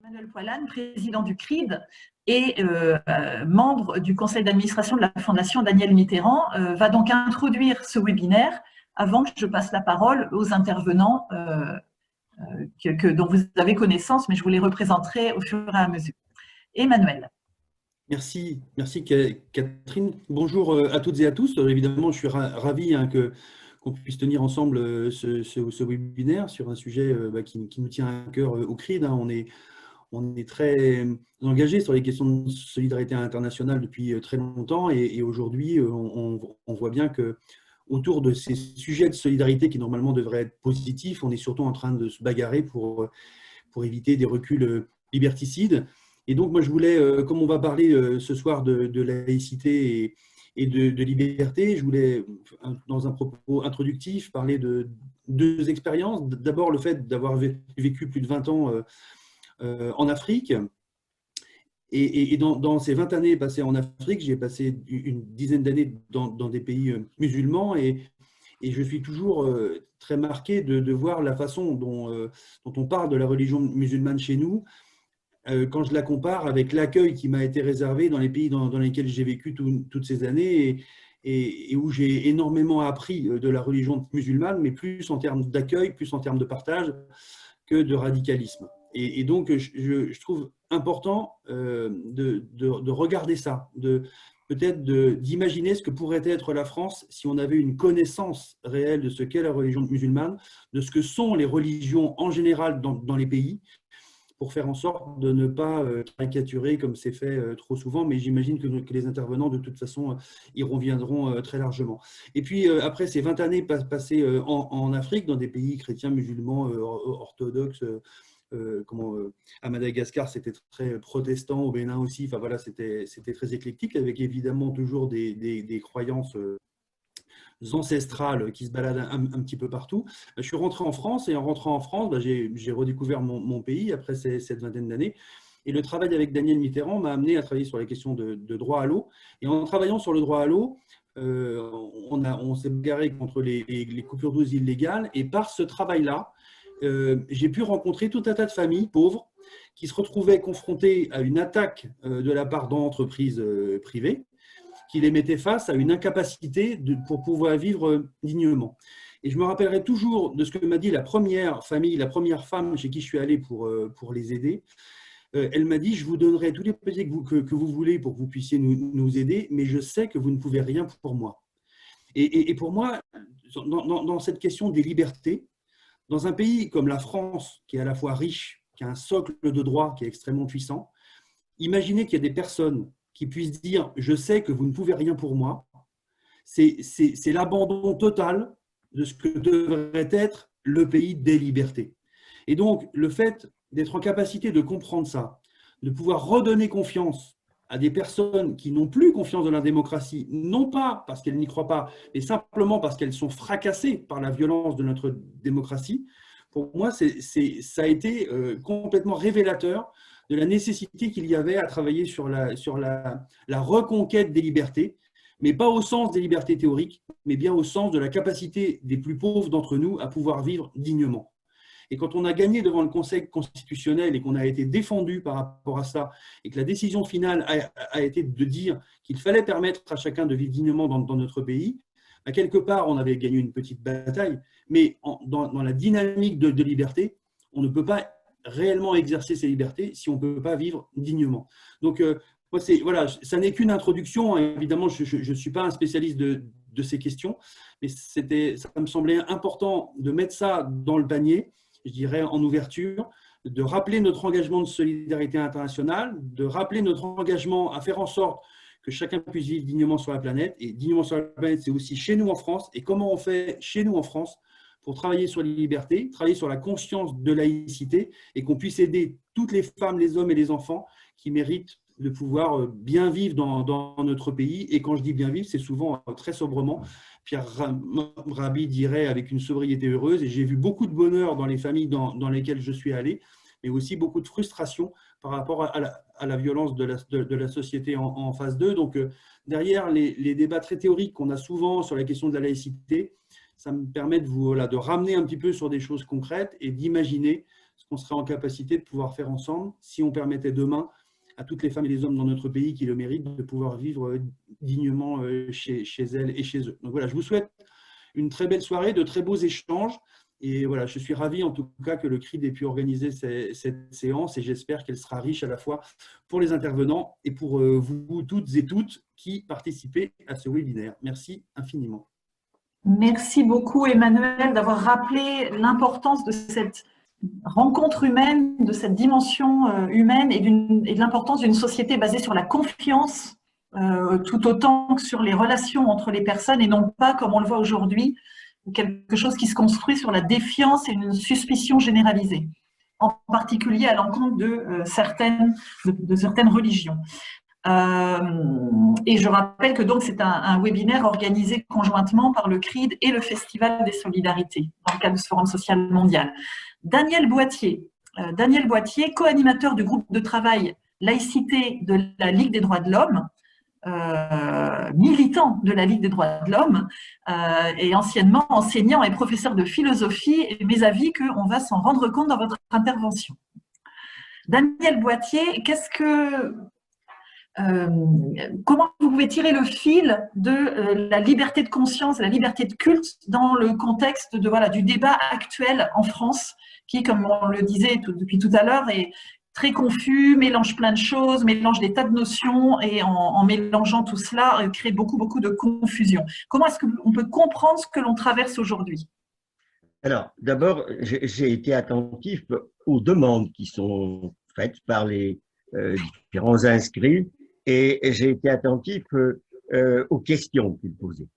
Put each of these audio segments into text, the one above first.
Emmanuel Poilane, président du CRID et membre du conseil d'administration de la Fondation Daniel Mitterrand, va donc introduire ce webinaire avant que je passe la parole aux intervenants dont vous avez connaissance, mais je vous les représenterai au fur et à mesure. Emmanuel. Merci Catherine. Bonjour à toutes et à tous. Évidemment, je suis ravi qu'on puisse tenir ensemble ce webinaire sur un sujet qui nous tient à cœur au CRID. On est très engagé sur les questions de solidarité internationale depuis très longtemps et aujourd'hui, on voit bien que autour de ces sujets de solidarité qui normalement devraient être positifs, on est surtout en train de se bagarrer pour éviter des reculs liberticides. Et donc, moi, je voulais, comme on va parler ce soir de laïcité et de liberté, je voulais, dans un propos introductif, parler de deux expériences. D'abord, le fait d'avoir vécu plus de 20 ans en Afrique. Et dans ces 20 années passées en Afrique, j'ai passé une dizaine d'années dans des pays musulmans et je suis toujours très marqué de voir la façon dont on parle de la religion musulmane chez nous quand je la compare avec l'accueil qui m'a été réservé dans les pays dans lesquels j'ai vécu toutes ces années et où j'ai énormément appris de la religion musulmane, mais plus en termes d'accueil, plus en termes de partage que de radicalisme. Et donc, je trouve important de regarder ça, peut-être d'imaginer ce que pourrait être la France si on avait une connaissance réelle de ce qu'est la religion musulmane, de ce que sont les religions en général dans les pays, pour faire en sorte de ne pas caricaturer comme c'est fait trop souvent, mais j'imagine que les intervenants, de toute façon, y reviendront très largement. Et puis, après ces 20 années passées en Afrique, dans des pays chrétiens, musulmans, orthodoxes, à Madagascar, c'était très protestant, au Bénin aussi, enfin voilà, c'était très éclectique, avec évidemment toujours des croyances ancestrales qui se baladent un petit peu partout. Je suis rentré en France et en rentrant en France, j'ai redécouvert mon pays après cette vingtaine d'années. Et le travail avec Daniel Mitterrand m'a amené à travailler sur les questions de droit à l'eau. Et en travaillant sur le droit à l'eau, on s'est bagarré contre les coupures d'eau illégales. Et par ce travail-là, j'ai pu rencontrer tout un tas de familles pauvres qui se retrouvaient confrontées à une attaque de la part d'entreprises privées qui les mettait face à une incapacité pour pouvoir vivre dignement. Et je me rappellerai toujours de ce que m'a dit la première famille, la première femme chez qui je suis allé pour les aider. Elle m'a dit, je vous donnerai tous les papiers que vous voulez pour que vous puissiez nous aider, mais je sais que vous ne pouvez rien pour moi. Et pour moi, dans cette question des libertés, dans un pays comme la France, qui est à la fois riche, qui a un socle de droit qui est extrêmement puissant, imaginez qu'il y a des personnes qui puissent dire « je sais que vous ne pouvez rien pour moi », c'est l'abandon total de ce que devrait être le pays des libertés. Et donc, le fait d'être en capacité de comprendre ça, de pouvoir redonner confiance à des personnes qui n'ont plus confiance dans la démocratie, non pas parce qu'elles n'y croient pas, mais simplement parce qu'elles sont fracassées par la violence de notre démocratie, pour moi, ça a été complètement révélateur de la nécessité qu'il y avait à travailler sur la reconquête des libertés, mais pas au sens des libertés théoriques, mais bien au sens de la capacité des plus pauvres d'entre nous à pouvoir vivre dignement. Et quand on a gagné devant le Conseil constitutionnel et qu'on a été défendu par rapport à ça, et que la décision finale a été de dire qu'il fallait permettre à chacun de vivre dignement dans notre pays, à quelque part, on avait gagné une petite bataille, mais dans la dynamique de liberté, on ne peut pas réellement exercer ses libertés si on ne peut pas vivre dignement. Donc, voilà, ça n'est qu'une introduction. Évidemment, je ne suis pas un spécialiste de ces questions, mais ça me semblait important de mettre ça dans le panier, je dirais en ouverture, de rappeler notre engagement de solidarité internationale, de rappeler notre engagement à faire en sorte que chacun puisse vivre dignement sur la planète. Et dignement sur la planète, c'est aussi chez nous en France. Et comment on fait chez nous en France pour travailler sur les libertés, travailler sur la conscience de laïcité et qu'on puisse aider toutes les femmes, les hommes et les enfants qui méritent de pouvoir bien vivre dans notre pays. Et quand je dis bien vivre, c'est souvent très sobrement. Pierre Rabhi dirait avec une sobriété heureuse. Et j'ai vu beaucoup de bonheur dans les familles dans lesquelles je suis allé, mais aussi beaucoup de frustration par rapport à la violence de la société en phase 2. Donc, derrière les débats très théoriques qu'on a souvent sur la question de la laïcité, ça me permet de ramener un petit peu sur des choses concrètes et d'imaginer ce qu'on serait en capacité de pouvoir faire ensemble si on permettait demain à toutes les femmes et les hommes dans notre pays qui le méritent de pouvoir vivre dignement chez elles et chez eux. Donc voilà, je vous souhaite une très belle soirée, de très beaux échanges. Et voilà, je suis ravi en tout cas que le CRID ait pu organiser cette séance et j'espère qu'elle sera riche à la fois pour les intervenants et pour vous toutes et toutes qui participez à ce webinaire. Merci infiniment. Merci beaucoup Emmanuel d'avoir rappelé l'importance de cette rencontre humaine, de cette dimension humaine et de l'importance d'une société basée sur la confiance tout autant que sur les relations entre les personnes et non pas, comme on le voit aujourd'hui, quelque chose qui se construit sur la défiance et une suspicion généralisée, en particulier à l'encontre de certaines religions. Et je rappelle que donc c'est un webinaire organisé conjointement par le CRID et le Festival des Solidarités dans le cadre de ce Forum social mondial. Daniel Boitier, co-animateur du groupe de travail laïcité de la Ligue des droits de l'homme, militant de la Ligue des droits de l'homme et anciennement enseignant et professeur de philosophie, et mes avis qu'on va s'en rendre compte dans votre intervention. Daniel Boitier, comment vous pouvez tirer le fil de la liberté de conscience, la liberté de culte dans le contexte du débat actuel en France, qui, comme on le disait depuis tout à l'heure, est très confus, mélange plein de choses, mélange des tas de notions et en mélangeant tout cela, crée beaucoup de confusion. Comment est-ce qu'on peut comprendre ce que l'on traverse aujourd'hui? Alors, d'abord, j'ai été attentif aux demandes qui sont faites par les différents inscrits et j'ai été attentif aux questions qu'ils posaient.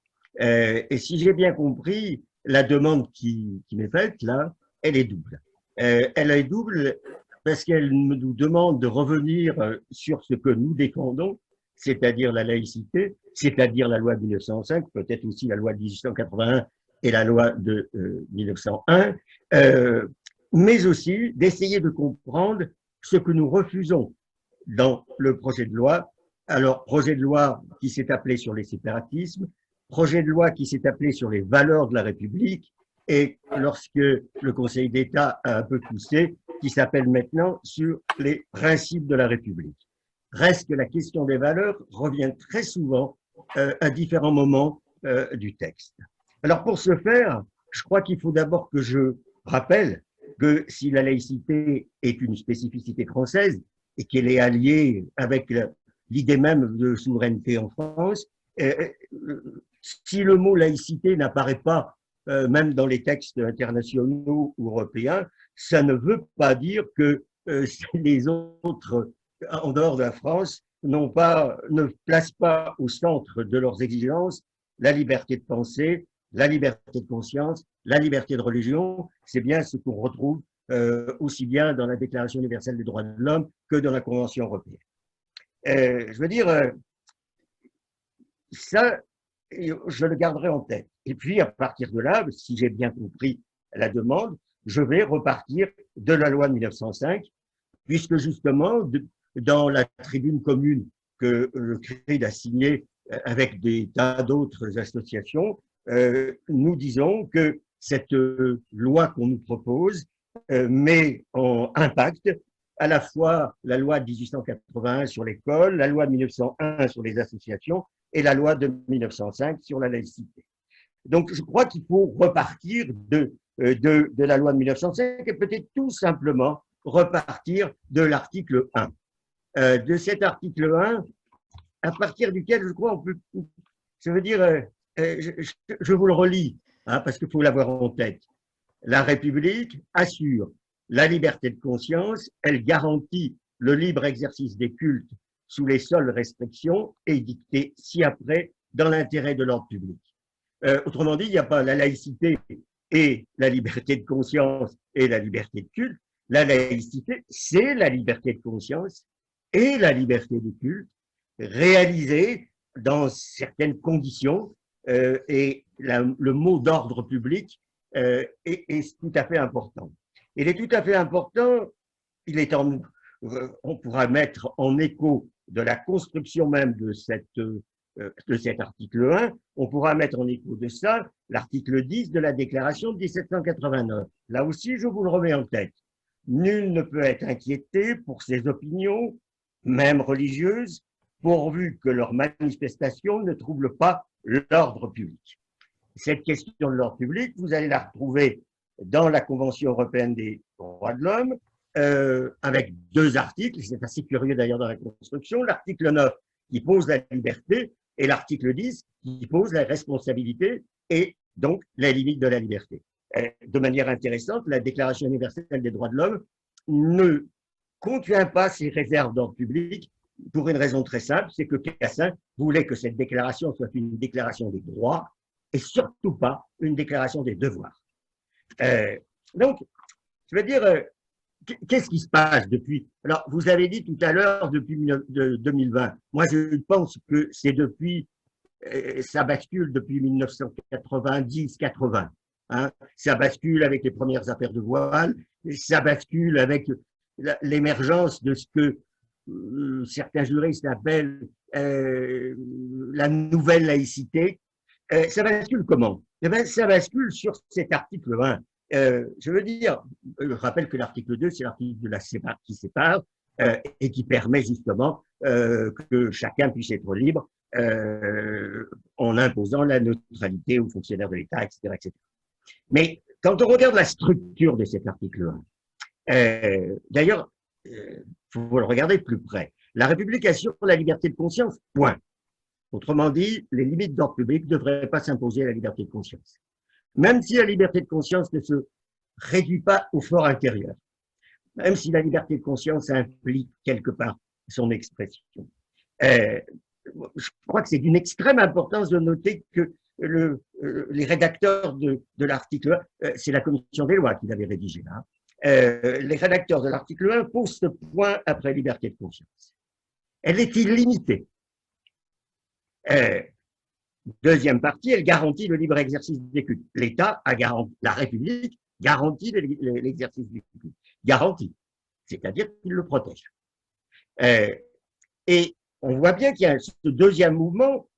Et si j'ai bien compris, la demande qui m'est faite là, elle est double. Elle est double parce qu'elle nous demande de revenir sur ce que nous défendons, c'est-à-dire la laïcité, c'est-à-dire la loi de 1905, peut-être aussi la loi de 1881 et la loi de 1901, mais aussi d'essayer de comprendre ce que nous refusons dans le projet de loi. Alors, projet de loi qui s'est appelé sur les séparatismes, projet de loi qui s'est appelé sur les valeurs de la République, et lorsque le Conseil d'État a un peu poussé, qui s'appelle maintenant sur les principes de la République. Reste que la question des valeurs revient très souvent à différents moments du texte. Alors pour ce faire, je crois qu'il faut d'abord que je rappelle que si la laïcité est une spécificité française et qu'elle est alliée avec l'idée même de souveraineté en France, si le mot laïcité n'apparaît pas même dans les textes internationaux ou européens, ça ne veut pas dire que les autres, en dehors de la France, ne placent pas au centre de leurs exigences la liberté de penser, la liberté de conscience, la liberté de religion. C'est bien ce qu'on retrouve aussi bien dans la Déclaration universelle des droits de l'homme que dans la Convention européenne. Je veux dire, ça, je le garderai en tête. Et puis, à partir de là, si j'ai bien compris la demande, je vais repartir de la loi de 1905, puisque justement, dans la tribune commune que le CRID a signée avec des tas d'autres associations, nous disons que cette loi qu'on nous propose met en impact à la fois la loi de 1881 sur l'école, la loi de 1901 sur les associations et la loi de 1905 sur la laïcité. Donc, je crois qu'il faut repartir de la loi de 1905 et peut-être tout simplement repartir de l'article 1. De cet article 1, à partir duquel, je crois, on peut, je veux dire, je vous le relis, hein, parce qu'il faut l'avoir en tête. La République assure la liberté de conscience, elle garantit le libre exercice des cultes sous les seules restrictions édictées ci-après dans l'intérêt de l'ordre public. Autrement dit, il n'y a pas la laïcité et la liberté de conscience et la liberté de culte. La laïcité, c'est la liberté de conscience et la liberté de culte réalisée dans certaines conditions et le mot d'ordre public est tout à fait important. Il est tout à fait important, on pourra mettre en écho de la construction même de cet article 1, on pourra mettre en écho de ça l'article 10 de la Déclaration de 1789. Là aussi, je vous le remets en tête. Nul ne peut être inquiété pour ses opinions, même religieuses, pourvu que leurs manifestations ne troublent pas l'ordre public. Cette question de l'ordre public, vous allez la retrouver dans la Convention européenne des droits de l'homme, avec 2 articles, c'est assez curieux d'ailleurs dans la construction, l'article 9 qui pose la liberté et l'article 10 qui pose la responsabilité et donc les limites de la liberté. De manière intéressante, la Déclaration universelle des droits de l'homme ne contient pas ces réserves d'ordre public pour une raison très simple, c'est que Cassin voulait que cette déclaration soit une déclaration des droits et surtout pas une déclaration des devoirs. Donc, je veux dire, qu'est-ce qui se passe depuis? Alors, vous avez dit tout à l'heure depuis 2020. Moi, je pense que c'est depuis, ça bascule depuis 1990-80. Hein. Ça bascule avec les premières affaires de voile, ça bascule avec l'émergence de ce que certains juristes appellent la nouvelle laïcité. Ça bascule comment? Eh bien, ça bascule sur cet article 1. Je veux dire, je rappelle que l'article 2, c'est l'article de la sépare qui sépare et qui permet justement que chacun puisse être libre en imposant la neutralité aux fonctionnaires de l'État, etc., etc. Mais quand on regarde la structure de cet article 1, d'ailleurs, faut le regarder de plus près. La République assure la liberté de conscience, point. Autrement dit, les limites d'ordre public ne devraient pas s'imposer à la liberté de conscience. Même si la liberté de conscience ne se réduit pas au fort intérieur, même si la liberté de conscience implique quelque part son expression. Je crois que c'est d'une extrême importance de noter que les rédacteurs de l'article 1, c'est la commission des lois qui l'avait rédigé là, les rédacteurs de l'article 1 posent ce point après liberté de conscience. Elle est illimitée. Deuxième partie, elle garantit le libre exercice des cultes. L'État a garanti, la République garantit l'exercice du culte. Garantit, c'est-à-dire qu'il le protège. Et on voit bien qu'il y a ce deuxième mouvement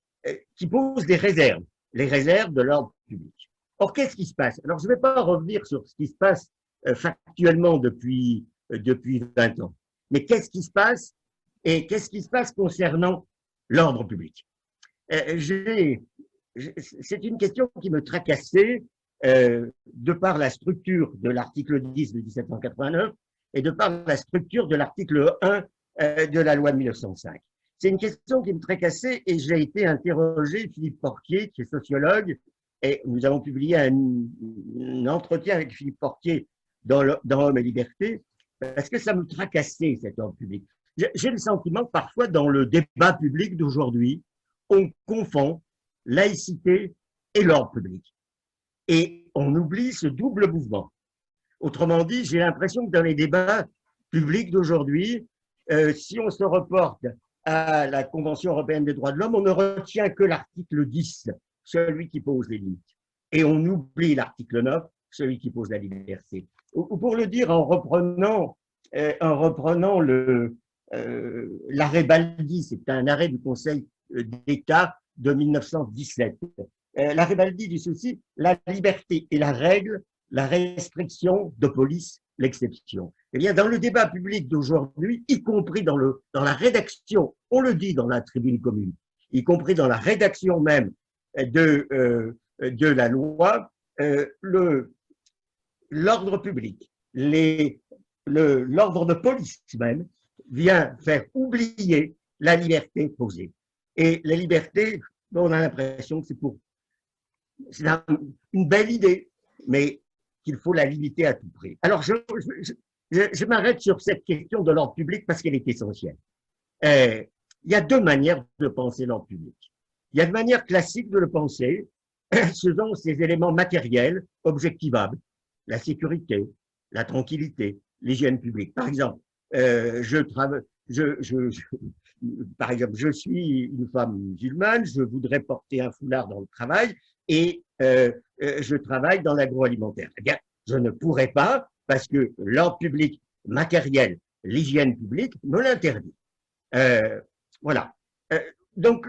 qui pose des réserves, les réserves de l'ordre public. Or, qu'est-ce qui se passe? Alors, je ne vais pas revenir sur ce qui se passe factuellement depuis 20 ans, mais qu'est-ce qui se passe et qu'est-ce qui se passe concernant l'ordre public? C'est une question qui me tracassait de par la structure de l'article 10 de 1789 et de par la structure de l'article 1 de la loi de 1905. C'est une question qui me tracassait et j'ai été interrogé Philippe Porquier, qui est sociologue, et nous avons publié un entretien avec Philippe Porquier dans Homme et Liberté, parce que ça me tracassait cet ordre public. J'ai le sentiment que parfois dans le débat public d'aujourd'hui, on confond laïcité et l'ordre public. Et on oublie ce double mouvement. Autrement dit, j'ai l'impression que dans les débats publics d'aujourd'hui, si on se reporte à la Convention européenne des droits de l'homme, on ne retient que l'article 10, celui qui pose les limites. Et on oublie l'article 9, celui qui pose la liberté. Ou pour le dire en reprenant l'arrêt Baldi, c'est un arrêt du Conseil d'État de 1917. L'arrêt Baldi dit ceci: la liberté est la règle, la restriction de police l'exception. Eh bien, dans le débat public d'aujourd'hui, y compris dans la rédaction, on le dit dans la tribune commune, y compris dans la rédaction même de la loi, l'ordre public, l'ordre de police même, vient faire oublier la liberté posée. Et la liberté, on a l'impression que c'est une belle idée, mais qu'il faut la limiter à tout prix. Alors, je m'arrête sur cette question de l'ordre public parce qu'elle est essentielle. Il y a 2 manières de penser l'ordre public. Il y a une manière classique de le penser, ce sont ces éléments matériels, objectivables, la sécurité, la tranquillité, l'hygiène publique. Par exemple, par exemple, je suis une femme musulmane, je voudrais porter un foulard dans le travail et je travaille dans l'agroalimentaire. Eh bien, je ne pourrais pas parce que l'ordre public matériel, l'hygiène publique me l'interdit. Voilà. Donc,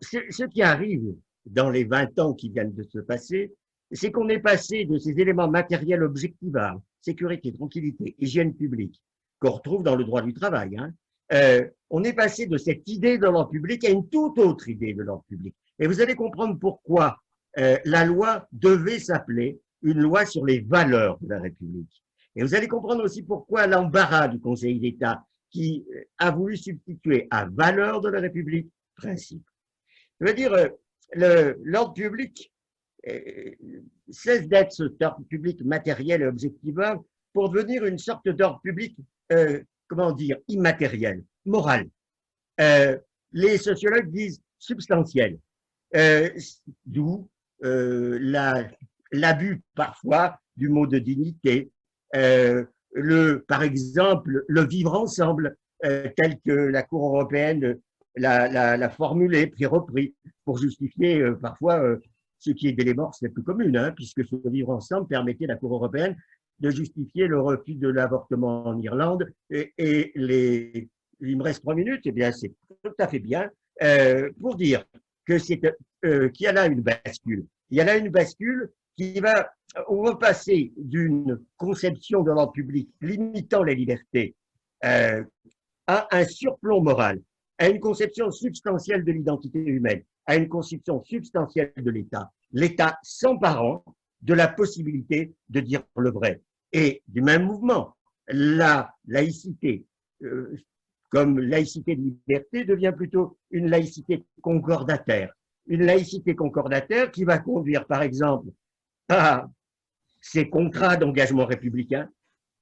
ce qui arrive dans les 20 ans qui viennent de se passer, c'est qu'on est passé de ces éléments matériels objectivables, sécurité, tranquillité, hygiène publique, qu'on retrouve dans le droit du travail, hein, on est passé de cette idée de l'ordre public à une toute autre idée de l'ordre public. Et vous allez comprendre pourquoi la loi devait s'appeler une loi sur les valeurs de la République. Et vous allez comprendre aussi pourquoi l'embarras du Conseil d'État qui a voulu substituer à valeur de la République principe. Je veux dire, l'ordre public cesse d'être cet ordre public matériel et objectivable pour devenir une sorte d'ordre public, comment dire, immatériel, moral. Les sociologues disent substantiel, d'où l'abus parfois du mot de dignité, par exemple, le vivre ensemble, tel que la Cour européenne l'a formulé, puis repris, pour justifier parfois ce qui est d'éléments les plus communes, hein, puisque ce vivre ensemble permettait à la Cour européenne de justifier le refus de l'avortement en Irlande. Il me reste 3 minutes, et bien c'est tout à fait bien, pour dire que qu'il y a là une bascule. Il y a là une bascule on va passer d'une conception de l'ordre public limitant les libertés à un surplomb moral, à une conception substantielle de l'identité humaine, à une conception substantielle de l'État. L'État s'emparant de la possibilité de dire le vrai. Et du même mouvement, la laïcité, comme laïcité de liberté, devient plutôt une laïcité concordataire. Une laïcité concordataire qui va conduire, par exemple, à ces contrats d'engagement républicain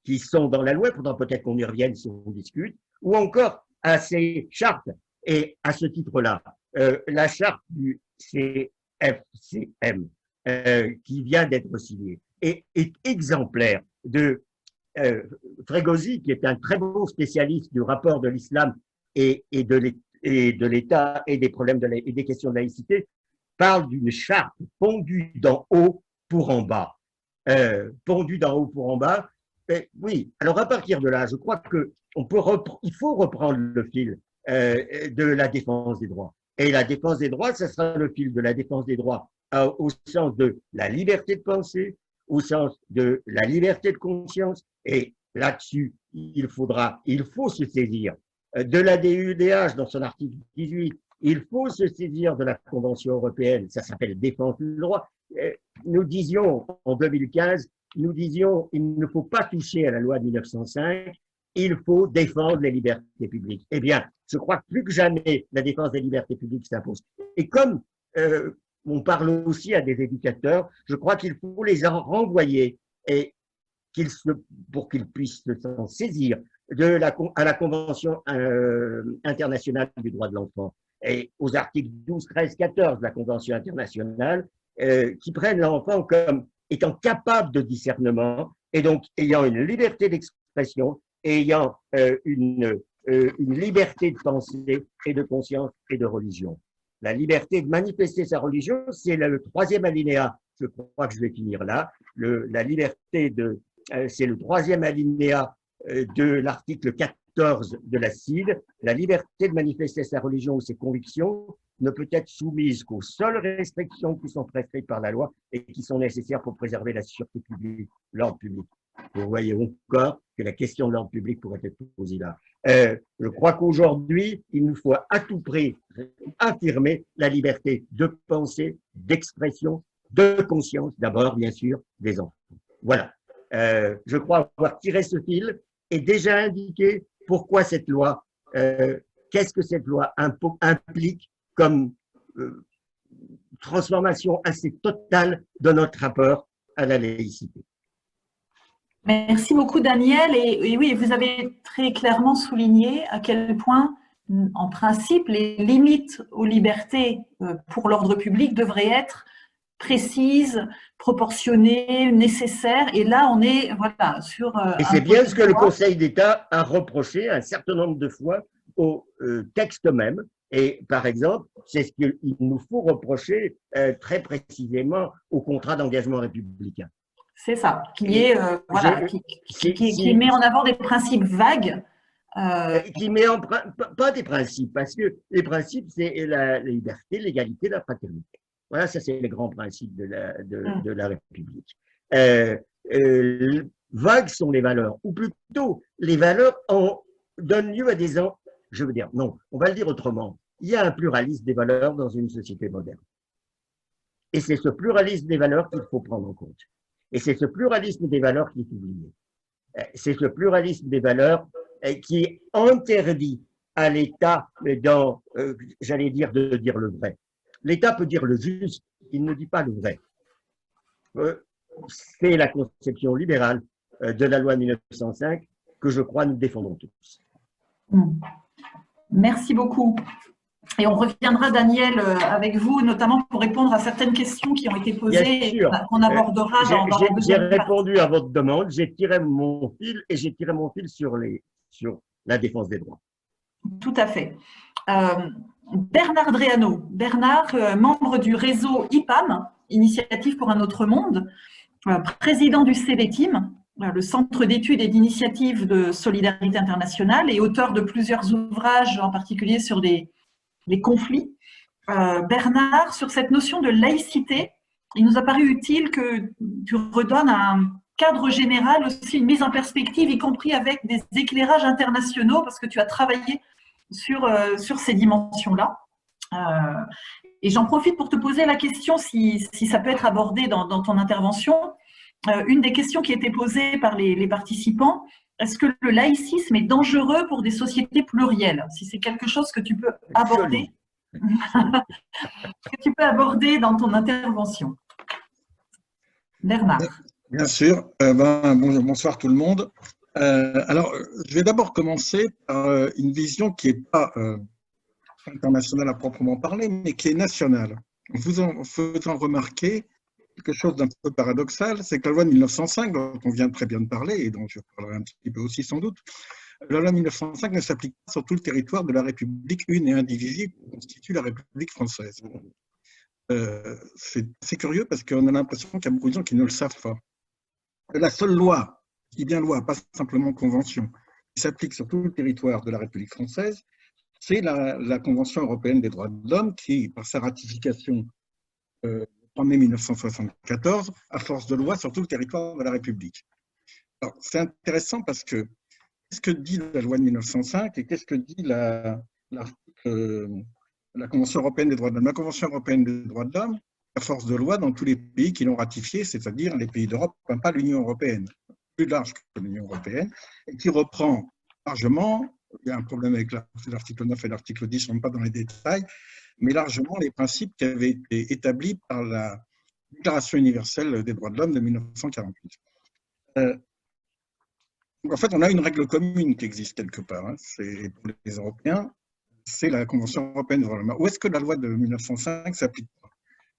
qui sont dans la loi, faudra peut-être qu'on y revienne si on discute, ou encore à ces chartes. Et à ce titre-là, la charte du CFCM qui vient d'être signée est exemplaire de Frégosi, qui est un très beau spécialiste du rapport de l'islam et de l'État et des problèmes et des questions de laïcité, parle d'une charte pondue d'en haut pour en bas. Pondue d'en haut pour en bas. Oui, alors à partir de là, je crois il faut reprendre le fil de la défense des droits. Et la défense des droits, ce sera le fil de la défense des droits au sens de la liberté de penser, au sens de la liberté de conscience. Et là-dessus, il faut se saisir de la DUDH dans son article 18. Il faut se saisir de la Convention européenne, ça s'appelle défense du droit. Nous disions en 2015, il ne faut pas toucher à la loi de 1905, il faut défendre les libertés publiques. Eh bien, je crois que plus que jamais, la défense des libertés publiques s'impose. Et comme on parle aussi à des éducateurs, je crois qu'il faut les renvoyer et pour qu'ils puissent s'en saisir à la Convention internationale du droit de l'enfant et aux articles 12, 13, 14 de la Convention internationale qui prennent l'enfant comme étant capable de discernement et donc ayant une liberté d'expression, ayant une liberté de pensée et de conscience et de religion. La liberté de manifester sa religion, c'est le 3e alinéa. Je crois que je vais finir là. C'est le 3e alinéa de l'article 14 de la CIDE. La liberté de manifester sa religion ou ses convictions ne peut être soumise qu'aux seules restrictions qui sont prescrites par la loi et qui sont nécessaires pour préserver la sûreté publique, l'ordre public. Vous voyez encore que la question de l'ordre public pourrait être posée là. Je crois qu'aujourd'hui, il nous faut à tout prix affirmer la liberté de pensée, d'expression, de conscience, d'abord, bien sûr, des enfants. Voilà. Je crois avoir tiré ce fil et déjà indiqué pourquoi cette loi, qu'est-ce que cette loi implique comme transformation assez totale de notre rapport à la laïcité. Merci beaucoup, Daniel. Et oui, vous avez très clairement souligné à quel point, en principe, les limites aux libertés pour l'ordre public devraient être précises, proportionnées, nécessaires. Et là, on est sur… Et c'est bien ce que le Conseil d'État a reproché un certain nombre de fois au texte même. Et par exemple, c'est ce qu'il nous faut reprocher très précisément au contrat d'engagement républicain. C'est ça, qui met en avant des principes vagues. Qui met pas des principes, parce que les principes, c'est la liberté, l'égalité, la fraternité. Voilà, ça c'est les grands principes de la République. Vagues sont les valeurs, ou plutôt les valeurs donnent lieu à je veux dire, non, on va le dire autrement. Il y a un pluralisme des valeurs dans une société moderne. Et c'est ce pluralisme des valeurs qu'il faut prendre en compte. Et c'est ce pluralisme des valeurs qui est oublié. C'est ce pluralisme des valeurs qui interdit à l'État, j'allais dire, de dire le vrai. L'État peut dire le juste, il ne dit pas le vrai. C'est la conception libérale de la loi de 1905 que je crois nous défendons tous. Merci beaucoup. Et on reviendra, Daniel, avec vous, notamment pour répondre à certaines questions qui ont été posées et qu'on abordera dans la deuxième partie. J'ai répondu à votre demande, j'ai tiré mon fil et j'ai tiré mon fil sur la défense des droits. Tout à fait. Bernard Dréano. Bernard, membre du réseau IPAM, Initiative pour un autre monde, président du CEDETIM, le Centre d'études et d'initiatives de solidarité internationale, et auteur de plusieurs ouvrages, en particulier sur les conflits. Bernard, sur cette notion de laïcité, il nous a paru utile que tu redonnes un cadre général, aussi une mise en perspective, y compris avec des éclairages internationaux, parce que tu as travaillé sur ces dimensions-là. Et j'en profite pour te poser la question, si ça peut être abordé dans ton intervention. Une des questions qui était posée par les participants, est-ce que le laïcisme est dangereux pour des sociétés plurielles? Si c'est quelque chose que tu peux aborder, que tu peux aborder dans ton intervention. Bernard. Bien sûr. Bonsoir tout le monde. Alors, je vais d'abord commencer par une vision qui n'est pas internationale à proprement parler, mais qui est nationale. En vous faisant remarquer quelque chose d'un peu paradoxal, c'est que la loi de 1905, dont on vient très bien de parler, et dont je parlerai un petit peu aussi sans doute, la loi de 1905 ne s'applique pas sur tout le territoire de la République une et indivisible qui constitue la République française. C'est assez curieux parce qu'on a l'impression qu'il y a beaucoup de gens qui ne le savent pas. La seule loi, je dis bien loi, pas simplement convention, qui s'applique sur tout le territoire de la République française, c'est la Convention européenne des droits de l'homme qui, par sa ratification en mai 1974, à force de loi sur tout le territoire de la République. Alors, c'est intéressant parce que qu'est-ce que dit la loi de 1905 et qu'est-ce que dit la Convention européenne des droits de l'homme? La Convention européenne des droits de l'homme, à force de loi dans tous les pays qui l'ont ratifiée, c'est-à-dire les pays d'Europe, pas l'Union européenne, plus large que l'Union européenne, et qui reprend largement, il y a un problème avec l'article 9 et l'article 10, je ne rentre pas dans les détails, mais largement les principes qui avaient été établis par la Déclaration universelle des droits de l'homme de 1948. Donc en fait, on a une règle commune qui existe quelque part. Hein. C'est pour les Européens, c'est la Convention européenne des droits de l'homme. Où est-ce que la loi de 1905 s'applique pas?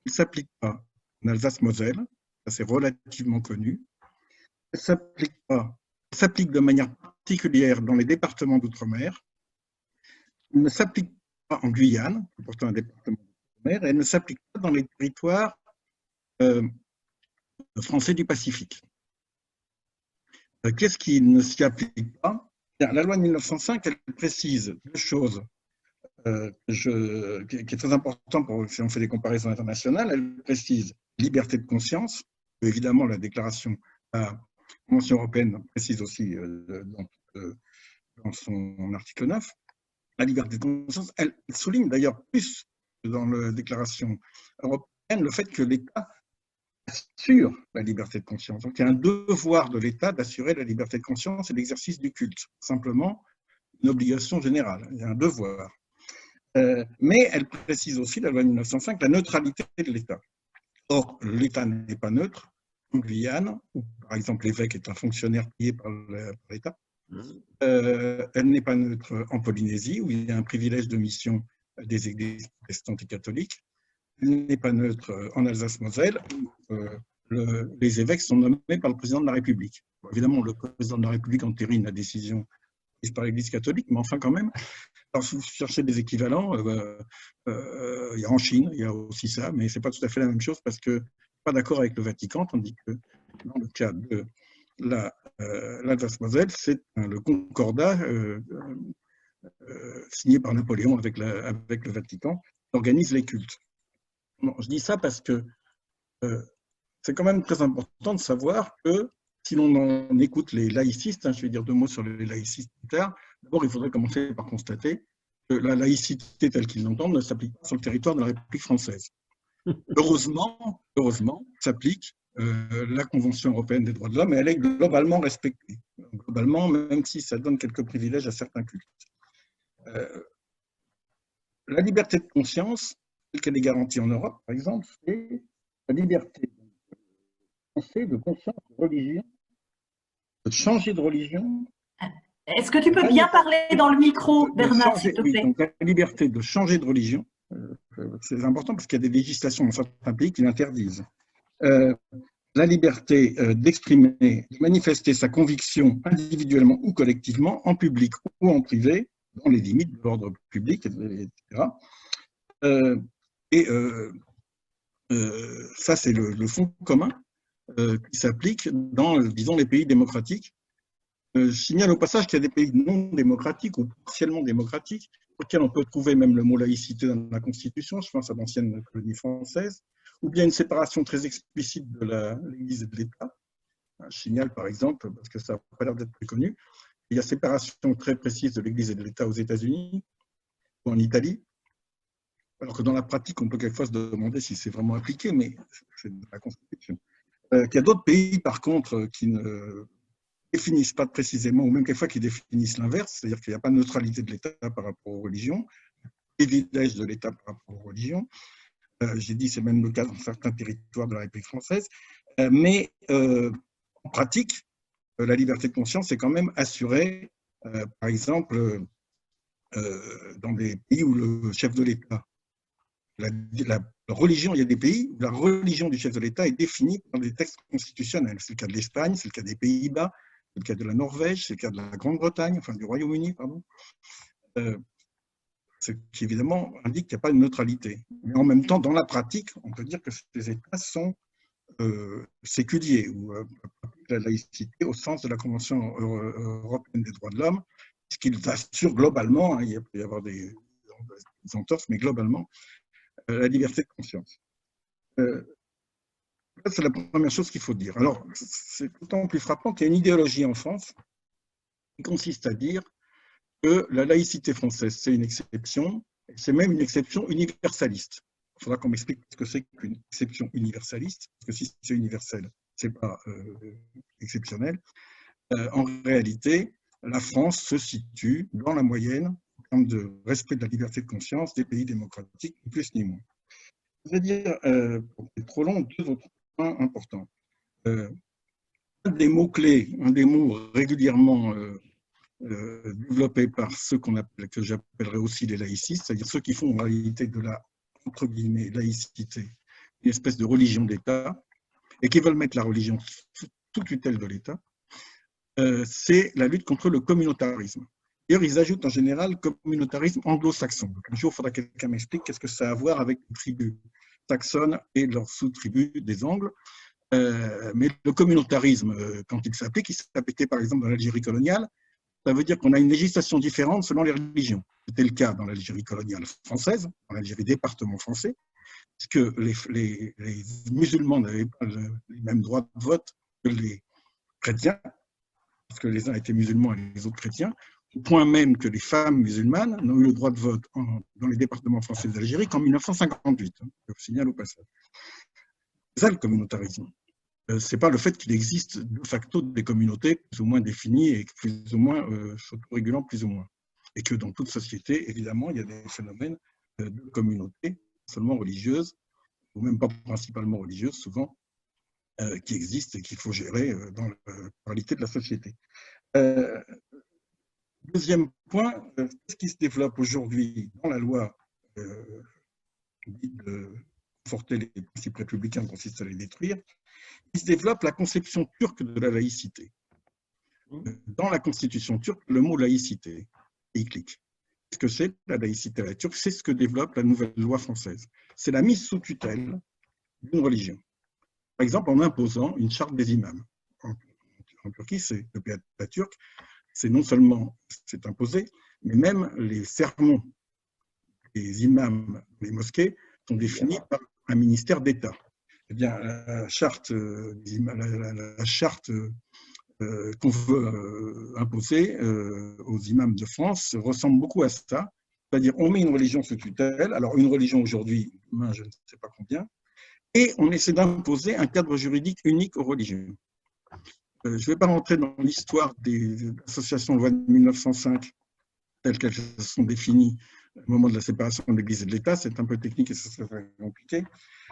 Elle ne s'applique pas en Alsace-Moselle, ça c'est relativement connu. Elle s'applique de manière particulière dans les départements d'outre-mer. Elle ne s'applique pas en Guyane, qui est pourtant un département d'outre-mer, et elle ne s'applique pas dans les territoires français du Pacifique. Qu'est-ce qui ne s'y applique pas? La loi de 1905, elle précise deux choses qui est très important si on fait des comparaisons internationales. Elle précise liberté de conscience, évidemment la déclaration, la Convention européenne précise aussi dans son article 9, la liberté de conscience. Elle souligne d'ailleurs plus dans la déclaration européenne le fait que l'État assure la liberté de conscience. Donc il y a un devoir de l'État d'assurer la liberté de conscience et l'exercice du culte. Simplement une obligation générale, il y a un devoir. Mais elle précise aussi, la loi de 1905, la neutralité de l'État. Or, l'État n'est pas neutre. En Guyane, où par exemple l'évêque est un fonctionnaire payé par l'État, elle n'est pas neutre en Polynésie, où il y a un privilège de mission des églises protestantes et catholiques. Elle n'est pas neutre en Alsace-Moselle, où les évêques sont nommés par le président de la République. Bon, évidemment, le président de la République entérine la décision prise par l'Église catholique, mais enfin quand même. Alors, si vous cherchez des équivalents, il y a en Chine, il y a aussi ça, mais ce n'est pas tout à fait la même chose parce que pas d'accord avec le Vatican, tandis que dans le cas de l'Alsace-Moselle, c'est le concordat signé par Napoléon avec le Vatican qui organise les cultes. Non, je dis ça parce que c'est quand même très important de savoir que si l'on en écoute les laïcistes, je vais dire 2 mots sur les laïcistes plus tard, d'abord il faudrait commencer par constater que la laïcité telle qu'ils l'entendent ne s'applique pas sur le territoire de la République française. Heureusement, s'applique la Convention européenne des droits de l'homme et elle est globalement respectée. Globalement, même si ça donne quelques privilèges à certains cultes. La liberté de conscience, telle qu'elle est garantie en Europe, par exemple, c'est la liberté de penser, de conscience, de religion, de changer de religion. Est-ce que tu peux bien parler dans le micro, Bernard, s'il te plaît? Donc la liberté de changer de religion, c'est important parce qu'il y a des législations dans certains pays qui l'interdisent. La liberté d'exprimer, de manifester sa conviction individuellement ou collectivement, en public ou en privé, dans les limites de l'ordre public, etc. Ça, c'est le fond commun qui s'applique dans, disons, les pays démocratiques. Je signale au passage qu'il y a des pays non démocratiques ou partiellement démocratiques, auxquels on peut trouver même le mot laïcité dans la Constitution, je pense à l'ancienne colonie française, ou bien une séparation très explicite de l'Église et de l'État. Je signale par exemple, parce que ça n'a pas l'air d'être très connu, il y a séparation très précise de l'Église et de l'État aux États-Unis ou en Italie, alors que dans la pratique, on peut quelquefois se demander si c'est vraiment appliqué, mais c'est de la Constitution. Il y a d'autres pays, par contre, qui ne définissent pas précisément, ou même quelquefois qui définissent l'inverse, c'est-à-dire qu'il n'y a pas de neutralité de l'État par rapport aux religions, privilège de l'État par rapport aux religions. J'ai dit, c'est même le cas dans certains territoires de la République française, mais en pratique, la liberté de conscience est quand même assurée, par exemple, dans des pays où le chef de l'État, la religion, il y a des pays où la religion du chef de l'État est définie par des textes constitutionnels. C'est le cas de l'Espagne, c'est le cas des Pays-Bas, c'est le cas de la Norvège, c'est le cas de la Grande-Bretagne, enfin du Royaume-Uni, pardon. Ce qui évidemment indique qu'il n'y a pas de neutralité. Mais en même temps, dans la pratique, on peut dire que ces États sont séculiers, ou la laïcité au sens de la Convention européenne des droits de l'homme, ce qu'ils assurent globalement, hein, il peut y avoir des entorses, mais globalement, la liberté de conscience. C'est la première chose qu'il faut dire. Alors, c'est d'autant plus frappant qu'il y a une idéologie en France qui consiste à dire que la laïcité française, c'est une exception, c'est même une exception universaliste. Il faudra qu'on m'explique ce que c'est qu'une exception universaliste, parce que si c'est universel, ce n'est pas exceptionnel. En réalité, la France se situe dans la moyenne en termes de respect de la liberté de conscience des pays démocratiques, ni plus ni moins. Je vais dire, pour être trop long, 2 autres points importants. Un des mots-clés, un des mots régulièrement développés par ceux que j'appellerais aussi les laïcistes, c'est-à-dire ceux qui font en réalité de la, entre guillemets, laïcité, une espèce de religion d'État, et qui veulent mettre la religion sous tutelle de l'État, c'est la lutte contre le communautarisme. D'ailleurs, ils ajoutent en général communautarisme anglo-saxon. Un jour, il faudra que quelqu'un m'explique qu'est-ce que ça a à voir avec les tribus saxonnes et leurs sous-tribus des Angles. Mais le communautarisme, quand il s'appliquait par exemple dans l'Algérie coloniale, ça veut dire qu'on a une législation différente selon les religions. C'était le cas dans l'Algérie coloniale française, dans l'Algérie département français, puisque les musulmans n'avaient pas les mêmes droits de vote que les chrétiens, parce que les uns étaient musulmans et les autres chrétiens, au point même que les femmes musulmanes n'ont eu le droit de vote dans les départements français d'Algérie qu'en 1958, je le signale au passage. C'est ça le communautarisme. Ce n'est pas le fait qu'il existe de facto des communautés plus ou moins définies et plus ou moins s'autorégulant plus ou moins. Et que dans toute société, évidemment, il y a des phénomènes de communautés, seulement religieuses, ou même pas principalement religieuses, souvent, qui existent et qu'il faut gérer dans la réalité de la société. Deuxième point, qu'est-ce qui se développe aujourd'hui dans la loi de conforter les principes républicains consiste à les détruire? Il se développe la conception turque de la laïcité. Dans la constitution turque, le mot laïcité est clique. Qu'est-ce que c'est la laïcité à la turque? C'est ce que développe la nouvelle loi française. C'est la mise sous tutelle d'une religion. Par exemple, en imposant une charte des imams. En Turquie, c'est le pays turc, c'est non seulement c'est imposé, mais même les sermons des imams des mosquées sont définis par un ministère d'État. Eh bien, la charte qu'on veut imposer aux imams de France ressemble beaucoup à ça. C'est-à-dire, on met une religion sous tutelle, alors une religion aujourd'hui, demain, je ne sais pas combien, et on essaie d'imposer un cadre juridique unique aux religions. Je ne vais pas rentrer dans l'histoire des associations loi de 1905 telles qu'elles se sont définies au moment de la séparation de l'Église et de l'État, c'est un peu technique et c'est compliqué,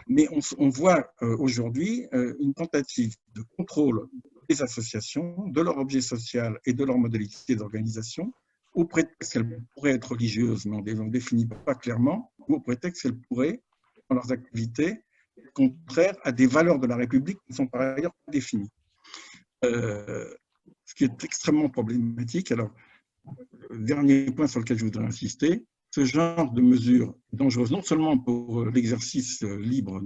mais on voit aujourd'hui une tentative de contrôle des associations, de leur objet social et de leur modalité d'organisation, au prétexte qu'elles pourraient être religieuses, mais on ne définit pas clairement, ou au prétexte qu'elles pourraient, dans leurs activités, être contraires à des valeurs de la République qui sont par ailleurs définies. Ce qui est extrêmement problématique. Alors, le dernier point sur lequel je voudrais insister, ce genre de mesures dangereuses, non seulement pour l'exercice libre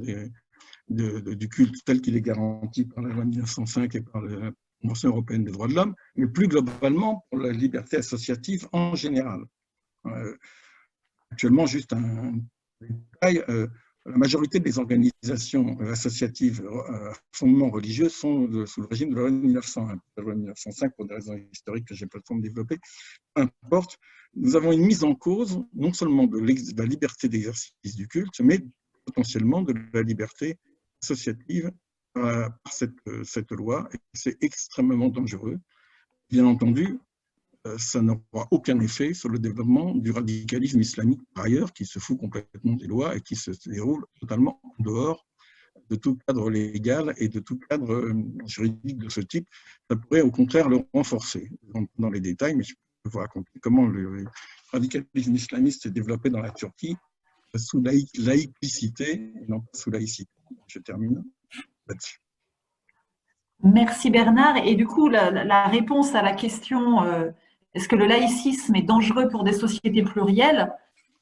du culte tel qu'il est garanti par la loi 1905 et par la Convention européenne des droits de l'homme, mais plus globalement pour la liberté associative en général. Actuellement, juste un détail, la majorité des organisations associatives à fondement religieux sont sous le régime de la loi 1901. La loi 1905, pour des raisons historiques que je n'ai pas le temps de développer, peu importe, nous avons une mise en cause non seulement de la liberté d'exercice du culte, mais potentiellement de la liberté associative par cette loi. C'est extrêmement dangereux. Bien entendu, ça n'aura aucun effet sur le développement du radicalisme islamique par ailleurs, qui se fout complètement des lois et qui se déroule totalement en dehors de tout cadre légal et de tout cadre juridique de ce type. Ça pourrait au contraire le renforcer. Dans les détails, mais je peux vous raconter comment le radicalisme islamiste s'est développé dans la Turquie sous laïcité et non pas sous laïcité. Je termine là-dessus. Merci Bernard. Et du coup, la réponse à la question est-ce que le laïcisme est dangereux pour des sociétés plurielles?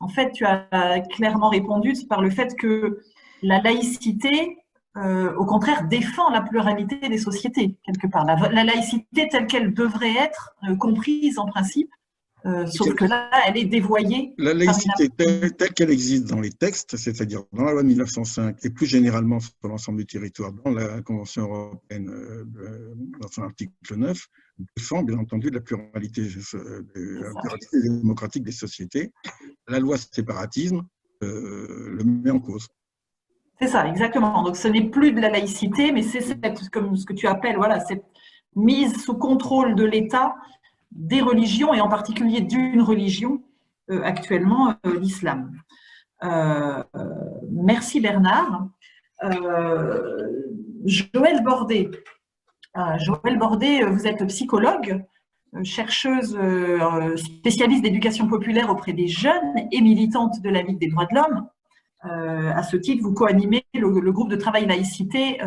En fait, tu as clairement répondu par le fait que la laïcité, au contraire, défend la pluralité des sociétés, quelque part. La laïcité telle qu'elle devrait être comprise en principe, sauf que là, elle est dévoyée. La laïcité telle qu'elle existe dans les textes, c'est-à-dire dans la loi de 1905 et plus généralement sur l'ensemble du territoire, dans la Convention européenne, dans son article 9, défend bien entendu la pluralité démocratique des sociétés. La loi séparatisme le met en cause. C'est ça, exactement. Donc ce n'est plus de la laïcité, mais c'est comme ce que tu appelles, voilà, cette mise sous contrôle de l'État des religions, et en particulier d'une religion, actuellement l'islam. Merci Bernard. Joëlle Bordet. Joëlle Bordet, vous êtes psychologue, chercheuse spécialiste d'éducation populaire auprès des jeunes et militante de la Ligue des droits de l'homme. À ce titre, vous co-animez le groupe de travail laïcité,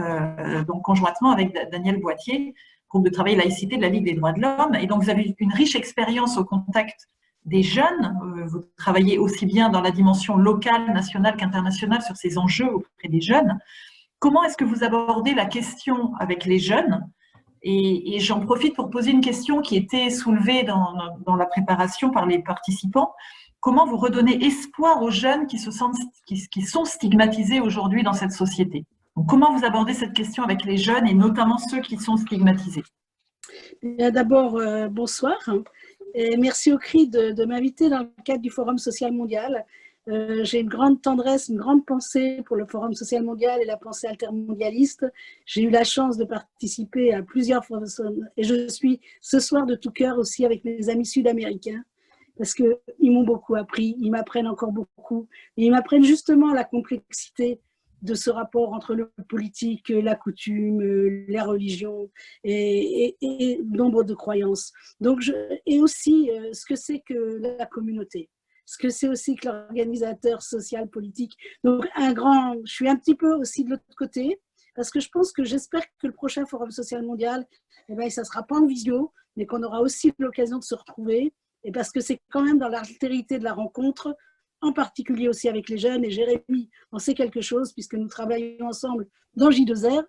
donc conjointement avec Daniel Boittier, groupe de travail laïcité de la Ligue des droits de l'homme. Et donc, vous avez une riche expérience au contact des jeunes. Vous travaillez aussi bien dans la dimension locale, nationale qu'internationale sur ces enjeux auprès des jeunes. Comment est-ce que vous abordez la question avec les jeunes? Et j'en profite pour poser une question qui était soulevée dans la préparation par les participants. Comment vous redonnez espoir aux jeunes qui sont stigmatisés aujourd'hui dans cette société? Donc, comment vous abordez cette question avec les jeunes et notamment ceux qui sont stigmatisés? D'abord, bonsoir et merci au CRI de m'inviter dans le cadre du Forum social mondial. J'ai une grande tendresse, une grande pensée pour le Forum social mondial et la pensée altermondialiste. J'ai eu la chance de participer à plusieurs forums et je suis ce soir de tout cœur aussi avec mes amis sud-américains parce qu'ils m'ont beaucoup appris, ils m'apprennent encore beaucoup et ils m'apprennent justement la complexité de ce rapport entre le politique, la coutume, la religion et nombre de croyances. Donc et aussi ce que c'est que la communauté, ce que c'est aussi que l'organisateur social, politique. Donc je suis un petit peu aussi de l'autre côté, parce que je pense que j'espère que le prochain Forum social mondial, ça ne sera pas en visio, mais qu'on aura aussi l'occasion de se retrouver, et parce que c'est quand même dans l'altérité de la rencontre, en particulier aussi avec les jeunes, et Jérémy en sait quelque chose, puisque nous travaillons ensemble dans J2R,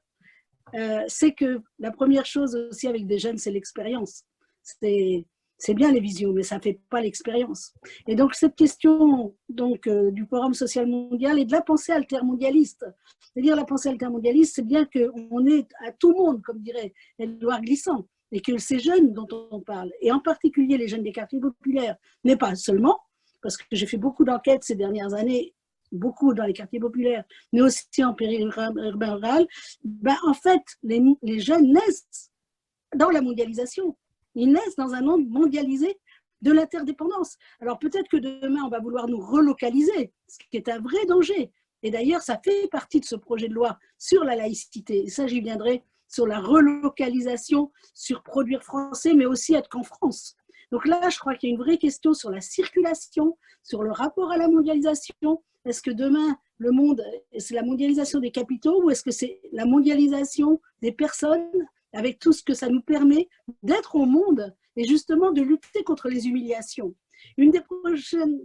c'est que la première chose aussi avec des jeunes, c'est l'expérience. C'est C'est bien les visios, mais ça ne fait pas l'expérience. Et donc, cette question du Forum social mondial et de la pensée altermondialiste, c'est-à-dire la pensée altermondialiste, c'est bien qu'on est à tout monde, comme dirait Édouard Glissant, et que ces jeunes dont on parle, et en particulier les jeunes des quartiers populaires, mais pas seulement, parce que j'ai fait beaucoup d'enquêtes ces dernières années, beaucoup dans les quartiers populaires, mais aussi en périurbain rural, ben, en fait, les jeunes naissent dans la mondialisation. Ils naissent dans un monde mondialisé de l'interdépendance. Alors peut-être que demain, on va vouloir nous relocaliser, ce qui est un vrai danger. Et d'ailleurs, ça fait partie de ce projet de loi sur la laïcité. Et ça, j'y viendrai, sur la relocalisation, sur produire français, mais aussi être qu'en France. Donc là, je crois qu'il y a une vraie question sur la circulation, sur le rapport à la mondialisation. Est-ce que demain, le monde, c'est la mondialisation des capitaux ou est-ce que c'est la mondialisation des personnes avec tout ce que ça nous permet d'être au monde et justement de lutter contre les humiliations. Une des prochaines,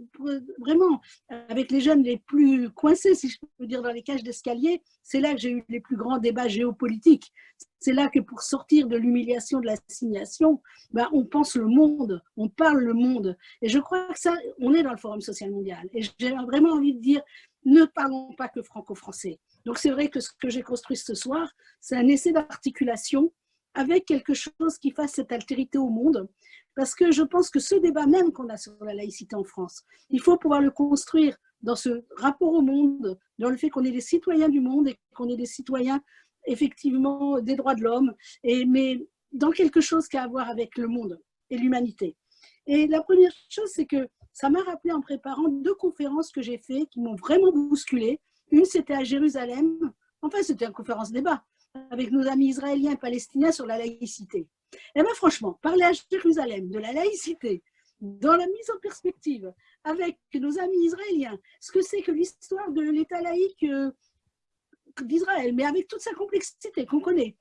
vraiment, avec les jeunes les plus coincés, si je peux dire, dans les cages d'escalier, c'est là que j'ai eu les plus grands débats géopolitiques. C'est là que pour sortir de l'humiliation, de l'assignation, ben, on pense le monde, on parle le monde. Et je crois que ça, on est dans le Forum social mondial. Et j'ai vraiment envie de dire, ne parlons pas que franco-français. Donc c'est vrai que ce que j'ai construit ce soir, c'est un essai d'articulation avec quelque chose qui fasse cette altérité au monde, parce que je pense que ce débat même qu'on a sur la laïcité en France, il faut pouvoir le construire dans ce rapport au monde, dans le fait qu'on est des citoyens du monde et qu'on est des citoyens effectivement des droits de l'homme, mais dans quelque chose qui a à voir avec le monde et l'humanité. Et la première chose, c'est que ça m'a rappelé en préparant 2 conférences que j'ai faites qui m'ont vraiment bousculée. Une, c'était à Jérusalem, enfin c'était une conférence débat, avec nos amis israéliens et palestiniens sur la laïcité. Et bien franchement, parler à Jérusalem de la laïcité, dans la mise en perspective avec nos amis israéliens, ce que c'est que l'histoire de l'État laïque d'Israël, mais avec toute sa complexité qu'on connaît,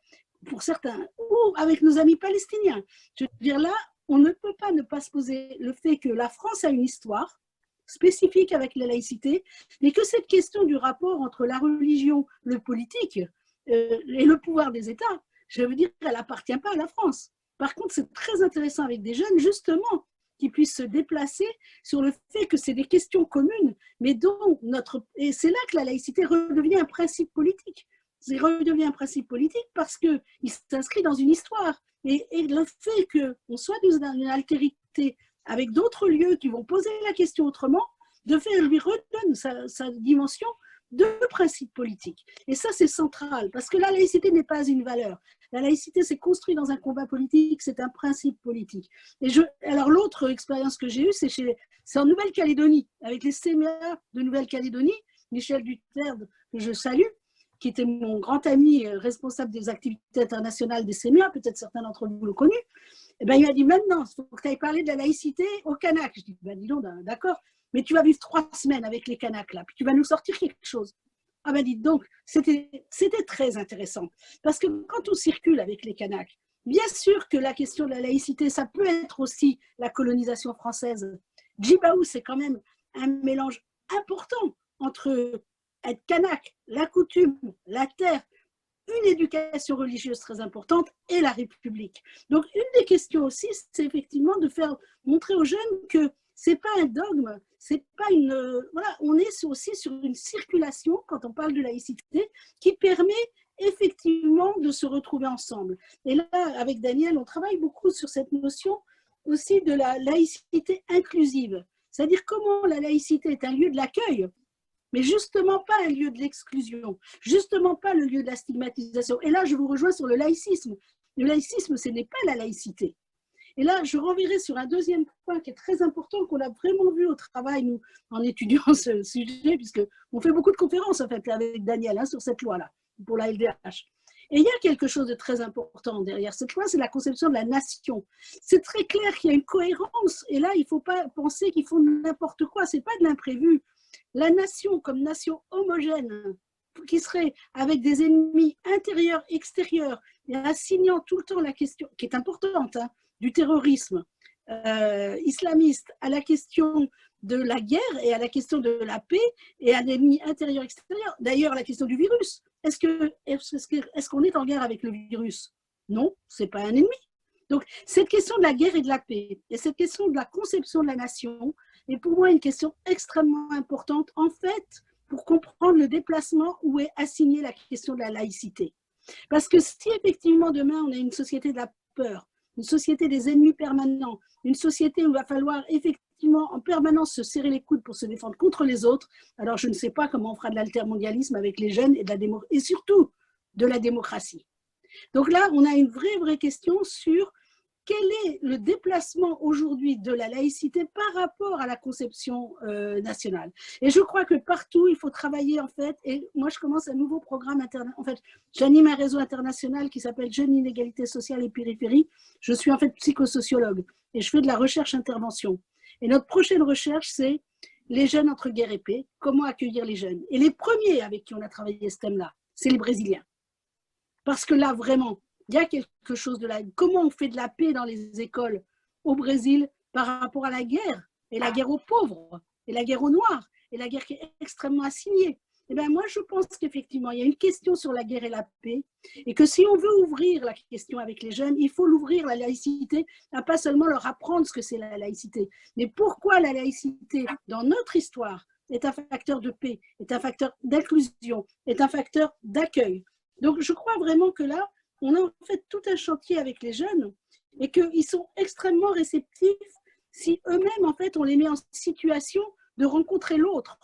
pour certains, ou avec nos amis palestiniens. Je veux dire, là, on ne peut pas ne pas se poser le fait que la France a une histoire spécifique avec la laïcité, mais que cette question du rapport entre la religion, le politique, et le pouvoir des États, je veux dire, elle n'appartient pas à la France. Par contre, c'est très intéressant avec des jeunes, justement, qui puissent se déplacer sur le fait que c'est des questions communes, mais dont et c'est là que la laïcité redevient un principe politique. C'est redevient un principe politique parce qu'il s'inscrit dans une histoire. Et le fait qu'on soit dans une altérité avec d'autres lieux qui vont poser la question autrement, de fait, lui redonne sa dimension de principe politique. Et ça, c'est central, parce que la laïcité n'est pas une valeur. La laïcité, c'est construit dans un combat politique, c'est un principe politique. Alors, l'autre expérience que j'ai eue, c'est en Nouvelle-Calédonie, avec les CMA de Nouvelle-Calédonie, Michel Duterte, que je salue, qui était mon grand ami responsable des activités internationales des CMA, peut-être certains d'entre vous l'ont connu. Et ben, il m'a dit, maintenant, il faut que tu ailles parler de la laïcité au Kanak. Je dis, ben, dis donc, d'accord, mais tu vas vivre 3 semaines avec les Kanaks, là, puis tu vas nous sortir quelque chose. Ah ben, dites donc, c'était très intéressant. Parce que quand on circule avec les Kanaks, bien sûr que la question de la laïcité, ça peut être aussi la colonisation française. Djibaou, c'est quand même un mélange important entre être Kanak, la coutume, la terre, une éducation religieuse très importante et la République. Donc, une des questions aussi, c'est effectivement de faire montrer aux jeunes que c'est pas un dogme, c'est pas voilà, on est aussi sur une circulation, quand on parle de laïcité, qui permet effectivement de se retrouver ensemble. Et là, avec Daniel, on travaille beaucoup sur cette notion aussi de la laïcité inclusive. C'est-à-dire comment la laïcité est un lieu de l'accueil, mais justement pas un lieu de l'exclusion, justement pas le lieu de la stigmatisation. Et là, je vous rejoins sur le laïcisme. Le laïcisme, ce n'est pas la laïcité. Et là, je reviendrai sur un deuxième point qui est très important, qu'on a vraiment vu au travail, nous, en étudiant ce sujet, puisqu'on fait beaucoup de conférences, en fait, avec Daniel, sur cette loi-là, pour la LDH. Et il y a quelque chose de très important derrière cette loi, c'est la conception de la nation. C'est très clair qu'il y a une cohérence, et là, il ne faut pas penser qu'ils font n'importe quoi, ce n'est pas de l'imprévu. La nation comme nation homogène, qui serait avec des ennemis intérieurs, extérieurs, et assignant tout le temps la question, qui est importante, du terrorisme islamiste à la question de la guerre et à la question de la paix et à l'ennemi intérieur, extérieur. D'ailleurs, la question du virus. Est-ce qu'on est en guerre avec le virus? Non, ce n'est pas un ennemi. Donc, cette question de la guerre et de la paix, et cette question de la conception de la nation, est pour moi une question extrêmement importante, en fait, pour comprendre le déplacement où est assignée la question de la laïcité. Parce que si effectivement demain on a une société de la peur, une société des ennemis permanents, une société où il va falloir effectivement en permanence se serrer les coudes pour se défendre contre les autres, alors je ne sais pas comment on fera de l'altermondialisme avec les jeunes et surtout de la démocratie. Donc là, on a une vraie question sur quel est le déplacement aujourd'hui de la laïcité par rapport à la conception nationale. Et je crois que partout, il faut travailler en fait, et moi je commence un nouveau programme international, en fait, j'anime un réseau international qui s'appelle Jeunes, Inégalités sociales et Périphérie. Je suis en fait psychosociologue et je fais de la recherche-intervention. Et notre prochaine recherche, c'est les jeunes entre guerre et paix, comment accueillir les jeunes. Et les premiers avec qui on a travaillé ce thème-là, c'est les Brésiliens. Parce que là, vraiment, il y a quelque chose de là. Comment on fait de la paix dans les écoles au Brésil par rapport à la guerre, et la guerre aux pauvres, et la guerre aux noirs, et la guerre qui est extrêmement assignée. Eh bien, moi, je pense qu'effectivement, il y a une question sur la guerre et la paix, et que si on veut ouvrir la question avec les jeunes, il faut l'ouvrir, la laïcité, à pas seulement leur apprendre ce que c'est la laïcité, mais pourquoi la laïcité, dans notre histoire, est un facteur de paix, est un facteur d'inclusion, est un facteur d'accueil. Donc, je crois vraiment que là, on a en fait tout un chantier avec les jeunes et qu'ils sont extrêmement réceptifs si eux-mêmes, en fait, on les met en situation de rencontrer l'autre.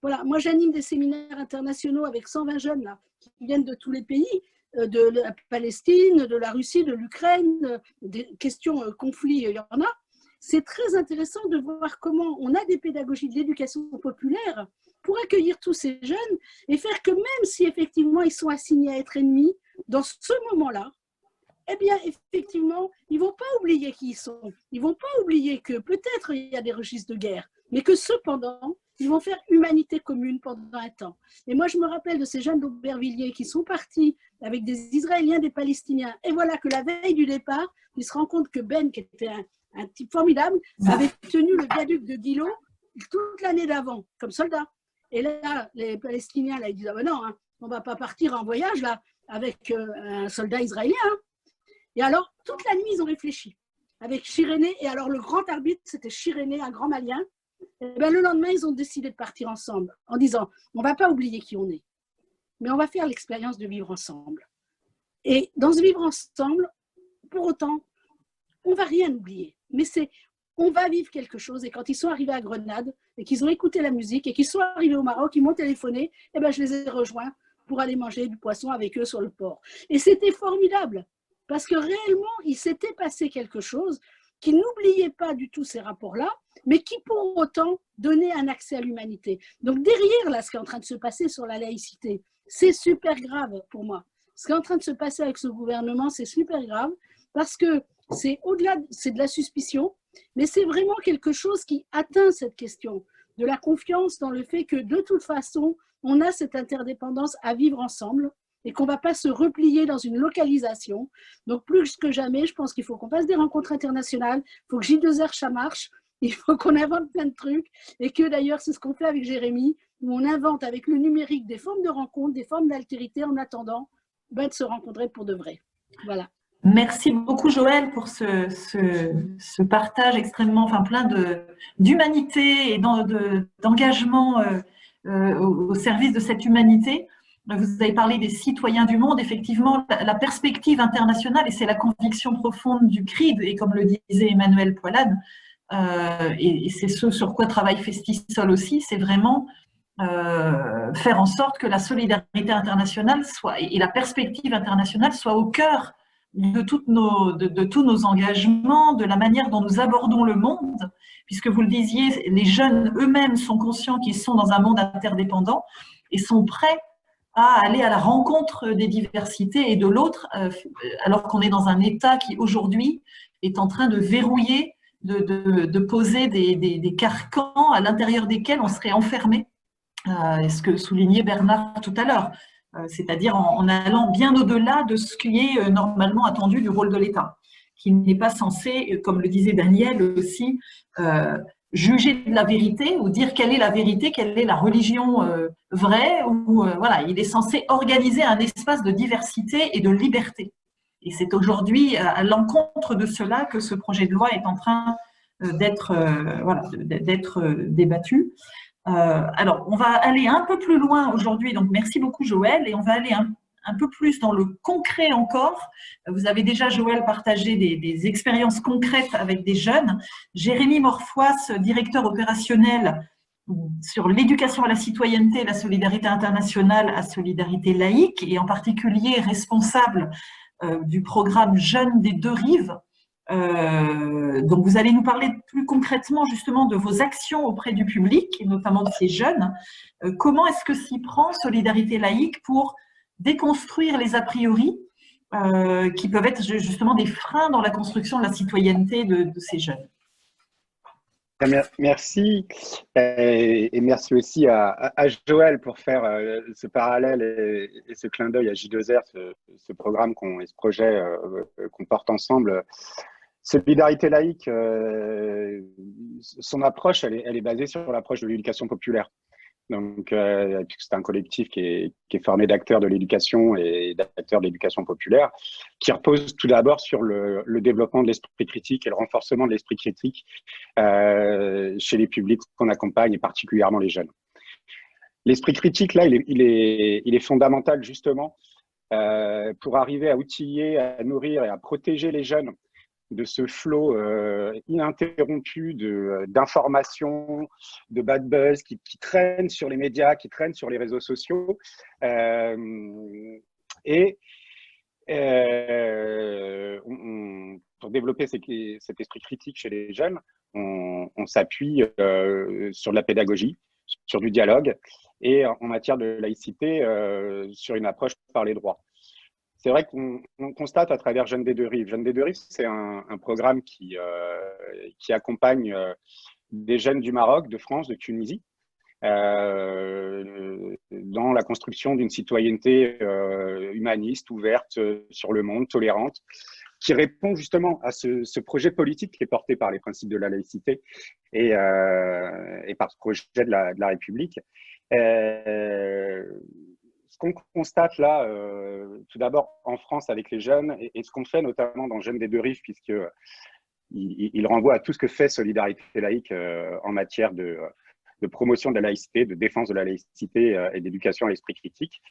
Voilà, moi, j'anime des séminaires internationaux avec 120 jeunes là, qui viennent de tous les pays, de la Palestine, de la Russie, de l'Ukraine, des questions conflits, il y en a. C'est très intéressant de voir comment on a des pédagogies de l'éducation populaire pour accueillir tous ces jeunes et faire que même si effectivement ils sont assignés à être ennemis, dans ce moment-là, eh bien effectivement, ils ne vont pas oublier qui ils sont. Ils ne vont pas oublier que peut-être il y a des registres de guerre, mais que cependant, ils vont faire humanité commune pendant un temps. Et moi, je me rappelle de ces jeunes d'Aubervilliers qui sont partis avec des Israéliens, des Palestiniens. Et voilà que la veille du départ, ils se rendent compte que Ben, qui était un type formidable, avait tenu le viaduc de Gilo toute l'année d'avant, comme soldat. Et là, les Palestiniens, là, ils disent « Ah ben non, hein, on ne va pas partir en voyage là avec un soldat israélien. Hein. » Et alors, toute la nuit, ils ont réfléchi avec Chiréné. Et alors, le grand arbitre, c'était Chiréné, un grand malien. Et bien, le lendemain, ils ont décidé de partir ensemble en disant « On ne va pas oublier qui on est, mais on va faire l'expérience de vivre ensemble. » Et dans ce vivre ensemble, pour autant, on ne va rien oublier. Mais on va vivre quelque chose. Et quand ils sont arrivés à Grenade et qu'ils ont écouté la musique et qu'ils sont arrivés au Maroc, ils m'ont téléphoné, et ben, je les ai rejoints pour aller manger du poisson avec eux sur le port. Et c'était formidable parce que réellement, il s'était passé quelque chose qui n'oubliait pas du tout ces rapports-là, mais qui pour autant donnait un accès à l'humanité. Donc derrière là, ce qui est en train de se passer sur la laïcité, c'est super grave pour moi. Ce qui est en train de se passer avec ce gouvernement, c'est super grave parce que c'est au-delà, c'est de la suspicion, mais c'est vraiment quelque chose qui atteint cette question de la confiance dans le fait que de toute façon, on a cette interdépendance à vivre ensemble et qu'on ne va pas se replier dans une localisation. Donc plus que jamais, je pense qu'il faut qu'on fasse des rencontres internationales, il faut que J2R ça marche, il faut qu'on invente plein de trucs et que d'ailleurs c'est ce qu'on fait avec Jérémy, où on invente avec le numérique des formes de rencontres, des formes d'altérité en attendant de se rencontrer pour de vrai. Voilà. Merci beaucoup Joël pour ce partage extrêmement, enfin plein d'humanité et d'engagement au service de cette humanité. Vous avez parlé des citoyens du monde, effectivement, la perspective internationale, et c'est la conviction profonde du CRID, et comme le disait Emmanuel Poilade, et c'est ce sur quoi travaille Festisol aussi, c'est vraiment faire en sorte que la solidarité internationale soit, et la perspective internationale soit au cœur de tous nos engagements, de la manière dont nous abordons le monde, puisque vous le disiez, les jeunes eux-mêmes sont conscients qu'ils sont dans un monde interdépendant et sont prêts à aller à la rencontre des diversités et de l'autre, alors qu'on est dans un État qui aujourd'hui est en train de verrouiller, de poser des carcans à l'intérieur desquels on serait enfermé, ce que soulignait Bernard tout à l'heure. C'est-à-dire en allant bien au-delà de ce qui est normalement attendu du rôle de l'État, qui n'est pas censé, comme le disait Daniel aussi, juger de la vérité ou dire quelle est la vérité, quelle est la religion vraie, ou voilà, il est censé organiser un espace de diversité et de liberté. Et c'est aujourd'hui à l'encontre de cela que ce projet de loi est en train d'être débattu. Alors, on va aller un peu plus loin aujourd'hui, donc merci beaucoup Joël, et on va aller un peu plus dans le concret encore. Vous avez déjà, Joël, partagé des expériences concrètes avec des jeunes. Jérémy Morfois, directeur opérationnel sur l'éducation à la citoyenneté et la solidarité internationale à Solidarité laïque, et en particulier responsable du programme Jeunes des Deux Rives. Donc, vous allez nous parler plus concrètement justement de vos actions auprès du public, et notamment de ces jeunes. Comment est-ce que s'y prend Solidarité laïque pour déconstruire les a priori qui peuvent être justement des freins dans la construction de la citoyenneté de ces jeunes? Merci, et merci aussi à Joël pour faire ce parallèle et ce clin d'œil à J2R, ce programme et ce projet qu'on porte ensemble. Solidarité laïque, son approche, elle est basée sur l'approche de l'éducation populaire. Donc, c'est un collectif qui est formé d'acteurs de l'éducation et d'acteurs de l'éducation populaire, qui repose tout d'abord sur le développement de l'esprit critique et le renforcement de l'esprit critique chez les publics qu'on accompagne, et particulièrement les jeunes. L'esprit critique, là, il est fondamental justement pour arriver à outiller, à nourrir et à protéger les jeunes de ce flot ininterrompu d'informations, de bad buzz qui traînent sur les médias, qui traînent sur les réseaux sociaux. Pour développer cet esprit critique chez les jeunes, on s'appuie sur de la pédagogie, sur du dialogue, et en matière de laïcité, sur une approche par les droits. C'est vrai qu'on constate à travers Jeunes des Deux Rives. Jeunes des Deux Rives, c'est un programme qui accompagne des jeunes du Maroc, de France, de Tunisie, dans la construction d'une citoyenneté humaniste, ouverte sur le monde, tolérante, qui répond justement à ce projet politique qui est porté par les principes de la laïcité et par ce projet de la République. Ce qu'on constate là, tout d'abord en France avec les jeunes, et ce qu'on fait notamment dans Jeunes des Deux Rives, puisqu'il renvoie à tout ce que fait Solidarité laïque en matière de promotion de la laïcité, de défense de la laïcité et d'éducation à l'esprit critique.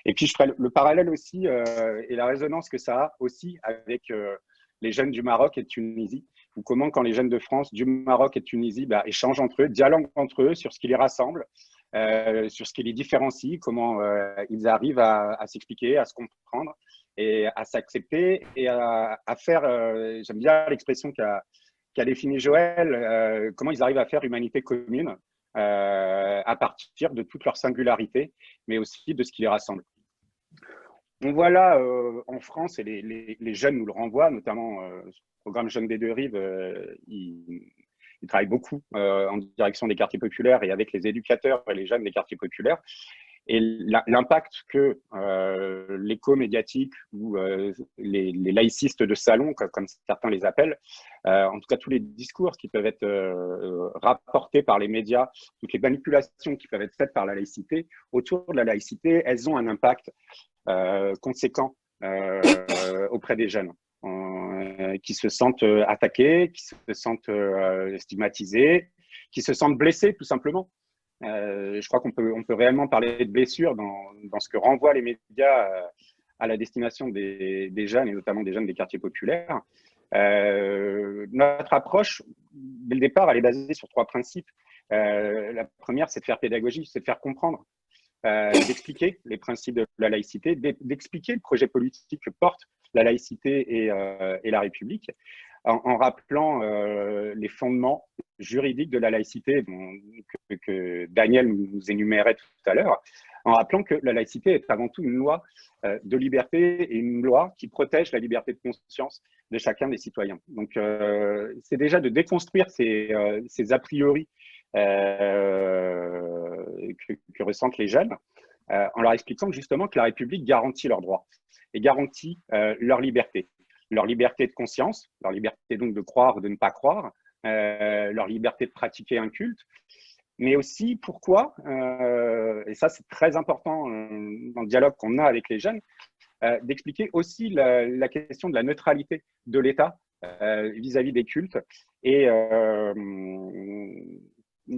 Et puis je ferai le parallèle aussi et la résonance que ça a aussi avec les jeunes du Maroc et de Tunisie, ou comment quand les jeunes de France, du Maroc et de Tunisie échangent entre eux, dialoguent entre eux sur ce qui les rassemble, sur ce qui les différencie, comment ils arrivent à s'expliquer, à se comprendre et à s'accepter et à faire, j'aime bien l'expression qu'a définie Joël, comment ils arrivent à faire humanité commune à partir de toute leur singularité, mais aussi de ce qui les rassemble. On voit là en France, et les jeunes nous le renvoient, notamment ce programme Jeunes des Deux Rives, il travaille beaucoup en direction des quartiers populaires et avec les éducateurs et les jeunes des quartiers populaires. Et l'impact que l'écho médiatique ou les laïcistes de salon, comme certains les appellent, en tout cas tous les discours qui peuvent être rapportés par les médias, toutes les manipulations qui peuvent être faites par la laïcité, autour de la laïcité, elles ont un impact conséquent auprès des jeunes. Qui se sentent attaqués, qui se sentent stigmatisés, qui se sentent blessés tout simplement. Je crois qu'on peut réellement parler de blessures dans ce que renvoient les médias à la destination des jeunes, et notamment des jeunes des quartiers populaires. Notre approche, dès le départ, elle est basée sur 3 principes. La première, c'est de faire pédagogie, c'est de faire comprendre, d'expliquer les principes de la laïcité, d'expliquer le projet politique que porte la laïcité et la République, en rappelant les fondements juridiques de la laïcité que Daniel nous énumérait tout à l'heure, en rappelant que la laïcité est avant tout une loi de liberté et une loi qui protège la liberté de conscience de chacun des citoyens. Donc, c'est déjà de déconstruire ces a priori que ressentent les jeunes, en leur expliquant justement que la République garantit leurs droits et garantit leur liberté de conscience, leur liberté donc de croire ou de ne pas croire, leur liberté de pratiquer un culte, mais aussi pourquoi, et ça c'est très important dans le dialogue qu'on a avec les jeunes, d'expliquer aussi la question de la neutralité de l'État vis-à-vis des cultes. Et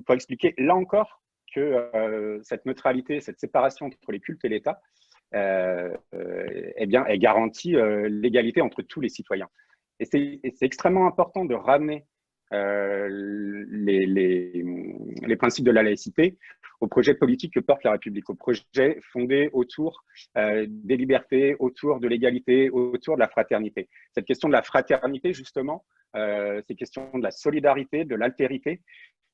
pour expliquer, là encore, que cette neutralité, cette séparation entre les cultes et l'État, eh bien, elle garantit l'égalité entre tous les citoyens. Et c'est extrêmement important de ramener les principes de la laïcité au projet politique que porte la République, au projet fondé autour des libertés, autour de l'égalité, autour de la fraternité. Cette question de la fraternité, justement, ces questions de la solidarité, de l'altérité,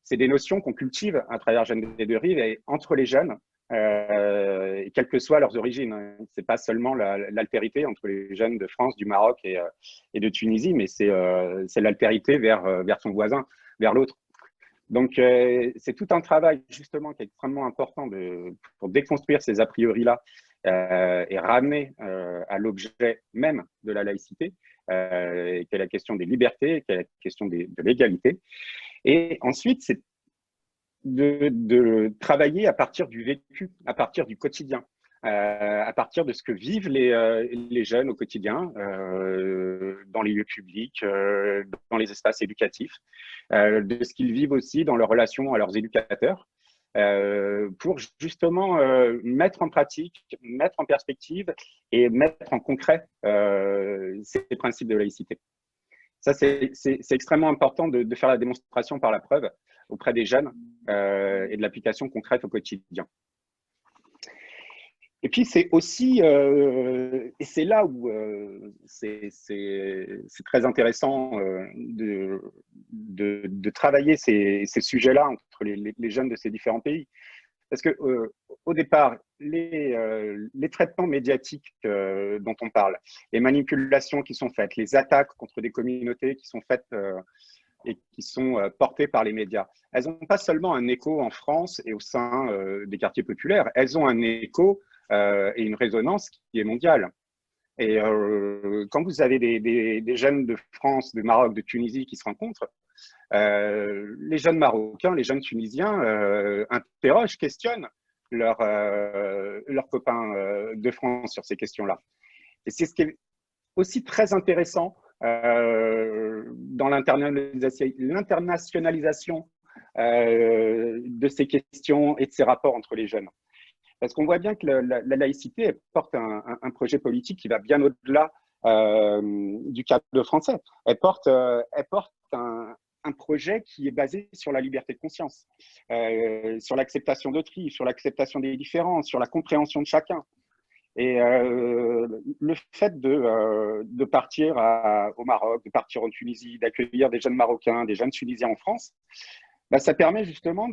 c'est des notions qu'on cultive à travers Jeunes des Deux Rives et entre les jeunes, quelles que soient leurs origines. C'est pas seulement l'altérité entre les jeunes de France, du Maroc et de Tunisie, mais c'est l'altérité vers son voisin, vers l'autre. Donc, c'est tout un travail justement qui est extrêmement important pour déconstruire ces a priori-là et ramener à l'objet même de la laïcité, qui est la question des libertés, qui est la question de l'égalité. Et ensuite, c'est de travailler à partir du vécu, à partir du quotidien, à partir de ce que vivent les jeunes au quotidien, dans les lieux publics, dans les espaces éducatifs, de ce qu'ils vivent aussi dans leur relation à leurs éducateurs, pour justement mettre en pratique, mettre en perspective et mettre en concret ces principes de laïcité. Ça, c'est extrêmement important de faire la démonstration par la preuve auprès des jeunes et de l'application concrète au quotidien. Et puis, c'est aussi, et c'est là où c'est très intéressant de travailler ces sujets-là entre les jeunes de ces différents pays. Parce que au départ, les traitements médiatiques dont on parle, les manipulations qui sont faites, les attaques contre des communautés qui sont faites et qui sont portées par les médias, elles n'ont pas seulement un écho en France et au sein des quartiers populaires, elles ont un écho et une résonance qui est mondiale. Et quand vous avez des jeunes de France, de Maroc, de Tunisie qui se rencontrent, les jeunes Marocains, les jeunes Tunisiens interrogent, questionnent leurs copains de France sur ces questions-là. Et c'est ce qui est aussi très intéressant dans l'internationalisation de ces questions et de ces rapports entre les jeunes. Parce qu'on voit bien que la laïcité elle porte un projet politique qui va bien au-delà du cadre français. Elle porte un projet qui est basé sur la liberté de conscience, sur l'acceptation d'autrui, sur l'acceptation des différences, sur la compréhension de chacun. Et le fait de partir au Maroc, de partir en Tunisie, d'accueillir des jeunes Marocains, des jeunes Tunisiens en France, bah, ça permet justement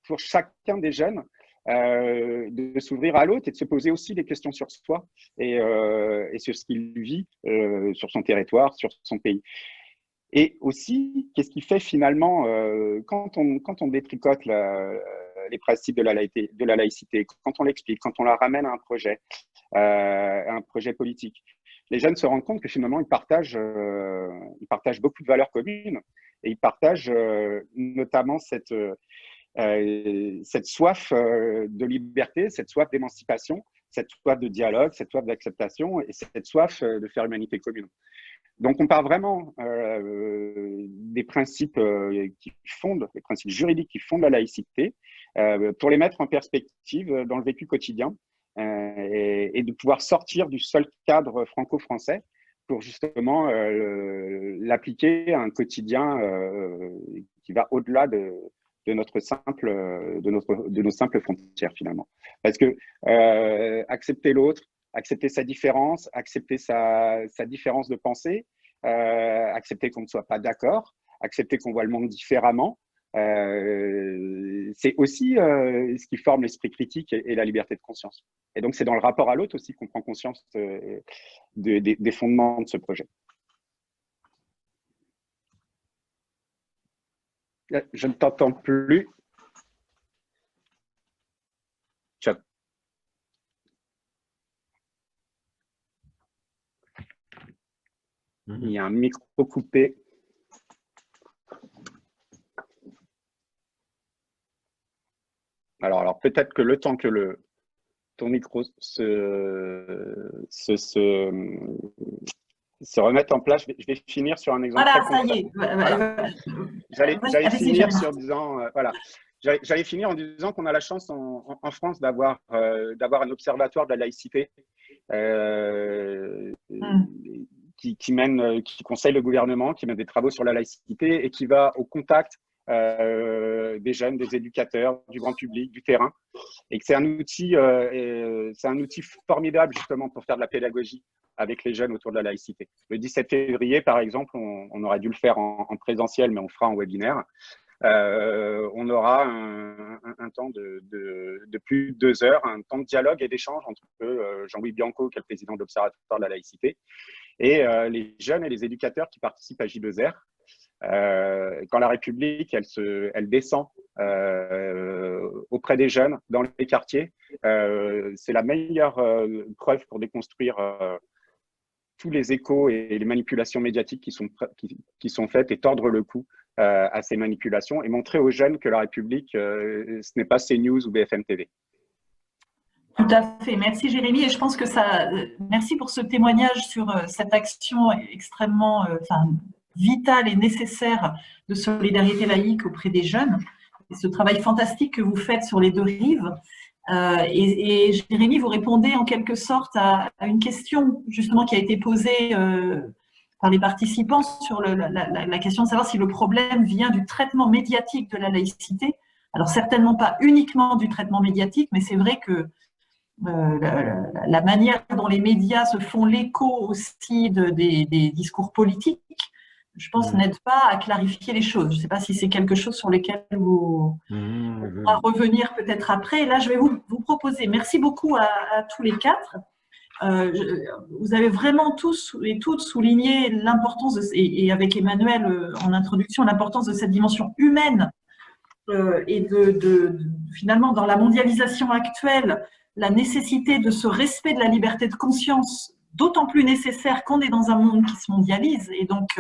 pour chacun des jeunes de s'ouvrir à l'autre et de se poser aussi des questions sur soi et sur ce qu'il vit sur son territoire, sur son pays. Et aussi, qu'est-ce qui fait finalement, quand on détricote les principes de la laïcité, quand on l'explique, quand on la ramène à un projet politique, les jeunes se rendent compte que finalement, ils partagent beaucoup de valeurs communes et ils partagent notamment cette soif de liberté, cette soif d'émancipation, cette soif de dialogue, cette soif d'acceptation et cette soif de faire humanité commune. Donc, on part vraiment des principes les principes juridiques qui fondent la laïcité, pour les mettre en perspective dans le vécu quotidien et de pouvoir sortir du seul cadre franco-français pour justement l'appliquer à un quotidien qui va au-delà de nos simples frontières finalement. Parce que accepter l'autre, accepter sa différence, accepter sa différence de pensée, accepter qu'on ne soit pas d'accord, accepter qu'on voit le monde différemment, c'est aussi ce qui forme l'esprit critique et la liberté de conscience. Et donc, c'est dans le rapport à l'autre aussi qu'on prend conscience des fondements de ce projet. Je ne t'entends plus. Il y a un micro coupé. Alors peut-être que le temps que ton micro se remettre en place. Je vais finir sur un exemple Voilà, très ça concret. y est. Voilà. J'allais Allez-y, finir Jérémy. sur disant, voilà. J'allais finir en disant qu'on a la chance en France d'avoir un observatoire de la laïcité qui conseille le gouvernement, qui mène des travaux sur la laïcité et qui va au contact des jeunes, des éducateurs, du grand public, du terrain, et que c'est un outil formidable justement pour faire de la pédagogie avec les jeunes autour de la laïcité. Le 17 février, par exemple, on aurait dû le faire en présentiel, mais on fera en webinaire. On aura un temps de plus de 2 heures, un temps de dialogue et d'échange entre Jean-Louis Bianco, qui est le président de l'Observatoire de la laïcité, et les jeunes et les éducateurs qui participent à J2R. Quand la République, elle descend auprès des jeunes dans les quartiers, c'est la meilleure preuve pour déconstruire tous les échos et les manipulations médiatiques qui sont faites et tordre le cou à ces manipulations et montrer aux jeunes que la République, ce n'est pas CNews ou BFM TV. Tout à fait. Merci Jérémy. Et je pense que merci pour ce témoignage sur cette action extrêmement vitale et nécessaire de solidarité laïque auprès des jeunes. Et ce travail fantastique que vous faites sur les deux rives. Et Jérémy, vous répondez en quelque sorte à une question justement qui a été posée par les participants sur la question de savoir si le problème vient du traitement médiatique de la laïcité. Alors certainement pas uniquement du traitement médiatique, mais c'est vrai que la manière dont les médias se font l'écho aussi des discours politiques, je pense, n'aide pas à clarifier les choses. Je ne sais pas si c'est quelque chose sur lequel on pourra revenir peut-être après. Là, je vais vous proposer, merci beaucoup à tous les quatre. Vous avez vraiment tous et toutes souligné l'importance, et avec Emmanuel en introduction, l'importance de cette dimension humaine et finalement, dans la mondialisation actuelle, la nécessité de ce respect de la liberté de conscience, d'autant plus nécessaire qu'on est dans un monde qui se mondialise et donc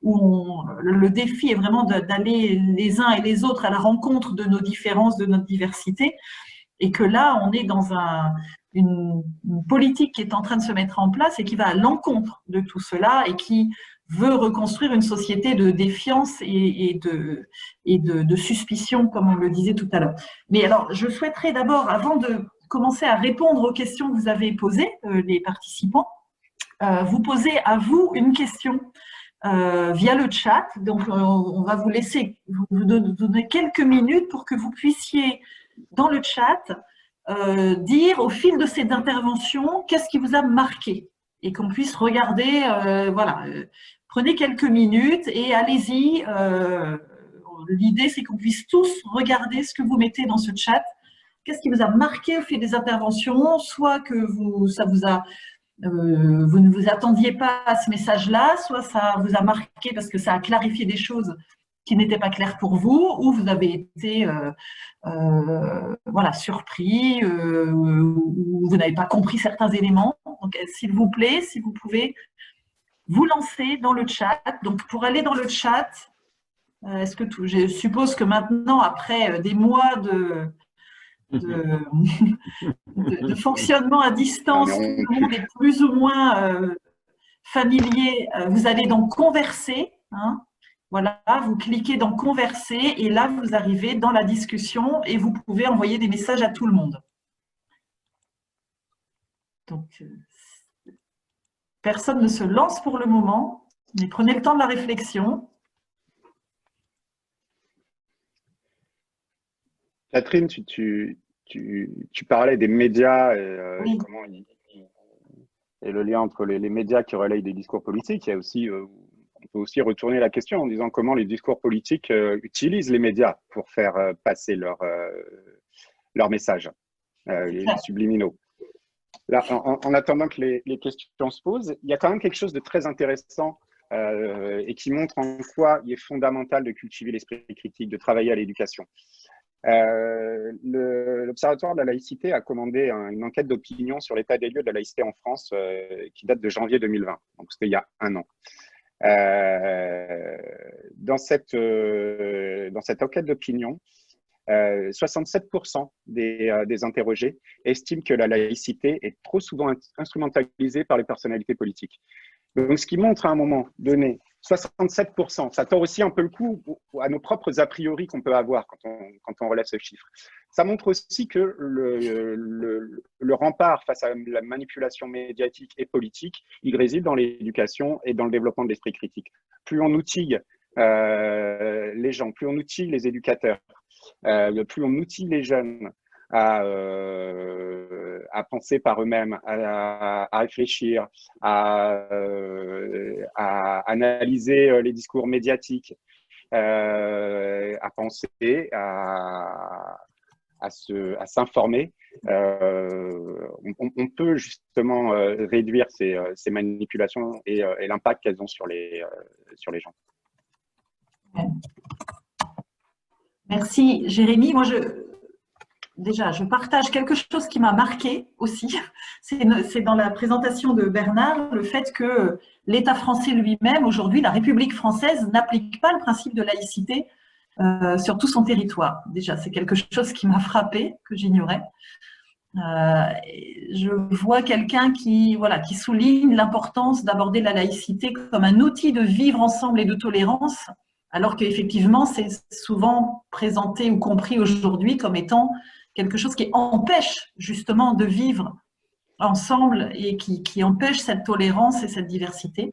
où le défi est vraiment d'aller les uns et les autres à la rencontre de nos différences, de notre diversité, et que là, on est dans une politique qui est en train de se mettre en place et qui va à l'encontre de tout cela et qui veut reconstruire une société de défiance et de suspicion, comme on le disait tout à l'heure. Mais alors, je souhaiterais d'abord, avant de commencer à répondre aux questions que vous avez posées, les participants, vous poser à vous une question via le chat. Donc, on va vous laisser vous donner quelques minutes pour que vous puissiez, dans le chat, dire au fil de cette intervention qu'est-ce qui vous a marqué et qu'on puisse regarder, voilà, prenez quelques minutes et allez-y. L'idée, c'est qu'on puisse tous regarder ce que vous mettez dans ce chat. Qu'est-ce qui vous a marqué au fil des interventions, soit que vous ne vous attendiez pas à ce message-là, soit ça vous a marqué parce que ça a clarifié des choses qui n'étaient pas claires pour vous, ou vous avez été voilà, surpris, ou vous n'avez pas compris certains éléments. Donc, s'il vous plaît, si vous pouvez vous lancer dans le chat. Donc, pour aller dans le chat, je suppose que maintenant, après des mois de fonctionnement à distance, tout le monde est plus ou moins familier. Vous allez donc converser. Hein, voilà, vous cliquez dans converser et là, vous arrivez dans la discussion et vous pouvez envoyer des messages à tout le monde. Donc, personne ne se lance pour le moment, mais prenez le temps de la réflexion. Catherine, tu parlais des médias et, Oui. et le lien entre les médias qui relayent des discours politiques. Il y a aussi, on peut aussi retourner la question en disant comment les discours politiques utilisent les médias pour faire passer leur message, les subliminaux. Là, en attendant que les questions se posent, il y a quand même quelque chose de très intéressant et qui montre en quoi il est fondamental de cultiver l'esprit critique, de travailler à l'éducation. L'Observatoire de la laïcité a commandé une enquête d'opinion sur l'état des lieux de la laïcité en France qui date de janvier 2020, donc c'était il y a 1 an. Dans cette enquête d'opinion, 67% des interrogés estiment que la laïcité est trop souvent instrumentalisée par les personnalités politiques. Donc, ce qui montre à un moment donné, 67%, ça tord aussi un peu le coup à nos propres a priori qu'on peut avoir quand on relève ce chiffre. Ça montre aussi que le rempart face à la manipulation médiatique et politique, il réside dans l'éducation et dans le développement de l'esprit critique. Plus on outille les gens, plus on outille les éducateurs, plus on outille les jeunes à penser par eux-mêmes, à réfléchir, à analyser les discours médiatiques, à penser, à s'informer, on peut justement réduire ces manipulations et l'impact qu'elles ont sur les gens. Merci Jérémy. Moi, je partage quelque chose qui m'a marqué aussi. C'est dans la présentation de Bernard, le fait que l'État français lui-même, aujourd'hui, la République française, n'applique pas le principe de laïcité sur tout son territoire. Déjà, c'est quelque chose qui m'a frappé, que j'ignorais. Je vois quelqu'un qui souligne l'importance d'aborder la laïcité comme un outil de vivre ensemble et de tolérance, alors qu'effectivement, c'est souvent présenté ou compris aujourd'hui comme étant quelque chose qui empêche justement de vivre ensemble et qui empêche cette tolérance et cette diversité.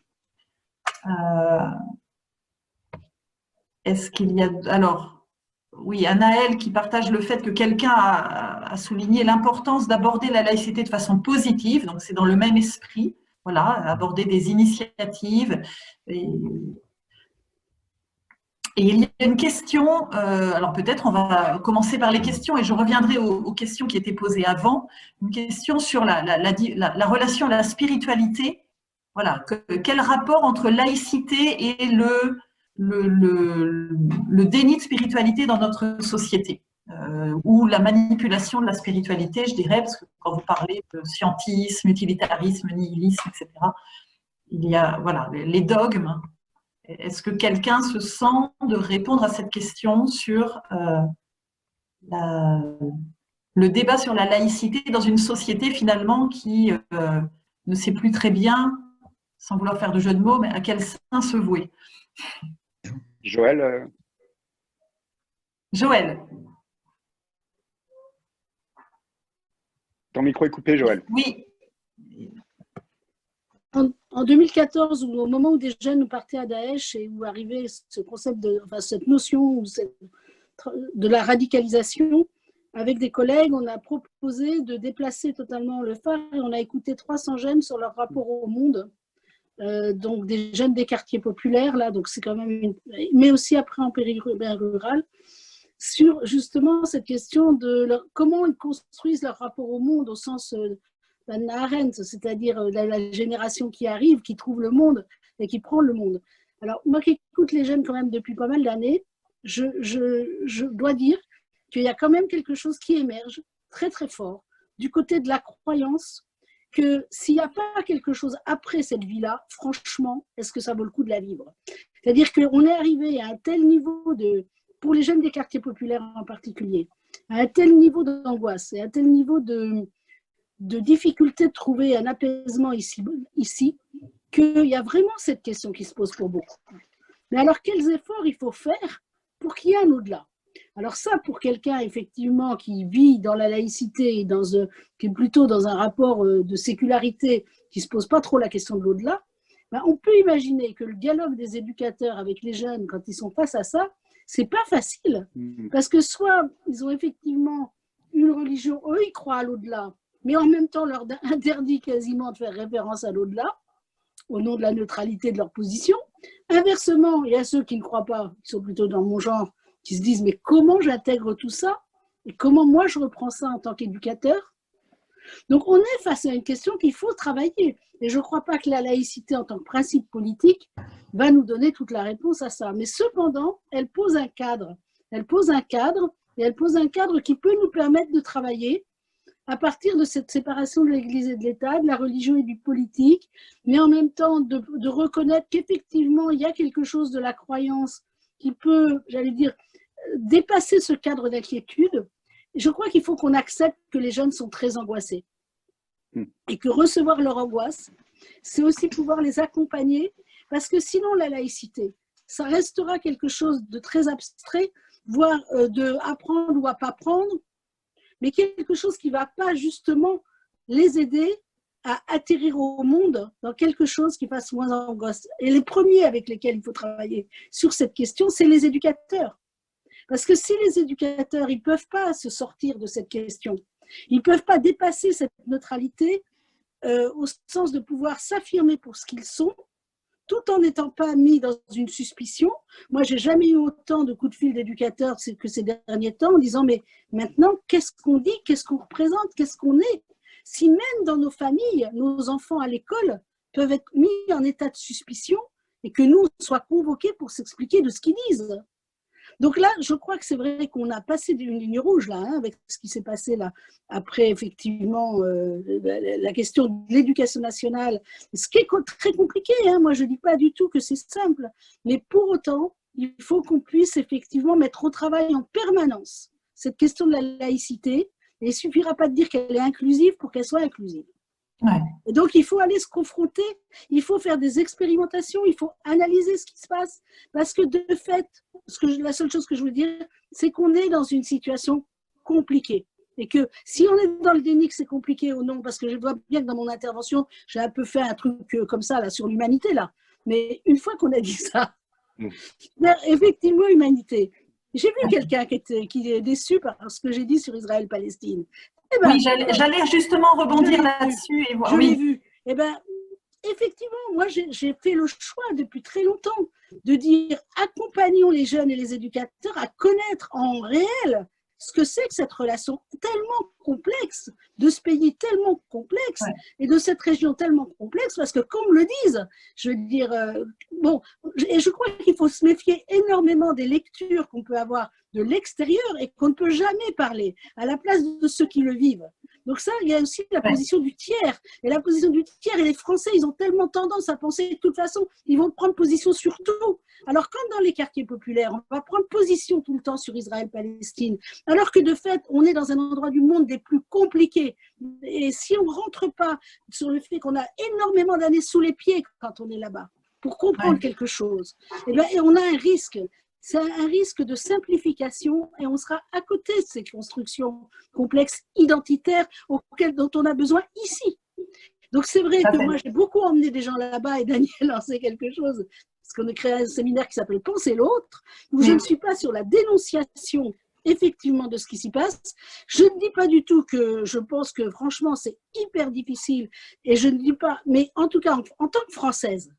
Est-ce qu'il y a… Alors, oui, Anaël qui partage le fait que quelqu'un a souligné l'importance d'aborder la laïcité de façon positive, donc c'est dans le même esprit, voilà, aborder des initiatives. Et il y a une question, alors peut-être on va commencer par les questions et je reviendrai aux questions qui étaient posées avant, une question sur la relation à la spiritualité. Voilà, quel rapport entre laïcité et le déni de spiritualité dans notre société, ou la manipulation de la spiritualité, je dirais, parce que quand vous parlez de scientisme, utilitarisme, nihilisme, etc., il y a les dogmes. Est-ce que quelqu'un se sent de répondre à cette question sur le débat sur la laïcité dans une société finalement qui ne sait plus très bien, sans vouloir faire de jeu de mots, mais à quel sein se vouer? Joël Joël. Ton micro est coupé, Joël. Oui. En 2014, au moment où des jeunes partaient à Daesh et où arrivait ce concept cette notion de la radicalisation, avec des collègues, on a proposé de déplacer totalement le phare et on a écouté 300 jeunes sur leur rapport au monde. Donc des jeunes des quartiers populaires, là, donc c'est quand même mais aussi après en périurbain rural, sur justement cette question de comment ils construisent leur rapport au monde au sens d'Hannah Arendt, c'est-à-dire la génération qui arrive, qui trouve le monde et qui prend le monde. Alors moi qui écoute les jeunes quand même depuis pas mal d'années, je dois dire qu'il y a quand même quelque chose qui émerge très très fort du côté de la croyance que s'il n'y a pas quelque chose après cette vie-là, franchement, est-ce que ça vaut le coup de la vivre? C'est-à-dire qu'on est arrivé à un tel niveau pour les jeunes des quartiers populaires en particulier, à un tel niveau d'angoisse et à un tel niveau de difficulté de trouver un apaisement ici qu'il y a vraiment cette question qui se pose pour beaucoup. Mais alors, quels efforts il faut faire pour qu'il y ait un au-delà? Alors ça, pour quelqu'un effectivement qui vit dans la laïcité, qui est plutôt dans un rapport de sécularité, qui ne se pose pas trop la question de l'au-delà, ben on peut imaginer que le dialogue des éducateurs avec les jeunes, quand ils sont face à ça, c'est pas facile. Parce que soit ils ont effectivement une religion, eux ils croient à l'au-delà, mais en même temps leur interdit quasiment de faire référence à l'au-delà, au nom de la neutralité de leur position. Inversement, il y a ceux qui ne croient pas, qui sont plutôt dans mon genre, qui se disent mais comment j'intègre tout ça et comment moi je reprends ça en tant qu'éducateur. Donc on est face à une question qu'il faut travailler et je ne crois pas que la laïcité en tant que principe politique va nous donner toute la réponse à ça, mais cependant elle pose un cadre qui peut nous permettre de travailler à partir de cette séparation de l'Église et de l'État, de la religion et du politique, mais en même temps de reconnaître qu'effectivement il y a quelque chose de la croyance qui peut, j'allais dire, dépasser ce cadre d'inquiétude, je crois qu'il faut qu'on accepte que les jeunes sont très angoissés et que recevoir leur angoisse, c'est aussi pouvoir les accompagner, parce que sinon la laïcité, ça restera quelque chose de très abstrait, voire de apprendre ou à pas prendre, mais quelque chose qui ne va pas justement les aider à atterrir au monde dans quelque chose qui fasse moins angoisse. Et les premiers avec lesquels il faut travailler sur cette question, c'est les éducateurs. Parce que si les éducateurs, ils ne peuvent pas se sortir de cette question, ils ne peuvent pas dépasser cette neutralité au sens de pouvoir s'affirmer pour ce qu'ils sont, tout en n'étant pas mis dans une suspicion. Moi, je n'ai jamais eu autant de coups de fil d'éducateurs que ces derniers temps en disant, mais maintenant, qu'est-ce qu'on dit, qu'est-ce qu'on représente, qu'est-ce qu'on est? Si même dans nos familles, nos enfants à l'école peuvent être mis en état de suspicion et que nous soient convoqués pour s'expliquer de ce qu'ils disent. Donc là, je crois que c'est vrai qu'on a passé une ligne rouge là, hein, avec ce qui s'est passé là, après effectivement la question de l'éducation nationale, ce qui est très compliqué. Hein. Moi, je ne dis pas du tout que c'est simple, mais pour autant, il faut qu'on puisse effectivement mettre au travail en permanence cette question de la laïcité. Et il ne suffira pas de dire qu'elle est inclusive pour qu'elle soit inclusive. Ouais. Et donc, il faut aller se confronter, il faut faire des expérimentations, il faut analyser ce qui se passe. Parce que de fait, la seule chose que je veux dire, c'est qu'on est dans une situation compliquée. Et que si on est dans le déni que c'est compliqué ou non, parce que je vois bien que dans mon intervention, j'ai un peu fait un truc comme ça là, sur l'humanité, là. Mais une fois qu'on a dit ça, effectivement, humanité. J'ai vu quelqu'un qui est déçu par ce que j'ai dit sur Israël-Palestine. Eh ben, oui, j'allais justement rebondir là-dessus. Je l'ai vu. Eh ben, effectivement, moi, j'ai fait le choix depuis très longtemps de dire accompagnons les jeunes et les éducateurs à connaître en réel ce que c'est que cette relation tellement complexe, de ce pays tellement complexe et de cette région tellement complexe, parce que comme le disent, je veux dire, et je crois qu'il faut se méfier énormément des lectures qu'on peut avoir de l'extérieur et qu'on ne peut jamais parler à la place de ceux qui le vivent. Donc ça, il y a aussi la position du tiers. Et la position du tiers, et les Français, ils ont tellement tendance à penser de toute façon, ils vont prendre position sur tout. Alors quand dans les quartiers populaires, on va prendre position tout le temps sur Israël-Palestine, alors que de fait, on est dans un endroit du monde des plus compliqués. Et si on ne rentre pas sur le fait qu'on a énormément d'années sous les pieds quand on est là-bas, pour comprendre quelque chose, et on a un risque. C'est un risque de simplification et on sera à côté de ces constructions complexes identitaires dont on a besoin ici. Donc c'est vrai que moi j'ai beaucoup emmené des gens là-bas et Daniel en sait quelque chose parce qu'on a créé un séminaire qui s'appelle Penser l'autre, où je ne suis pas sur la dénonciation effectivement de ce qui s'y passe. Je ne dis pas du tout que je pense que franchement c'est hyper difficile et je ne dis pas, mais en tout cas en tant que Française,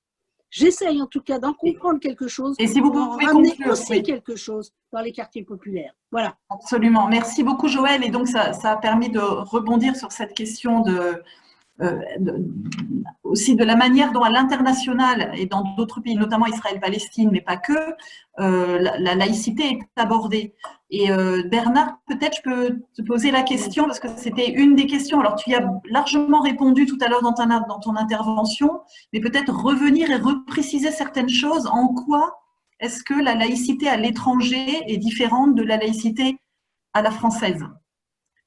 j'essaye en tout cas d'en comprendre quelque chose et si vous pouvez ramener aussi quelque chose dans les quartiers populaires. Voilà. Absolument. Merci beaucoup Joël. Et donc ça a permis de rebondir sur cette question aussi de la manière dont à l'international et dans d'autres pays, notamment Israël-Palestine, mais pas que, la laïcité est abordée. Et Bernard, peut-être je peux te poser la question, parce que c'était une des questions. Alors, tu y as largement répondu tout à l'heure dans ton intervention, mais peut-être revenir et repréciser certaines choses. En quoi est-ce que la laïcité à l'étranger est différente de la laïcité à la française?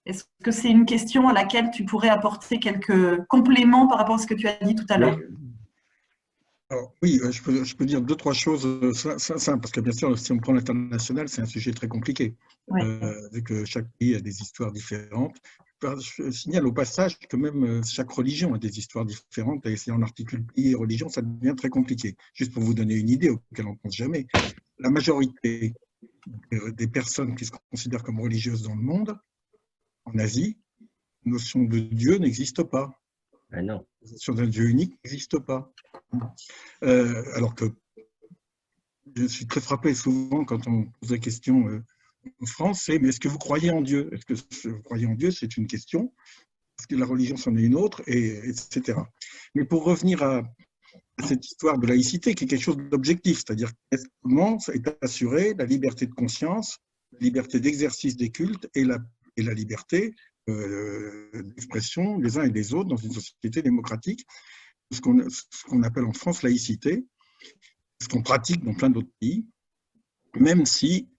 Est-ce que c'est une question à laquelle tu pourrais apporter quelques compléments par rapport à ce que tu as dit tout à l'heure? Alors, oui, je peux dire deux, trois choses simples, parce que bien sûr, si on prend l'international, c'est un sujet très compliqué, vu que chaque pays a des histoires différentes. Je signale au passage que même chaque religion a des histoires différentes, et si on articule pays et religion, ça devient très compliqué. Juste pour vous donner une idée auquel on ne pense jamais, la majorité des personnes qui se considèrent comme religieuses dans le monde, en Asie, la notion de Dieu n'existe pas. Ah non. La notion d'un Dieu unique n'existe pas. Alors que je suis très frappé souvent quand on pose la question en France, c'est mais est-ce que vous croyez en Dieu? Est-ce que vous croyez en Dieu? C'est une question. Est-ce que la religion c'en est une autre, etc. Mais pour revenir à cette histoire de laïcité, qui est quelque chose d'objectif, c'est-à-dire comment est assurée la liberté de conscience, la liberté d'exercice des cultes et la liberté d'expression les uns et les autres dans une société démocratique, ce qu'on appelle en France laïcité, ce qu'on pratique dans plein d'autres pays, même si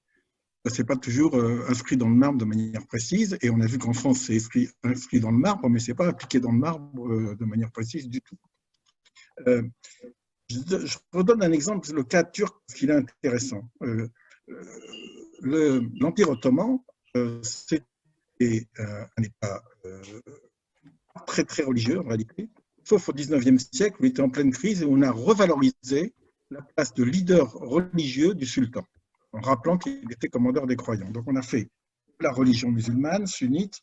ce n'est pas toujours inscrit dans le marbre de manière précise. Et on a vu qu'en France, c'est inscrit dans le marbre, mais ce n'est pas appliqué dans le marbre de manière précise du tout. Je redonne un exemple, le cas turc, parce qu'il est intéressant. L'Empire ottoman, c'était un État très, très religieux en réalité, sauf au XIXe siècle où il était en pleine crise et où on a revalorisé la place de leader religieux du sultan, en rappelant qu'il était commandeur des croyants. Donc on a fait la religion musulmane, sunnite,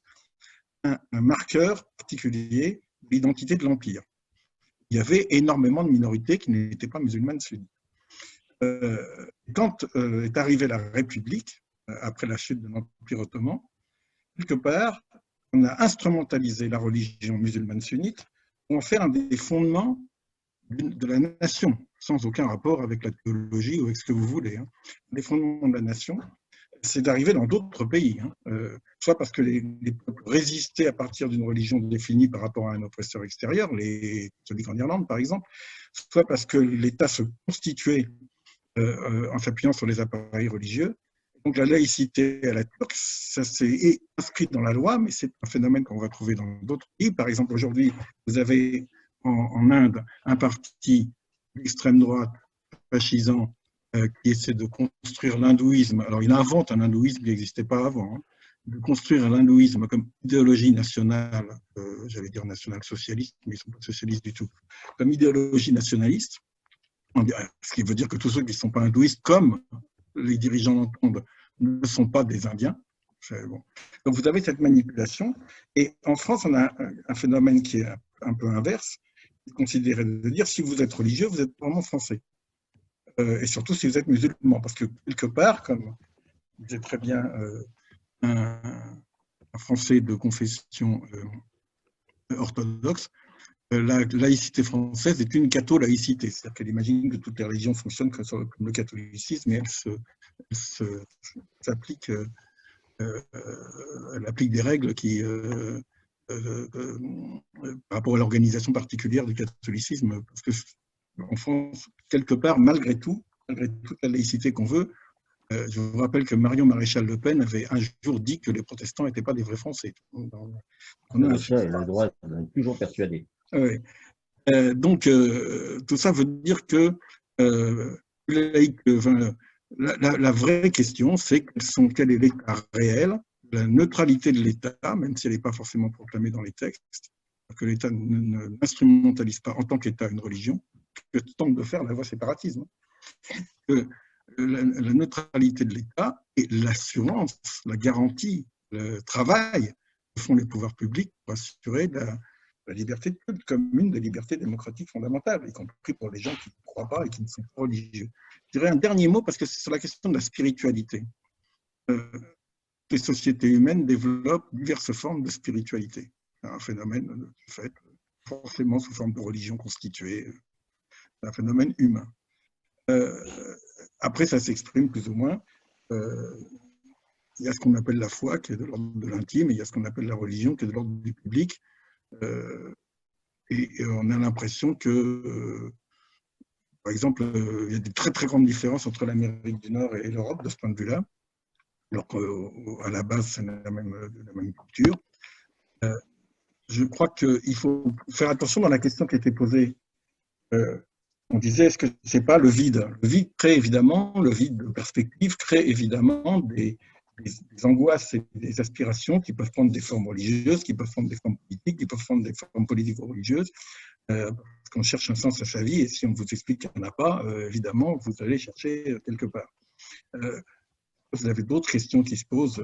un marqueur particulier de l'identité de l'Empire. Il y avait énormément de minorités qui n'étaient pas musulmanes sunnites. Quand est arrivée la République, après la chute de l'Empire ottoman, quelque part, on a instrumentalisé la religion musulmane sunnite pour en faire un des fondements de la nation, sans aucun rapport avec la théologie ou avec ce que vous voulez. Les fondements de la nation, c'est d'arriver dans d'autres pays, soit parce que les peuples résistaient à partir d'une religion définie par rapport à un oppresseur extérieur, celui qu'en Irlande par exemple, soit parce que l'État se constituait en s'appuyant sur les appareils religieux. Donc la laïcité à la turque, ça s'est inscrit dans la loi, mais c'est un phénomène qu'on va trouver dans d'autres pays. Par exemple, aujourd'hui, vous avez en Inde un parti d'extrême droite fascisant qui essaie de construire l'hindouisme. Alors il invente un hindouisme qui n'existait pas avant, de construire l'hindouisme comme idéologie nationale, j'allais dire nationale socialiste, mais ils ne sont pas socialistes du tout, comme idéologie nationaliste, ce qui veut dire que tous ceux qui ne sont pas hindouistes, comme les dirigeants l'entendent, ne sont pas des Indiens. Bon. Donc vous avez cette manipulation. Et en France, on a un phénomène qui est un peu inverse, qui est considéré de dire si vous êtes religieux, vous êtes vraiment français. Et surtout si vous êtes musulman. Parce que quelque part, comme disait très bien un Français de confession orthodoxe, la laïcité française est une catho-laïcité, c'est-à-dire qu'elle imagine que toutes les religions fonctionnent comme le catholicisme, mais elle s'applique, elle applique des règles qui, par rapport à l'organisation particulière du catholicisme, parce que en France, quelque part, malgré toute la laïcité qu'on veut, je vous rappelle que Marion Maréchal Le Pen avait un jour dit que les protestants n'étaient pas des vrais Français. On a le droit, on est toujours persuadé. Oui. Donc, tout ça veut dire que la vraie question, c'est quel est l'État réel, la neutralité de l'État, même si elle n'est pas forcément proclamée dans les textes, que l'État n'instrumentalise pas en tant qu'État une religion, que tente de faire la voie séparatisme. Que la neutralité de l'État et l'assurance, la garantie, le travail que font les pouvoirs publics pour assurer la liberté de culte comme une des libertés démocratiques fondamentales, y compris pour les gens qui ne croient pas et qui ne sont pas religieux. Je dirais un dernier mot parce que c'est sur la question de la spiritualité. Les sociétés humaines développent diverses formes de spiritualité. Un phénomène de fait, forcément sous forme de religion constituée, un phénomène humain. Après, ça s'exprime plus ou moins. Il y a ce qu'on appelle la foi, qui est de l'ordre de l'intime, et il y a ce qu'on appelle la religion, qui est de l'ordre du public. Et on a l'impression que, par exemple, il y a des très très grandes différences entre l'Amérique du Nord et l'Europe de ce point de vue-là, alors qu'à la base, c'est la même culture. Je crois qu'il faut faire attention dans la question qui a été posée. On disait, est-ce que ce n'est pas le vide? Le vide crée évidemment, le vide de perspective crée évidemment des angoisses et des aspirations qui peuvent prendre des formes religieuses, qui peuvent prendre des formes politiques, qui peuvent prendre des formes politico-religieuses, parce qu'on cherche un sens à sa vie, et si on vous explique qu'il n'y en a pas, évidemment, vous allez chercher quelque part. Vous avez d'autres questions qui se posent,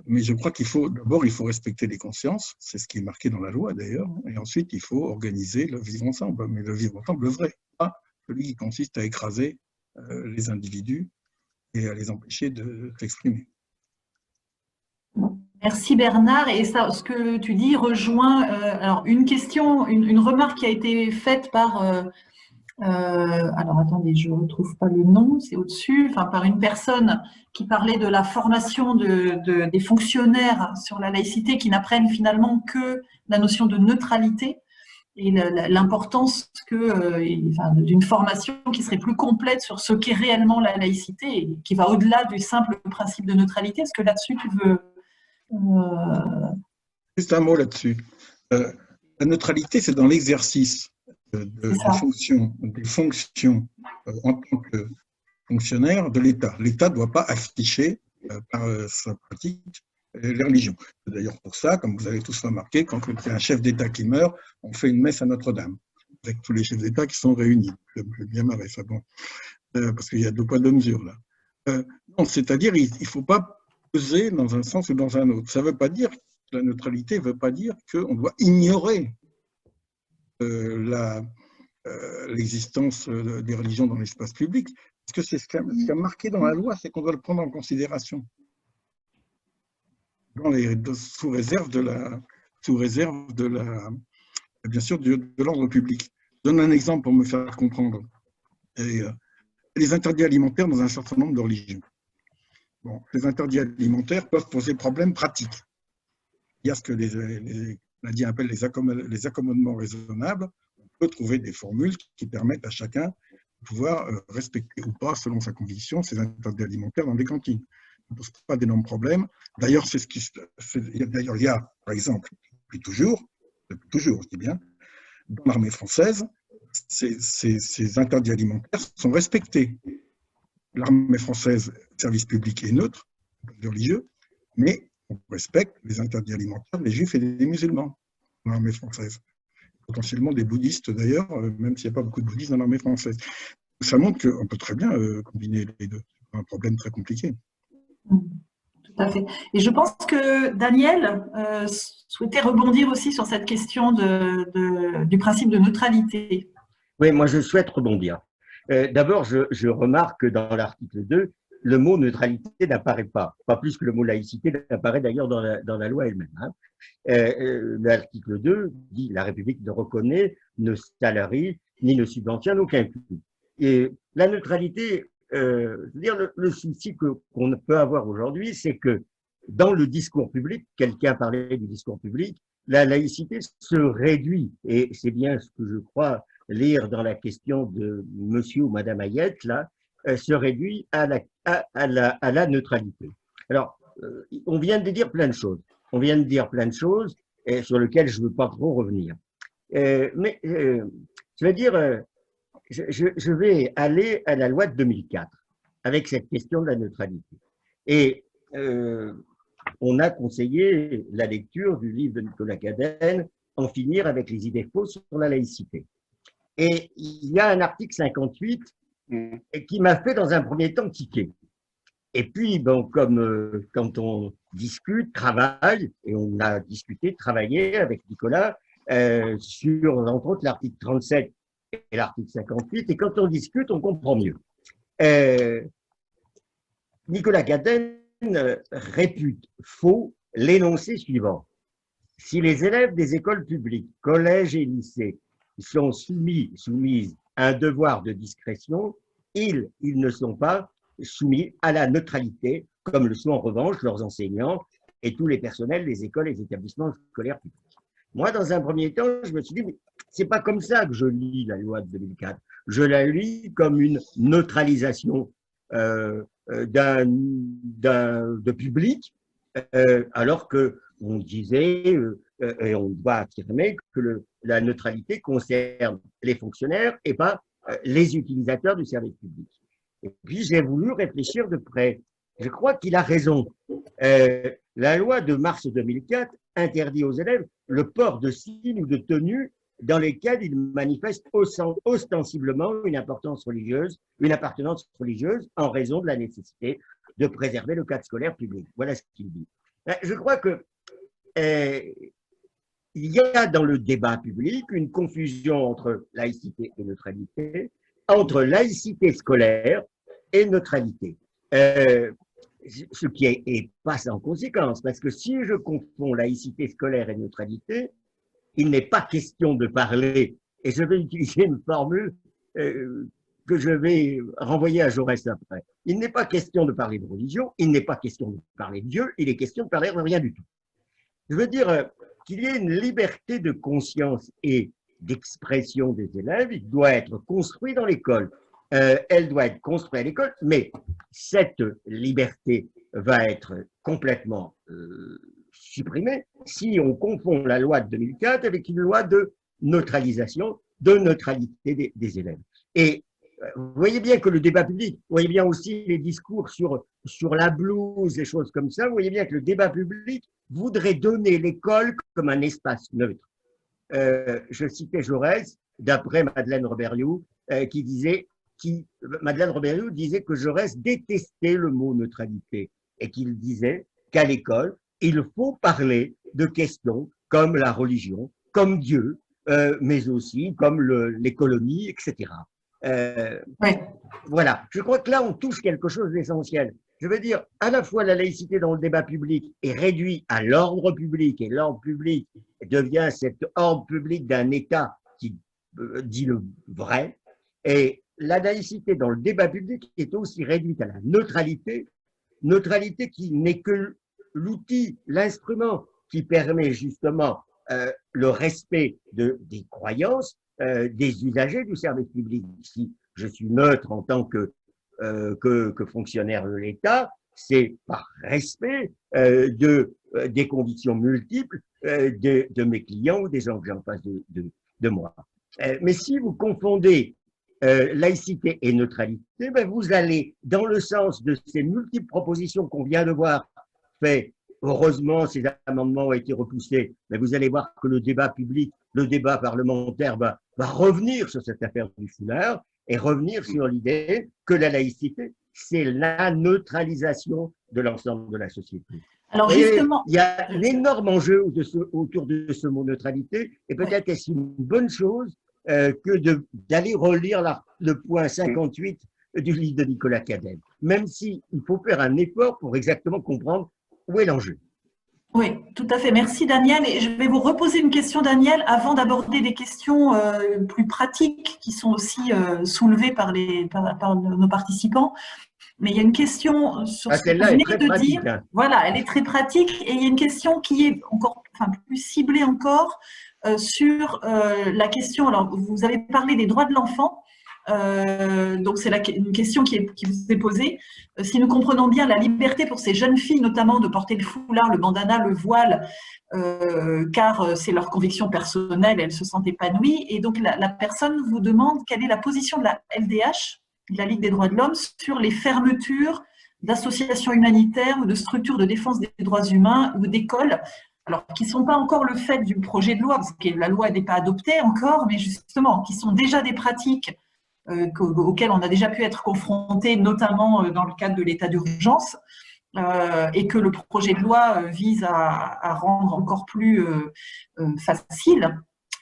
mais je crois qu'il faut, d'abord, il faut respecter les consciences, c'est ce qui est marqué dans la loi d'ailleurs, et ensuite, il faut organiser le vivre ensemble, mais le vivre ensemble, le vrai, pas celui qui consiste à écraser les individus et à les empêcher de s'exprimer. Merci Bernard. Et ça, ce que tu dis rejoint alors une question, une remarque qui a été faite par, alors attendez, je ne retrouve pas le nom, c'est au-dessus, enfin par une personne qui parlait de la formation des fonctionnaires sur la laïcité qui n'apprennent finalement que la notion de neutralité. et l'importance d'une formation qui serait plus complète sur ce qu'est réellement la laïcité et qui va au-delà du simple principe de neutralité. Est-ce que là-dessus, tu veux… Juste un mot là-dessus. La neutralité, c'est dans l'exercice des fonctions en tant que fonctionnaire de l'État. L'État ne doit pas afficher par sa pratique les religions. C'est d'ailleurs pour ça, comme vous avez tous remarqué, quand il y a un chef d'État qui meurt, on fait une messe à Notre-Dame, avec tous les chefs d'État qui sont réunis. Je vais bien marrer, ça, bon. Parce qu'il y a deux poids, deux mesures, là. Non, c'est-à-dire, il ne faut pas peser dans un sens ou dans un autre. Ça veut pas dire, la neutralité ne veut pas dire qu'on doit ignorer l'existence des religions dans l'espace public, parce que c'est ce qui est marqué dans la loi, c'est qu'on doit le prendre en considération. Sous réserve bien sûr, de l'ordre public. Je donne un exemple pour me faire comprendre. Les interdits alimentaires dans un certain nombre de religions. Bon, les interdits alimentaires peuvent poser problème pratique. Il y a ce que les Canadiens appellent les accommodements raisonnables. On peut trouver des formules qui permettent à chacun de pouvoir respecter ou pas, selon sa conviction, ces interdits alimentaires dans les cantines. Ça ne pose pas d'énormes problèmes. D'ailleurs, il y a, par exemple, depuis toujours, je dis bien, dans l'armée française, ces interdits alimentaires sont respectés. L'armée française, service public est neutre, religieux, mais on respecte les interdits alimentaires des juifs et des musulmans dans l'armée française. Potentiellement des bouddhistes d'ailleurs, même s'il n'y a pas beaucoup de bouddhistes dans l'armée française. Ça montre qu'on peut très bien combiner les deux. C'est un problème très compliqué. Tout à fait. Et je pense que Daniel souhaitait rebondir aussi sur cette question du principe de neutralité. Oui, moi je souhaite rebondir. D'abord, je remarque que dans l'article 2, le mot neutralité n'apparaît pas plus que le mot laïcité n'apparaît d'ailleurs dans la loi elle-même. Hein. L'article 2 dit « La République ne reconnaît, ne salarie, ni ne subventionne aucun culte ». Et la neutralité, le souci qu'on peut avoir aujourd'hui, c'est que dans le discours public, quelqu'un parlait du discours public, la laïcité se réduit, et c'est bien ce que je crois lire dans la question de monsieur ou madame Hayek, là, se réduit à la neutralité. Alors, on vient de dire plein de choses. Sur lesquelles je ne veux pas trop revenir. Mais je veux dire, je vais aller à la loi de 2004 avec cette question de la neutralité. Et on a conseillé la lecture du livre de Nicolas Cadenne, En finir avec les idées fausses sur la laïcité. Et il y a un article 58 qui m'a fait dans un premier temps tiquer. Et puis, bon, comme quand on discute, travaille, et on a discuté, travaillé avec Nicolas sur, entre autres, l'article 37 et l'article 58, et quand on discute, on comprend mieux. Nicolas Cadenne répute faux l'énoncé suivant. Si les élèves des écoles publiques, collèges et lycées sont soumises à un devoir de discrétion, ils ne sont pas soumis à la neutralité, comme le sont en revanche leurs enseignants et tous les personnels des écoles et des établissements scolaires publics. Moi, dans un premier temps, je me suis dit, mais c'est pas comme ça que je lis la loi de 2004. Je la lis comme une neutralisation de public, alors qu'on disait, et on doit affirmer que la neutralité concerne les fonctionnaires et pas les utilisateurs du service public. Et puis, j'ai voulu réfléchir de près. Je crois qu'il a raison. La loi de mars 2004 interdit aux élèves le port de signes ou de tenues dans lesquels ils manifestent ostensiblement une appartenance religieuse en raison de la nécessité de préserver le cadre scolaire public. Voilà ce qu'il dit. Je crois que il y a dans le débat public une confusion entre laïcité et neutralité, entre laïcité scolaire et neutralité. Ce qui est pas sans conséquence, parce que si je confonds laïcité scolaire et neutralité, il n'est pas question de parler, et je vais utiliser une formule que je vais renvoyer à Jaurès après. Il n'est pas question de parler de religion, il n'est pas question de parler de Dieu, il est question de parler de rien du tout. Je veux dire qu'il y ait une liberté de conscience et d'expression des élèves, il doit être construit dans l'école. Elle doit être construite à l'école, mais cette liberté va être complètement supprimée si on confond la loi de 2004 avec une loi de neutralisation, de neutralité des élèves. Et vous voyez bien que le débat public, vous voyez bien aussi les discours sur la blouse, des choses comme ça, vous voyez bien que le débat public voudrait donner l'école comme un espace neutre. Je citais Jaurès, d'après Madeleine Robert-Riou, Madeleine Robert-Riou disait que Jaurès détestait le mot neutralité et qu'il disait qu'à l'école, il faut parler de questions comme la religion, comme Dieu, mais aussi comme l'économie, etc. Oui. Voilà, je crois que là, on touche quelque chose d'essentiel. Je veux dire, à la fois la laïcité dans le débat public est réduite à l'ordre public, et l'ordre public devient cet ordre public d'un État qui dit le vrai, et la laïcité dans le débat public est aussi réduite à la neutralité, neutralité qui n'est que l'outil, l'instrument qui permet justement le respect des croyances des usagers du service public. Si je suis neutre en tant que fonctionnaire de l'État, c'est par respect des convictions multiples de mes clients ou des gens que j'ai en face de moi. Mais si vous confondez laïcité et neutralité, ben vous allez dans le sens de ces multiples propositions qu'on vient de voir faites. Heureusement, ces amendements ont été repoussés, mais vous allez voir que le débat public, le débat parlementaire va revenir sur cette affaire du foulard et revenir sur l'idée que la laïcité, c'est la neutralisation de l'ensemble de la société. Alors justement, il y a un énorme enjeu autour de ce mot neutralité, et peut-être est-ce une bonne chose que d'aller relire le point 58 du livre de Nicolas Cadel, même s'il faut faire un effort pour exactement comprendre où est l'enjeu. Oui, tout à fait. Merci Daniel. Et je vais vous reposer une question, Daniel, avant d'aborder des questions plus pratiques qui sont aussi soulevées par nos participants. Mais il y a une question sur ce que vous venez de dire. Hein. Voilà, elle est très pratique. Et il y a une question qui est encore, plus ciblée encore sur la question. Alors, vous avez parlé des droits de l'enfant. Donc c'est une question qui vous est posée. Si nous comprenons bien la liberté pour ces jeunes filles, notamment de porter le foulard, le bandana, le voile, car c'est leur conviction personnelle, elles se sentent épanouies. Et donc la personne vous demande quelle est la position de la LDH, la Ligue des droits de l'homme, sur les fermetures d'associations humanitaires ou de structures de défense des droits humains ou d'écoles, alors qui ne sont pas encore le fait du projet de loi, parce que la loi n'est pas adoptée encore, mais justement qui sont déjà des pratiques auxquels on a déjà pu être confronté, notamment dans le cadre de l'état d'urgence, et que le projet de loi vise à rendre encore plus facile.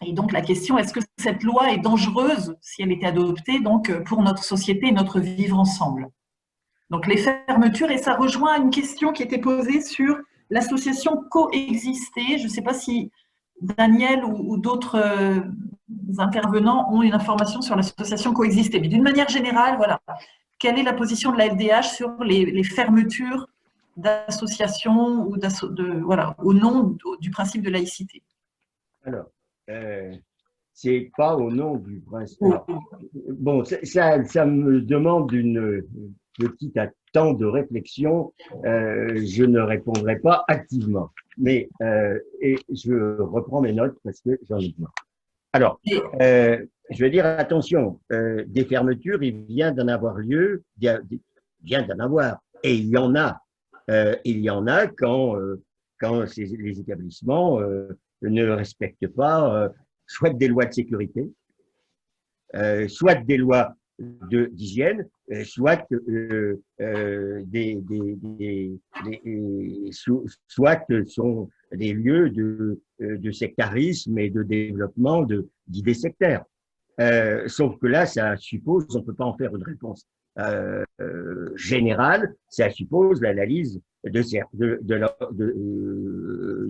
Et donc la question, est-ce que cette loi est dangereuse si elle était adoptée donc, pour notre société et notre vivre ensemble? Donc les fermetures, et ça rejoint une question qui était posée sur l'association Coexister. Je ne sais pas si Daniel ou d'autres intervenants ont une information sur l'association Coexister. Mais d'une manière générale, voilà, quelle est la position de la LDH sur les fermetures d'associations ou voilà, au nom du principe de laïcité? Alors, c'est pas au nom du principe. Alors, bon, ça me demande une petite temps de réflexion. Je ne répondrai pas activement. Mais et je reprends mes notes parce que j'en ai besoin. Alors, je vais dire attention, des fermetures, il vient d'en avoir lieu, il vient d'en avoir, et il y en a quand les établissements ne respectent pas soit des lois de sécurité, soit des lois d'hygiène, soit soit sont des lieux de sectarisme et de développement d'idées sectaires. Sauf que là, ça suppose, on ne peut pas en faire une réponse générale, ça suppose l'analyse de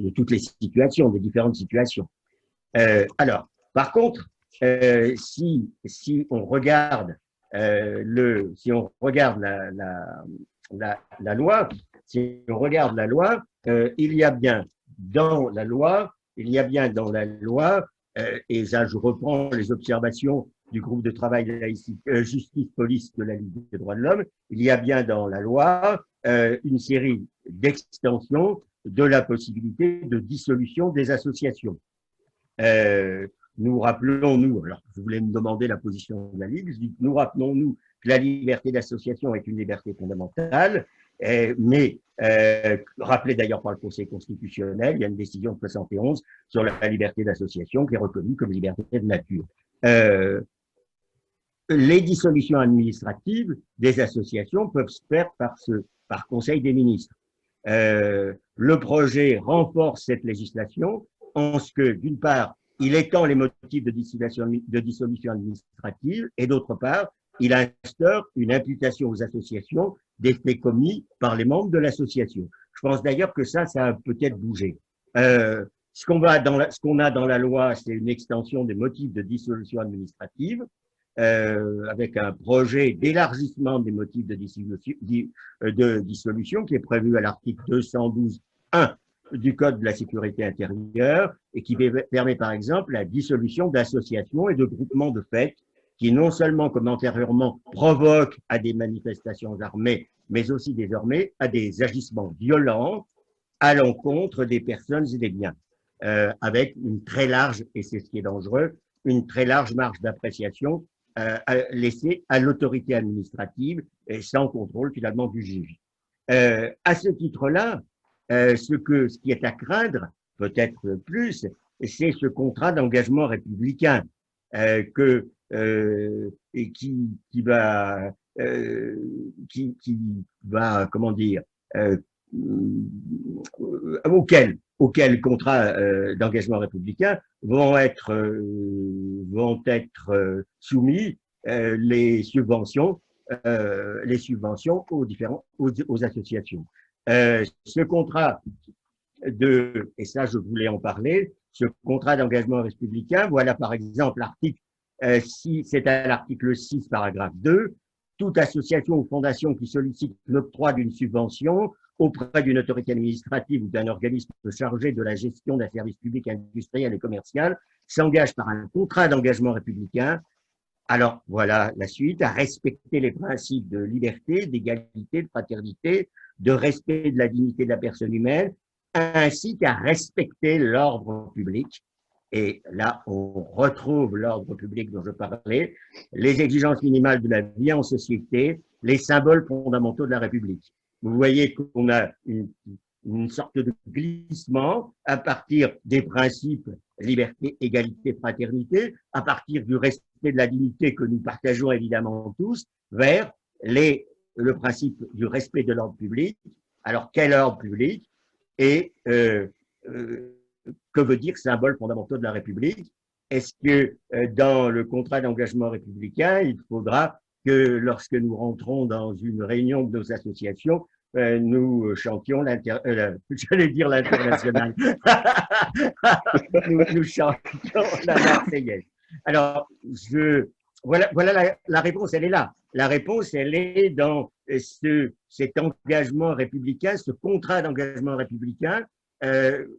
toutes les situations, des différentes situations. Alors, par contre, si on regarde la loi, il y a bien dans la loi et ça, je reprends les observations du groupe de travail de la justice-police de la Ligue des droits de l'homme, il y a bien dans la loi une série d'extensions de la possibilité de dissolution des associations. Nous rappelons-nous, alors je voulais me demander la position de la Ligue, je dis nous rappelons-nous que la liberté d'association est une liberté fondamentale, mais rappelée d'ailleurs par le Conseil constitutionnel, il y a une décision de 71 sur la liberté d'association qui est reconnue comme liberté de nature. Les dissolutions administratives des associations peuvent se faire par Conseil des ministres. Le projet renforce cette législation en ce que, d'une part, il étend les motifs de dissolution administrative et, d'autre part, il instaure une imputation aux associations des faits commis par les membres de l'association. Je pense d'ailleurs que ça a peut-être bougé. Ce qu'on a dans la loi, c'est une extension des motifs de dissolution administrative, avec un projet d'élargissement des motifs de dissolution qui est prévu à l'article 212.1 du Code de la sécurité intérieure et qui permet par exemple la dissolution d'associations et de groupements de fait qui non seulement comme antérieurement provoquent à des manifestations armées, mais aussi désormais à des agissements violents à l'encontre des personnes et des biens, avec une très large, et c'est ce qui est dangereux, une très large marge d'appréciation laissée à l'autorité administrative et sans contrôle finalement du juge. À ce titre-là, ce qui est à craindre, peut-être plus, c'est ce contrat d'engagement républicain qui va, comment dire, auquel contrat d'engagement républicain vont être soumis les subventions aux associations. Ce contrat et ça je voulais en parler, ce contrat d'engagement républicain, voilà par exemple l'article, c'est à l'article 6, paragraphe 2, toute association ou fondation qui sollicite l'octroi d'une subvention auprès d'une autorité administrative ou d'un organisme chargé de la gestion d'un service public industriel et commercial s'engage par un contrat d'engagement républicain. Alors, voilà la suite, à respecter les principes de liberté, d'égalité, de fraternité, de respect de la dignité de la personne humaine, ainsi qu'à respecter l'ordre public. Et là, on retrouve l'ordre public dont je parlais, les exigences minimales de la vie en société, les symboles fondamentaux de la République. Vous voyez qu'on a une sorte de glissement à partir des principes liberté, égalité, fraternité, à partir du respect de la dignité que nous partageons évidemment tous, vers le principe du respect de l'ordre public. Alors, quel ordre public et que veut dire symboles fondamentaux de la République? Est-ce que dans le contrat d'engagement républicain, il faudra que lorsque nous rentrons dans une réunion de nos associations, nous chantions j'allais dire l'international. nous chantions la Marseillaise. Alors, voilà la réponse, elle est là. La réponse, elle est dans cet engagement républicain, ce contrat d'engagement républicain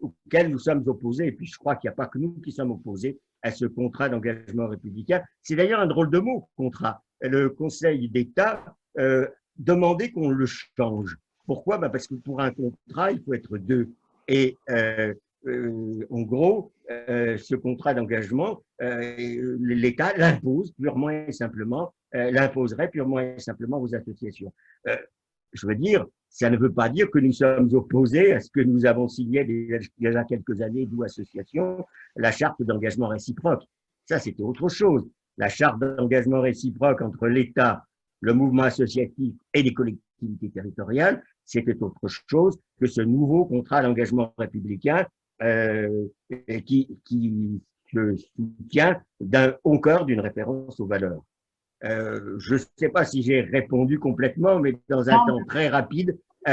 auquel nous sommes opposés. Et puis, je crois qu'il n'y a pas que nous qui sommes opposés à ce contrat d'engagement républicain. C'est d'ailleurs un drôle de mot, contrat. Le Conseil d'État demandait qu'on le change. Pourquoi? Parce que pour un contrat, il faut être deux. Et en gros, ce contrat d'engagement, l'État l'impose purement et simplement, l'imposerait purement et simplement aux associations. Je veux dire, ça ne veut pas dire que nous sommes opposés à ce que nous avons signé déjà quelques années, d'où association, la charte d'engagement réciproque. Ça, c'était autre chose. La charte d'engagement réciproque entre l'État, le mouvement associatif et les collectivités territoriales, c'était autre chose que ce nouveau contrat d'engagement républicain qui se soutient au cœur d'une référence aux valeurs. Je ne sais pas si j'ai répondu complètement, mais dans un temps très rapide. Donc,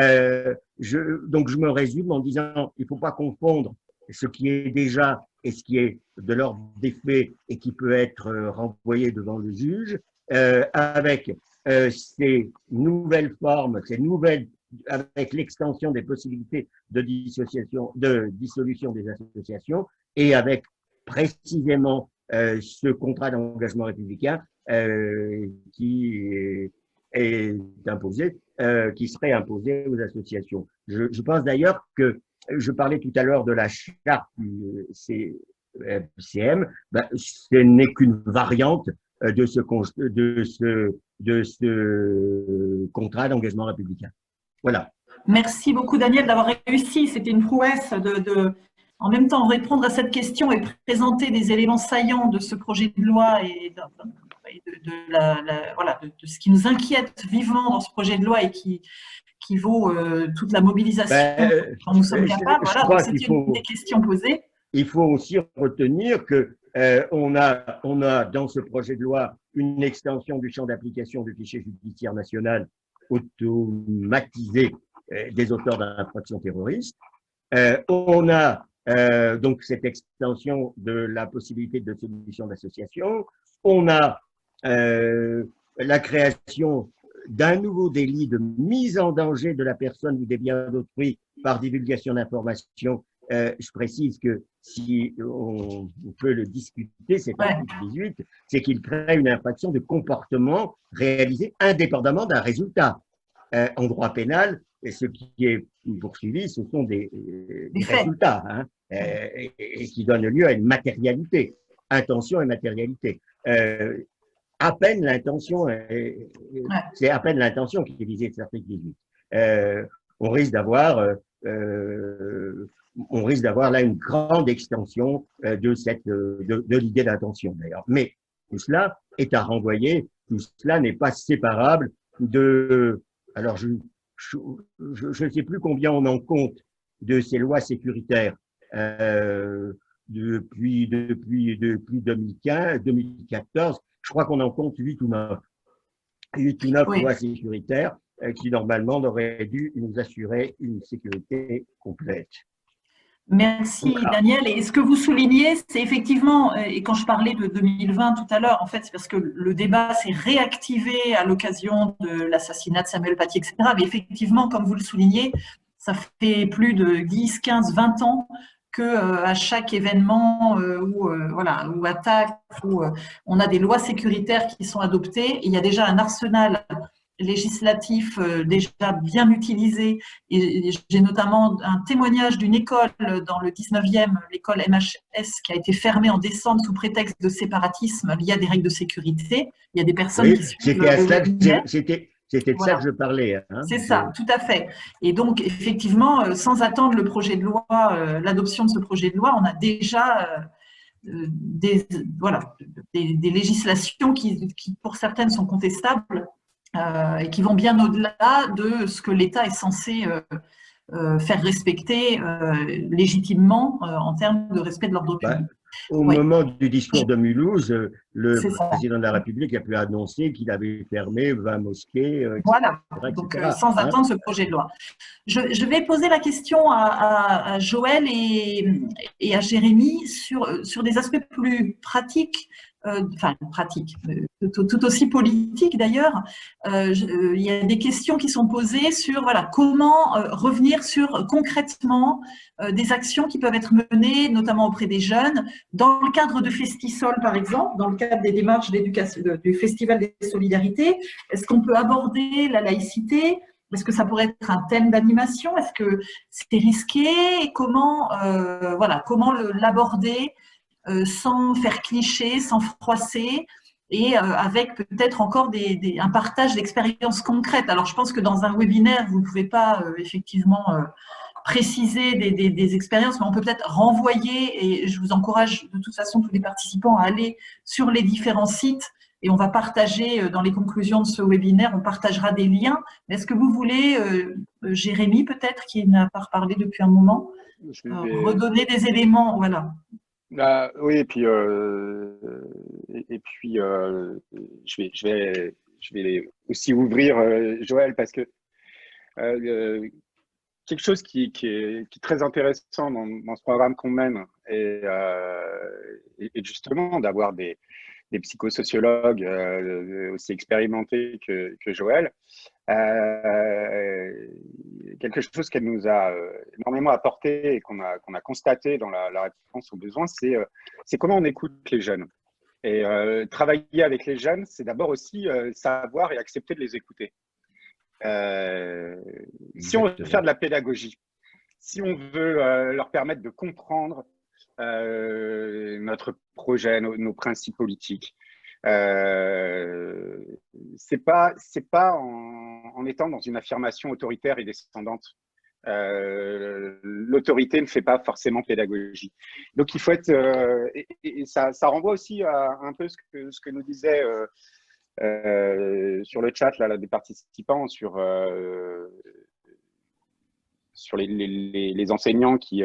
je me résume en disant il ne faut pas confondre ce qui est déjà et ce qui est de l'ordre des faits et qui peut être renvoyé devant le juge, avec ces nouvelles formes, avec l'extension des possibilités de dissolution des associations et avec précisément ce contrat d'engagement républicain qui est imposé, qui serait imposé aux associations. Je pense d'ailleurs que je parlais tout à l'heure de la charte du CM, ben, ce n'est qu'une variante de ce contrat d'engagement républicain. Voilà. Merci beaucoup, Daniel, d'avoir réussi. C'était une prouesse en même temps, répondre à cette question et présenter des éléments saillants de ce projet de loi et de ce qui nous inquiète vivement dans ce projet de loi et qui vaut toute la mobilisation dont nous sommes capables. Voilà, donc c'était une des questions posées. Il faut aussi retenir que on a dans ce projet de loi une extension du champ d'application du fichier judiciaire national automatisé des auteurs d'infractions terroristes. On a donc cette extension de la possibilité de dissolution d'association. On a la création d'un nouveau délit de mise en danger de la personne ou des biens d'autrui par divulgation d'informations. Je précise que si on peut le discuter, cet article 18, c'est qu'il crée une infraction de comportement réalisé indépendamment d'un résultat. En droit pénal, ce qui est poursuivi, ce sont des résultats hein, et qui donnent lieu à une matérialité, intention et matérialité. À peine l'intention, c'est à peine l'intention qui est visée de cet article 18. On risque d'avoir là une grande extension de l'idée d'intention d'ailleurs. Mais tout cela est à renvoyer, tout cela n'est pas séparable de… Alors, je ne sais plus combien on en compte de ces lois sécuritaires depuis 2015, 2014. Je crois qu'on en compte 8 ou 9. 8 ou 9 lois sécuritaires qui, normalement, auraient dû nous assurer une sécurité complète. Merci Daniel. Et ce que vous soulignez, c'est effectivement, et quand je parlais de 2020 tout à l'heure, en fait, c'est parce que le débat s'est réactivé à l'occasion de l'assassinat de Samuel Paty, etc. Mais effectivement, comme vous le soulignez, ça fait plus de 10, 15, 20 ans que à chaque événement ou attaque, où on a des lois sécuritaires qui sont adoptées, et il y a déjà un arsenal législatif déjà bien utilisé. Et j'ai notamment un témoignage d'une école dans le 19e, l'école MHS, qui a été fermée en décembre sous prétexte de séparatisme lié à des règles de sécurité. Il y a des personnes qui suivent c'était de ça que je parlais. Hein. C'est ça, tout à fait. Et donc, effectivement, sans attendre le projet de loi, l'adoption de ce projet de loi, on a déjà des législations qui, pour certaines, sont contestables et qui vont bien au-delà de ce que l'État est censé faire respecter légitimement en termes de respect de l'ordre public. Au moment du discours de Mulhouse, le président de la République a pu annoncer qu'il avait fermé 20 mosquées, etc. Voilà, donc sans attendre ce projet de loi. Je vais poser la question à Joël et à Jérémy sur des aspects plus pratiques, tout aussi politiques d'ailleurs. Il y a des questions qui sont posées sur comment revenir sur concrètement des actions qui peuvent être menées, notamment auprès des jeunes, dans le cadre de Festisol, par exemple, dans le cadre des démarches d'éducation du Festival des Solidarités. Est-ce qu'on peut aborder la laïcité? Est-ce que ça pourrait être un thème d'animation? Est-ce que c'est risqué? Et comment l'aborder sans faire cliché, sans froisser, et avec peut-être encore un partage d'expériences concrètes. Alors, je pense que dans un webinaire, vous ne pouvez pas effectivement préciser des expériences, mais on peut peut-être renvoyer, et je vous encourage de toute façon tous les participants à aller sur les différents sites, et on va partager dans les conclusions de ce webinaire, on partagera des liens. Est-ce que vous voulez, Jérémy peut-être, qui n'a pas reparlé depuis un moment, redonner des éléments, voilà. Oui, et puis je vais aussi ouvrir, Joël, parce que quelque chose qui est très intéressant dans ce programme qu'on mène, et justement d'avoir des des psychosociologues aussi expérimentés que Joël. Quelque chose qu'elle nous a énormément apporté et qu'on a constaté dans la réponse aux besoins, c'est comment on écoute les jeunes. Et travailler avec les jeunes, c'est d'abord aussi savoir et accepter de les écouter. Si on veut faire de la pédagogie, si on veut leur permettre de comprendre notre projet, nos principes politiques, c'est pas en étant dans une affirmation autoritaire et descendante. L'autorité ne fait pas forcément pédagogie. Donc il faut être et ça renvoie aussi à un peu ce que nous disait sur le chat là, des participants sur les enseignants qui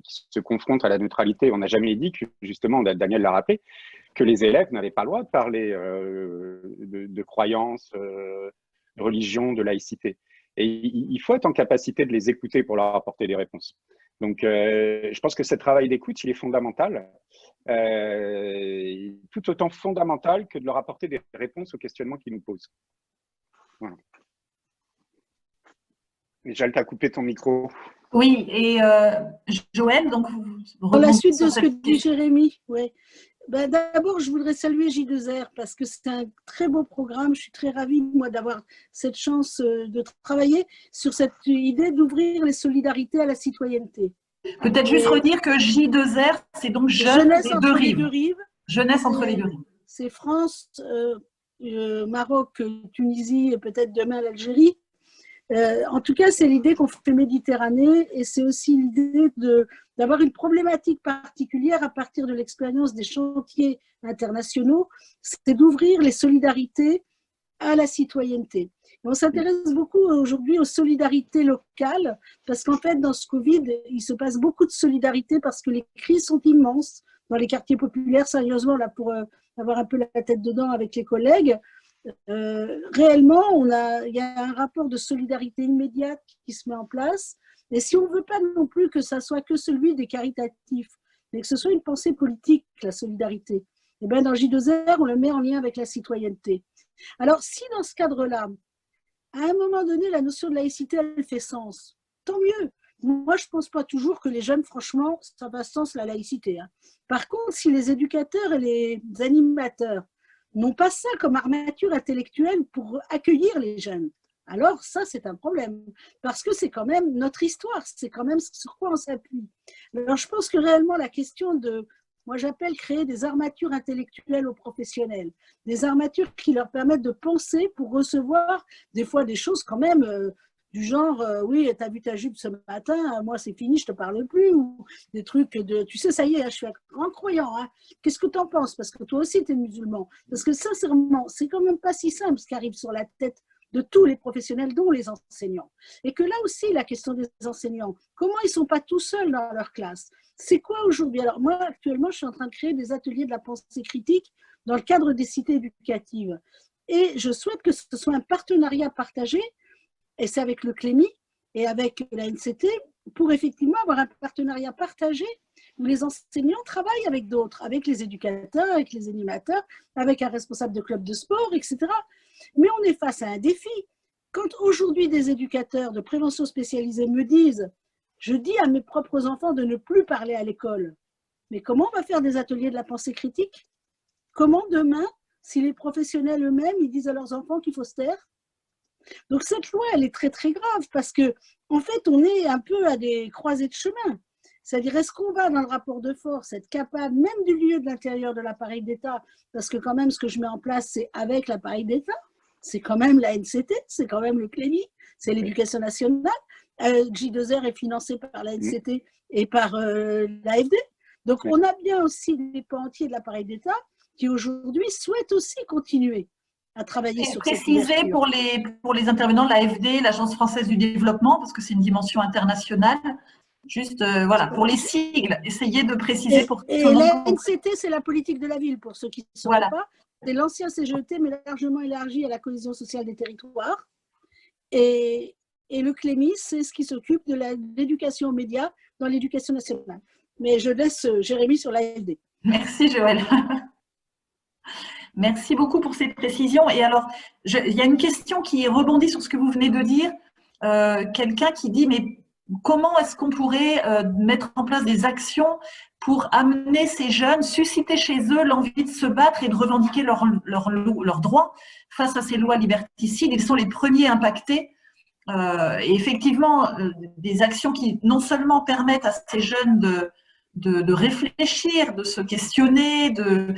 se confrontent à la neutralité. On n'a jamais dit que, justement, Daniel l'a rappelé, que les élèves n'avaient pas le droit de parler de croyances, de religion, de laïcité. Et il faut être en capacité de les écouter pour leur apporter des réponses. Donc, je pense que ce travail d'écoute, il est fondamental, tout autant fondamental que de leur apporter des réponses aux questionnements qu'ils nous posent. Voilà. Michel, tu as coupé ton micro. Oui, et Joël, donc pour la suite de ce que dit Jérémy, ouais. Ben, d'abord, je voudrais saluer J2R parce que c'est un très beau programme. Je suis très ravie, moi, d'avoir cette chance de travailler sur cette idée d'ouvrir les solidarités à la citoyenneté. Peut-être juste redire que J2R, c'est donc Jeunesse entre les deux rives. Jeunesse entre les deux rives. C'est France, Maroc, Tunisie et peut-être demain l'Algérie. En tout cas, c'est l'idée qu'on fait Méditerranée et c'est aussi l'idée d'avoir une problématique particulière à partir de l'expérience des chantiers internationaux, c'est d'ouvrir les solidarités à la citoyenneté. Et on s'intéresse beaucoup aujourd'hui aux solidarités locales parce qu'en fait, dans ce Covid, il se passe beaucoup de solidarité parce que les crises sont immenses dans les quartiers populaires. Sérieusement, là, pour avoir un peu la tête dedans avec les collègues, réellement, il y a un rapport de solidarité immédiate qui se met en place. Et si on ne veut pas non plus que ça soit que celui des caritatifs, mais que ce soit une pensée politique, la solidarité, et bien dans J2R, on le met en lien avec la citoyenneté. Alors, si dans ce cadre-là, à un moment donné, la notion de laïcité, elle fait sens, tant mieux. Moi, je ne pense pas toujours que les jeunes, franchement, ça fasse sens la laïcité. Hein. Par contre, si les éducateurs et les animateurs n'ont pas ça comme armature intellectuelle pour accueillir les jeunes, alors ça, c'est un problème. Parce que c'est quand même notre histoire, c'est quand même sur quoi on s'appuie. Alors, je pense que réellement, la question de, moi j'appelle créer des armatures intellectuelles aux professionnels, des armatures qui leur permettent de penser pour recevoir des fois des choses quand même du genre, oui, t'as vu ta jupe ce matin, moi c'est fini, je te parle plus, ou des trucs de, tu sais, ça y est, je suis un grand croyant, hein. Qu'est-ce que t'en penses? Parce que toi aussi t'es musulman. Parce que sincèrement, c'est quand même pas si simple ce qui arrive sur la tête de tous les professionnels, dont les enseignants. Et que là aussi, la question des enseignants, comment ils sont pas tout seuls dans leur classe? C'est quoi aujourd'hui? Alors moi, actuellement, je suis en train de créer des ateliers de la pensée critique dans le cadre des cités éducatives. Et je souhaite que ce soit un partenariat partagé, et c'est avec le CLEMI et avec la NCT, pour effectivement avoir un partenariat partagé où les enseignants travaillent avec d'autres, avec les éducateurs, avec les animateurs, avec un responsable de club de sport, etc. Mais on est face à un défi. Quand aujourd'hui des éducateurs de prévention spécialisée me disent « je dis à mes propres enfants de ne plus parler à l'école », mais comment on va faire des ateliers de la pensée critique? Comment demain, si les professionnels eux-mêmes ils disent à leurs enfants qu'il faut se taire? Donc cette loi, elle est très très grave parce que en fait, on est un peu à des croisées de chemin. C'est-à-dire, est-ce qu'on va dans le rapport de force être capable, même du lieu de l'intérieur de l'appareil d'État, parce que quand même, ce que je mets en place, c'est avec l'appareil d'État, c'est quand même la NCT, c'est quand même le CLEMI, c'est l'éducation nationale. J2R est financé par la NCT et par l'AFD. Donc, on a bien aussi des pans entiers de l'appareil d'État qui aujourd'hui souhaitent aussi continuer à travailler sur cette préciser pour les intervenants de l'AFD, l'Agence française du développement, parce que c'est une dimension internationale. Juste, voilà, pour les sigles, essayez de préciser pour tout le monde. Et la NCT, c'est la politique de la ville, pour ceux qui ne sauraient pas. C'est l'ancien CGET, mais largement élargi à la cohésion sociale des territoires. Et le CLEMI, c'est ce qui s'occupe de l'éducation aux médias dans l'éducation nationale. Mais je laisse Jérémy sur l'AFD. Merci, Joël. Merci beaucoup pour ces précisions. Et alors, il y a une question qui rebondit sur ce que vous venez de dire. Quelqu'un qui dit, mais comment est-ce qu'on pourrait mettre en place des actions pour amener ces jeunes, susciter chez eux l'envie de se battre et de revendiquer leurs droits face à ces lois liberticides? Ils sont les premiers impactés. Et effectivement, des actions qui non seulement permettent à ces jeunes de réfléchir, de se questionner, de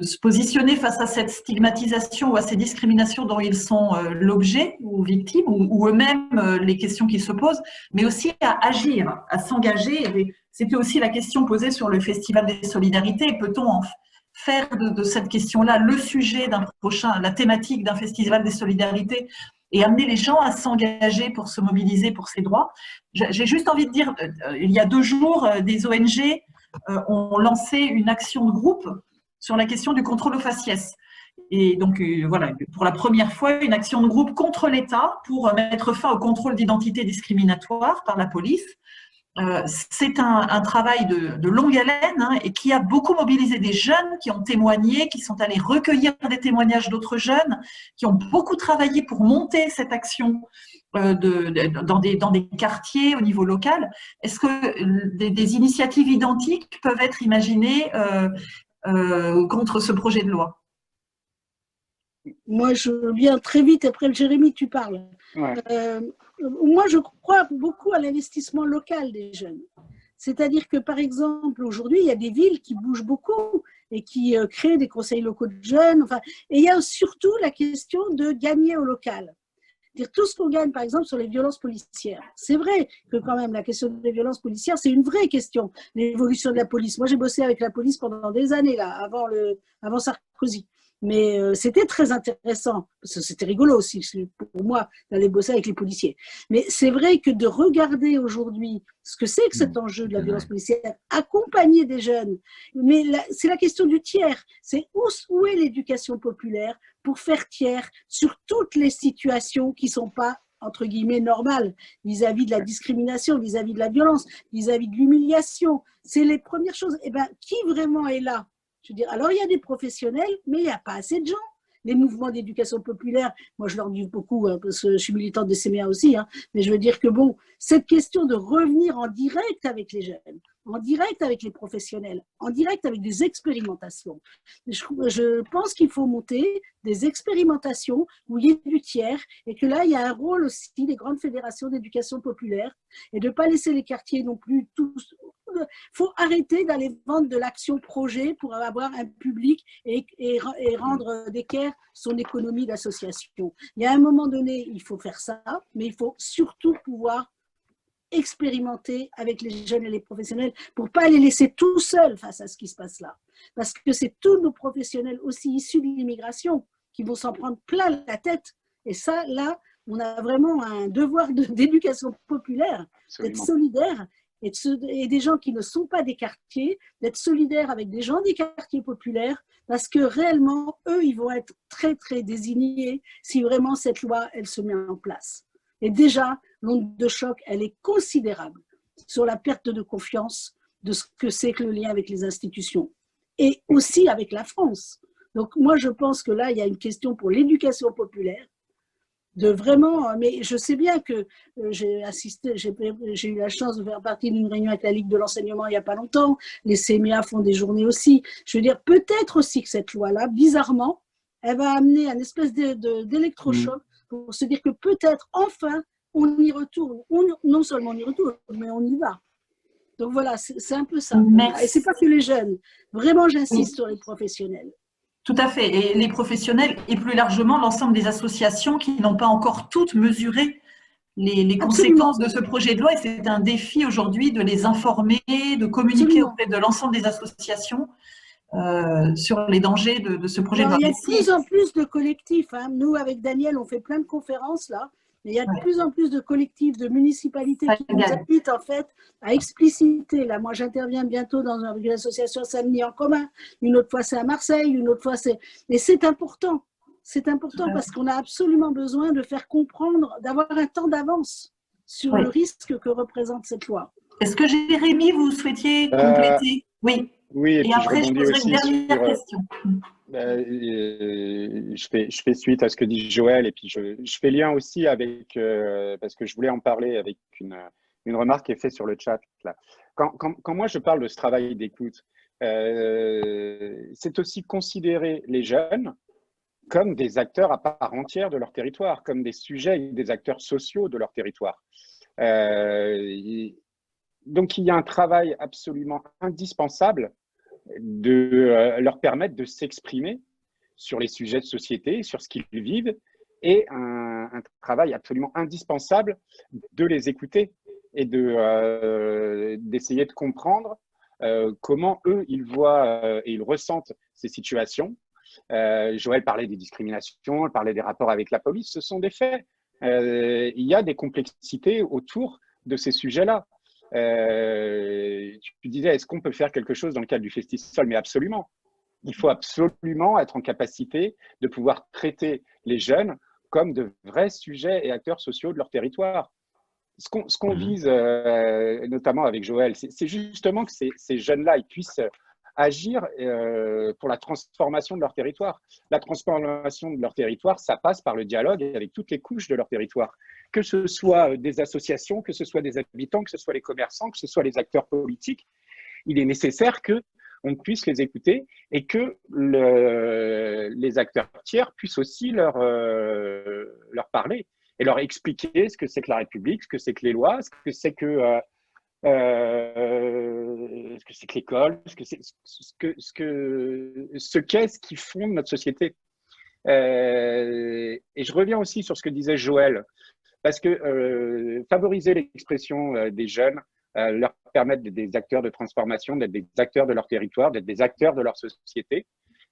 se positionner face à cette stigmatisation ou à ces discriminations dont ils sont l'objet ou victimes, ou eux-mêmes les questions qu'ils se posent, mais aussi à agir, à s'engager. C'était aussi la question posée sur le Festival des Solidarités. Peut-on en faire de cette question-là le sujet d'un prochain, la thématique d'un Festival des Solidarités, et amener les gens à s'engager pour se mobiliser pour ces droits? J'ai juste envie de dire, il y a 2 jours, des ONG ont lancé une action de groupe sur la question du contrôle aux faciès. Et donc, voilà, pour la première fois, une action de groupe contre l'État pour mettre fin au contrôle d'identité discriminatoire par la police. C'est un travail de longue haleine, hein, et qui a beaucoup mobilisé des jeunes qui ont témoigné, qui sont allés recueillir des témoignages d'autres jeunes, qui ont beaucoup travaillé pour monter cette action dans des quartiers au niveau local. Est-ce que des initiatives identiques peuvent être imaginées contre ce projet de loi? Moi, je viens très vite après le Jérémy, tu parles. Ouais. Moi, je crois beaucoup à l'investissement local des jeunes. C'est-à-dire que, par exemple, aujourd'hui, il y a des villes qui bougent beaucoup et qui créent des conseils locaux de jeunes. Enfin, et il y a surtout la question de gagner au local. C'est-à-dire tout ce qu'on gagne, par exemple, sur les violences policières. C'est vrai que quand même, la question des violences policières, c'est une vraie question, l'évolution de la police. Moi, j'ai bossé avec la police pendant des années, là, avant Sarkozy. Mais c'était très intéressant, parce que c'était rigolo aussi pour moi d'aller bosser avec les policiers. Mais c'est vrai que de regarder aujourd'hui ce que c'est que cet enjeu de la violence policière, accompagner des jeunes, mais c'est la question du tiers, c'est où est l'éducation populaire pour faire tiers sur toutes les situations qui ne sont pas entre guillemets normales, vis-à-vis de la discrimination, vis-à-vis de la violence, vis-à-vis de l'humiliation. C'est les premières choses. Eh ben, qui vraiment est là? Je veux dire, alors il y a des professionnels, mais il n'y a pas assez de gens. Les mouvements d'éducation populaire, moi je leur dis beaucoup, hein, parce que je suis militante des CMA aussi, hein, mais je veux dire que bon, cette question de revenir en direct avec les jeunes, en direct avec les professionnels, en direct avec des expérimentations. Je pense qu'il faut monter des expérimentations où il y ait du tiers et que là, il y a un rôle aussi des grandes fédérations d'éducation populaire et de ne pas laisser les quartiers non plus tous. Il faut arrêter d'aller vendre de l'action projet pour avoir un public et rendre d'équerre son économie d'association. Il y a un moment donné, il faut faire ça, mais il faut surtout pouvoir expérimenter avec les jeunes et les professionnels pour ne pas les laisser tout seuls face à ce qui se passe là. Parce que c'est tous nos professionnels aussi issus de l'immigration qui vont s'en prendre plein la tête. Et ça, là, on a vraiment un devoir d'éducation populaire, d'être solidaire et des gens qui ne sont pas des quartiers, d'être solidaires avec des gens des quartiers populaires, parce que réellement, eux, ils vont être très, très désignés si vraiment cette loi, elle se met en place. Et déjà, l'onde de choc, elle est considérable sur la perte de confiance de ce que c'est que le lien avec les institutions et aussi avec la France. Donc moi, je pense que là, il y a une question pour l'éducation populaire, de vraiment, mais je sais bien que j'ai eu la chance de faire partie d'une réunion avec la Ligue de l'enseignement il n'y a pas longtemps, les CMA font des journées aussi. Je veux dire, peut-être aussi que cette loi-là, bizarrement, elle va amener un espèce d'électrochoc pour se dire que peut-être, enfin, on y retourne. Non seulement on y retourne, mais on y va. Donc voilà, c'est un peu ça. Merci. Et ce n'est pas que les jeunes. Vraiment, j'insiste sur les professionnels. Tout à fait. Et les professionnels et plus largement l'ensemble des associations qui n'ont pas encore toutes mesuré les conséquences de ce projet de loi. Et c'est un défi aujourd'hui de les informer, de communiquer auprès de l'ensemble des associations sur les dangers de ce projet de loi. Il y a de plus en plus de collectifs. Hein. Nous, avec Daniel, on fait plein de conférences là. Mais il y a de plus en plus de collectifs, de municipalités qui nous invitent en fait à expliciter. Là, moi, j'interviens bientôt dans une association Saint-Denis en commun. Une autre fois, c'est à Marseille. Une autre fois, c'est… Mais c'est important. C'est important parce qu'on a absolument besoin de faire comprendre, d'avoir un temps d'avance sur le risque que représente cette loi. Est-ce que Jérémy, vous souhaitiez compléter? Oui. Oui, et Et puis après, je rebondis poserai une aussi dernière sur… question. je fais suite à ce que dit Joël, et puis je fais lien aussi avec, parce que je voulais en parler avec une remarque qui est faite sur le chat, là. Quand moi je parle de ce travail d'écoute, c'est aussi considérer les jeunes comme des acteurs à part entière de leur territoire, comme des sujets et des acteurs sociaux de leur territoire. Donc il y a un travail absolument indispensable de leur permettre de s'exprimer sur les sujets de société, sur ce qu'ils vivent, et un travail absolument indispensable de les écouter et d'essayer de comprendre comment eux, ils voient et ils ressentent ces situations. Joël parlait des discriminations, elle parlait des rapports avec la police, ce sont des faits. Il y a des complexités autour de ces sujets-là. Tu disais, est-ce qu'on peut faire quelque chose dans le cadre du Festisol? Mais absolument. Il faut absolument être en capacité de pouvoir traiter les jeunes comme de vrais sujets et acteurs sociaux de leur territoire. Ce qu'on vise, notamment avec Joël, c'est justement que ces jeunes-là ils puissent agir pour la transformation de leur territoire. La transformation de leur territoire, ça passe par le dialogue avec toutes les couches de leur territoire. Que ce soit des associations, que ce soit des habitants, que ce soit les commerçants, que ce soit les acteurs politiques, il est nécessaire qu'on puisse les écouter et que les acteurs tiers puissent aussi leur parler et leur expliquer ce que c'est que la République, ce que c'est que les lois, ce que c'est que l'école, ce qui fonde notre société. Et je reviens aussi sur ce que disait Joël, parce que favoriser l'expression des jeunes, leur permettre d'être des acteurs de transformation, d'être des acteurs de leur territoire, d'être des acteurs de leur société,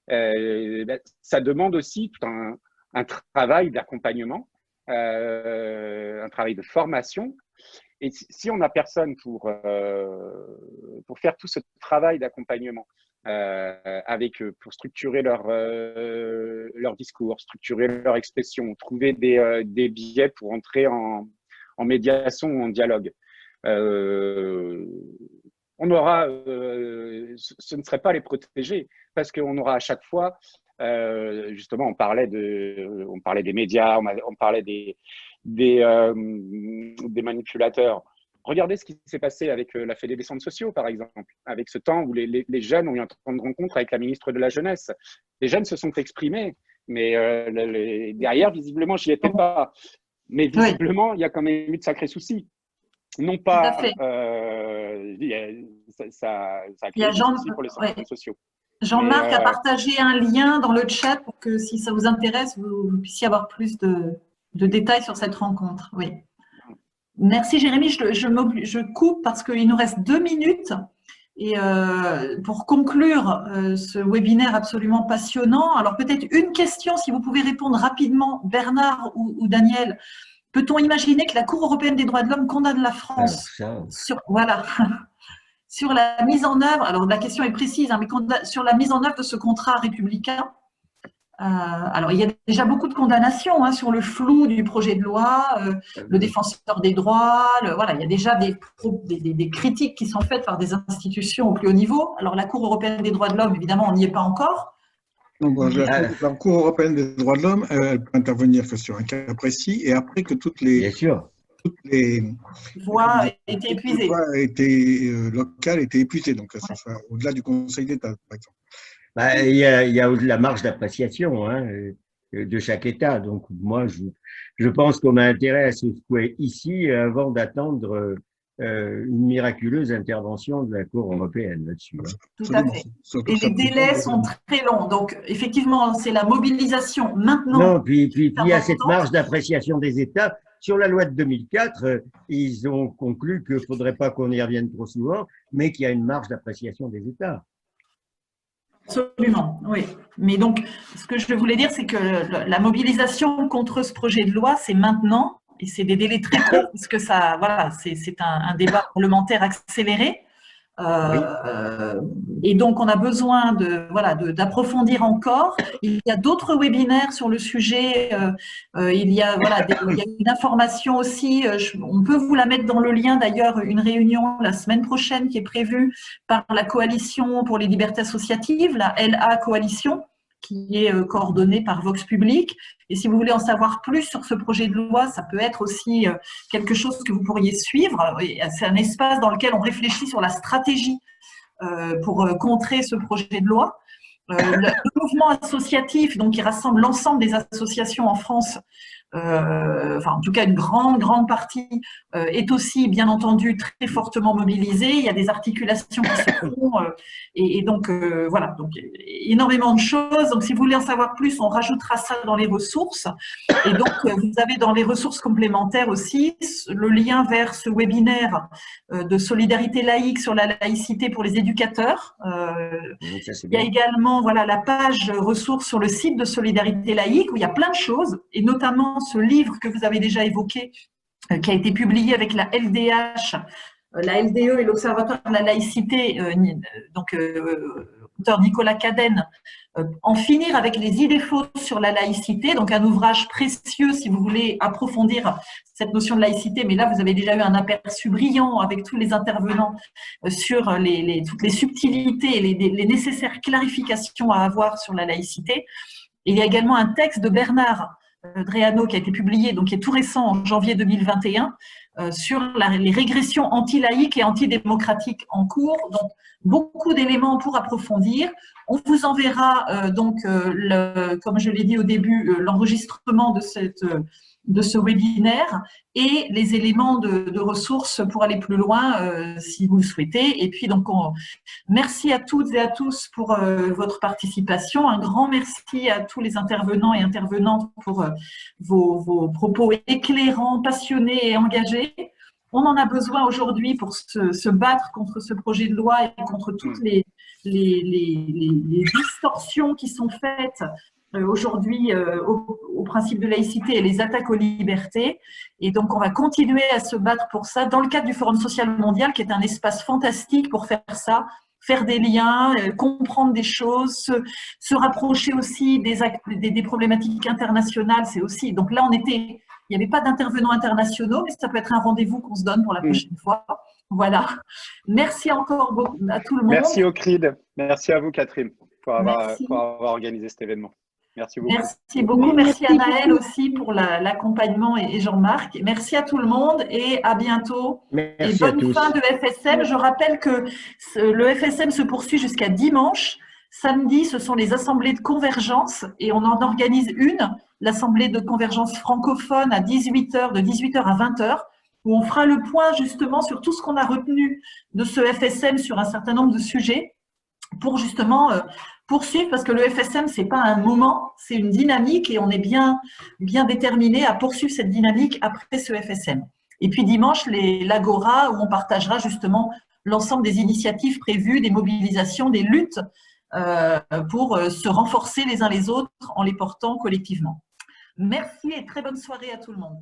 ça demande aussi tout un travail d'accompagnement, un travail de formation. Et si on n'a personne pour faire tout ce travail d'accompagnement pour structurer leur discours, structurer leur expression, trouver des biais pour entrer en médiation ou en dialogue, on aura, ce ne serait pas les protéger, parce qu'on aura à chaque fois, justement, on parlait des médias, on parlait des manipulateurs. Regardez ce qui s'est passé avec la Fédé des centres sociaux, par exemple, avec ce temps où les jeunes ont eu un temps de rencontre avec la ministre de la Jeunesse. Les jeunes se sont exprimés, mais derrière, visiblement, je n'y étais pas. Mais visiblement, il y a quand même eu de sacrés soucis. Non pas, ça a créé des soucis pour les centres sociaux. Jean-Marc a partagé un lien dans le chat pour que, si ça vous intéresse, vous puissiez avoir plus de détails sur cette rencontre. Oui. Merci Jérémy. Je coupe parce qu'il nous reste 2 minutes. Et pour conclure ce webinaire absolument passionnant, alors peut-être une question, si vous pouvez répondre rapidement, Bernard ou Daniel. Peut-on imaginer que la Cour européenne des droits de l'homme condamne la France sur la mise en œuvre, alors la question est précise, hein, mais sur la mise en œuvre de ce contrat républicain? Alors, il y a déjà beaucoup de condamnations hein, sur le flou du projet de loi, le défenseur des droits, voilà, il y a déjà des critiques qui sont faites par des institutions au plus haut niveau. Alors, la Cour européenne des droits de l'homme, évidemment, on n'y est pas encore. Donc, la Cour européenne des droits de l'homme, elle peut intervenir que sur un cas précis et après que toutes les voix étaient épuisées. Les voix locales étaient épuisées, donc ça sera au-delà du Conseil d'État, par exemple. Il y a la marge d'appréciation hein, de chaque État. Donc, moi, je pense qu'on a intérêt à se secouer ici avant d'attendre une miraculeuse intervention de la Cour européenne là-dessus. Hein. Tout à fait. Et les délais sont très longs. Donc, effectivement, c'est la mobilisation maintenant. Non, puis il y a cette marge d'appréciation des États. Sur la loi de 2004, ils ont conclu qu'il ne faudrait pas qu'on y revienne trop souvent, mais qu'il y a une marge d'appréciation des États. Absolument, oui. Mais donc, ce que je voulais dire, c'est que la mobilisation contre ce projet de loi, c'est maintenant, et c'est des délais très courts, parce que ça, voilà, c'est un débat parlementaire accéléré. Et donc, on a besoin d'approfondir encore. Il y a d'autres webinaires sur le sujet. Il y a une information aussi. On peut vous la mettre dans le lien, d'ailleurs, une réunion la semaine prochaine qui est prévue par la Coalition pour les libertés associatives, la LA Coalition, qui est coordonnée par Vox Public. Et si vous voulez en savoir plus sur ce projet de loi, ça peut être aussi quelque chose que vous pourriez suivre. C'est un espace dans lequel on réfléchit sur la stratégie pour contrer ce projet de loi. Le mouvement associatif, donc, qui rassemble l'ensemble des associations en France, en tout cas une grande partie, est aussi bien entendu très fortement mobilisée. Il y a des articulations qui se font et donc voilà, donc énormément de choses. Donc si vous voulez en savoir plus, on rajoutera ça dans les ressources. Et donc vous avez dans les ressources complémentaires aussi le lien vers ce webinaire de solidarité laïque sur la laïcité pour les éducateurs. Il y a également la page ressources sur le site de Solidarité laïque où il y a plein de choses, et notamment ce livre que vous avez déjà évoqué, qui a été publié avec la LDH, la LDE et l'Observatoire de la laïcité, auteur Nicolas Cadenne, En finir avec les idées fausses sur la laïcité, donc un ouvrage précieux si vous voulez approfondir cette notion de laïcité, mais là vous avez déjà eu un aperçu brillant avec tous les intervenants sur toutes les subtilités et les nécessaires clarifications à avoir sur la laïcité. Et il y a également un texte de Bernard Dreano qui a été publié, donc qui est tout récent, en janvier 2021, sur les régressions anti-laïques et antidémocratiques en cours. Donc, beaucoup d'éléments pour approfondir. On vous enverra comme je l'ai dit au début, l'enregistrement de ce webinaire et les éléments de ressources pour aller plus loin si vous le souhaitez. Et puis, donc, merci à toutes et à tous pour votre participation. Un grand merci à tous les intervenants et intervenantes pour vos propos éclairants, passionnés et engagés. On en a besoin aujourd'hui pour se battre contre ce projet de loi et contre toutes les distorsions qui sont faites aujourd'hui au principe de laïcité et les attaques aux libertés. Et donc, on va continuer à se battre pour ça dans le cadre du Forum social mondial, qui est un espace fantastique pour faire ça, faire des liens, comprendre des choses, se rapprocher aussi des problématiques internationales. C'est aussi, donc là, il n'y avait pas d'intervenants internationaux, mais ça peut être un rendez-vous qu'on se donne pour la prochaine fois. Voilà. Merci encore beaucoup à tout le monde. Merci au CRID. Merci à vous, Catherine, pour avoir organisé cet événement. Merci beaucoup. Merci beaucoup. Merci à Naël aussi pour l'accompagnement et Jean-Marc. Merci à tout le monde et à bientôt. Merci et bonne fin de FSM. Je rappelle que le FSM se poursuit jusqu'à dimanche. Samedi, ce sont les assemblées de convergence et on en organise l'assemblée de convergence francophone à 18h, de 18h à 20h, où on fera le point justement sur tout ce qu'on a retenu de ce FSM sur un certain nombre de sujets pour justement poursuivre, parce que le FSM, ce n'est pas un moment, c'est une dynamique et on est bien déterminé à poursuivre cette dynamique après ce FSM. Et puis dimanche, l'Agora, où on partagera justement l'ensemble des initiatives prévues, des mobilisations, des luttes pour se renforcer les uns les autres en les portant collectivement. Merci et très bonne soirée à tout le monde.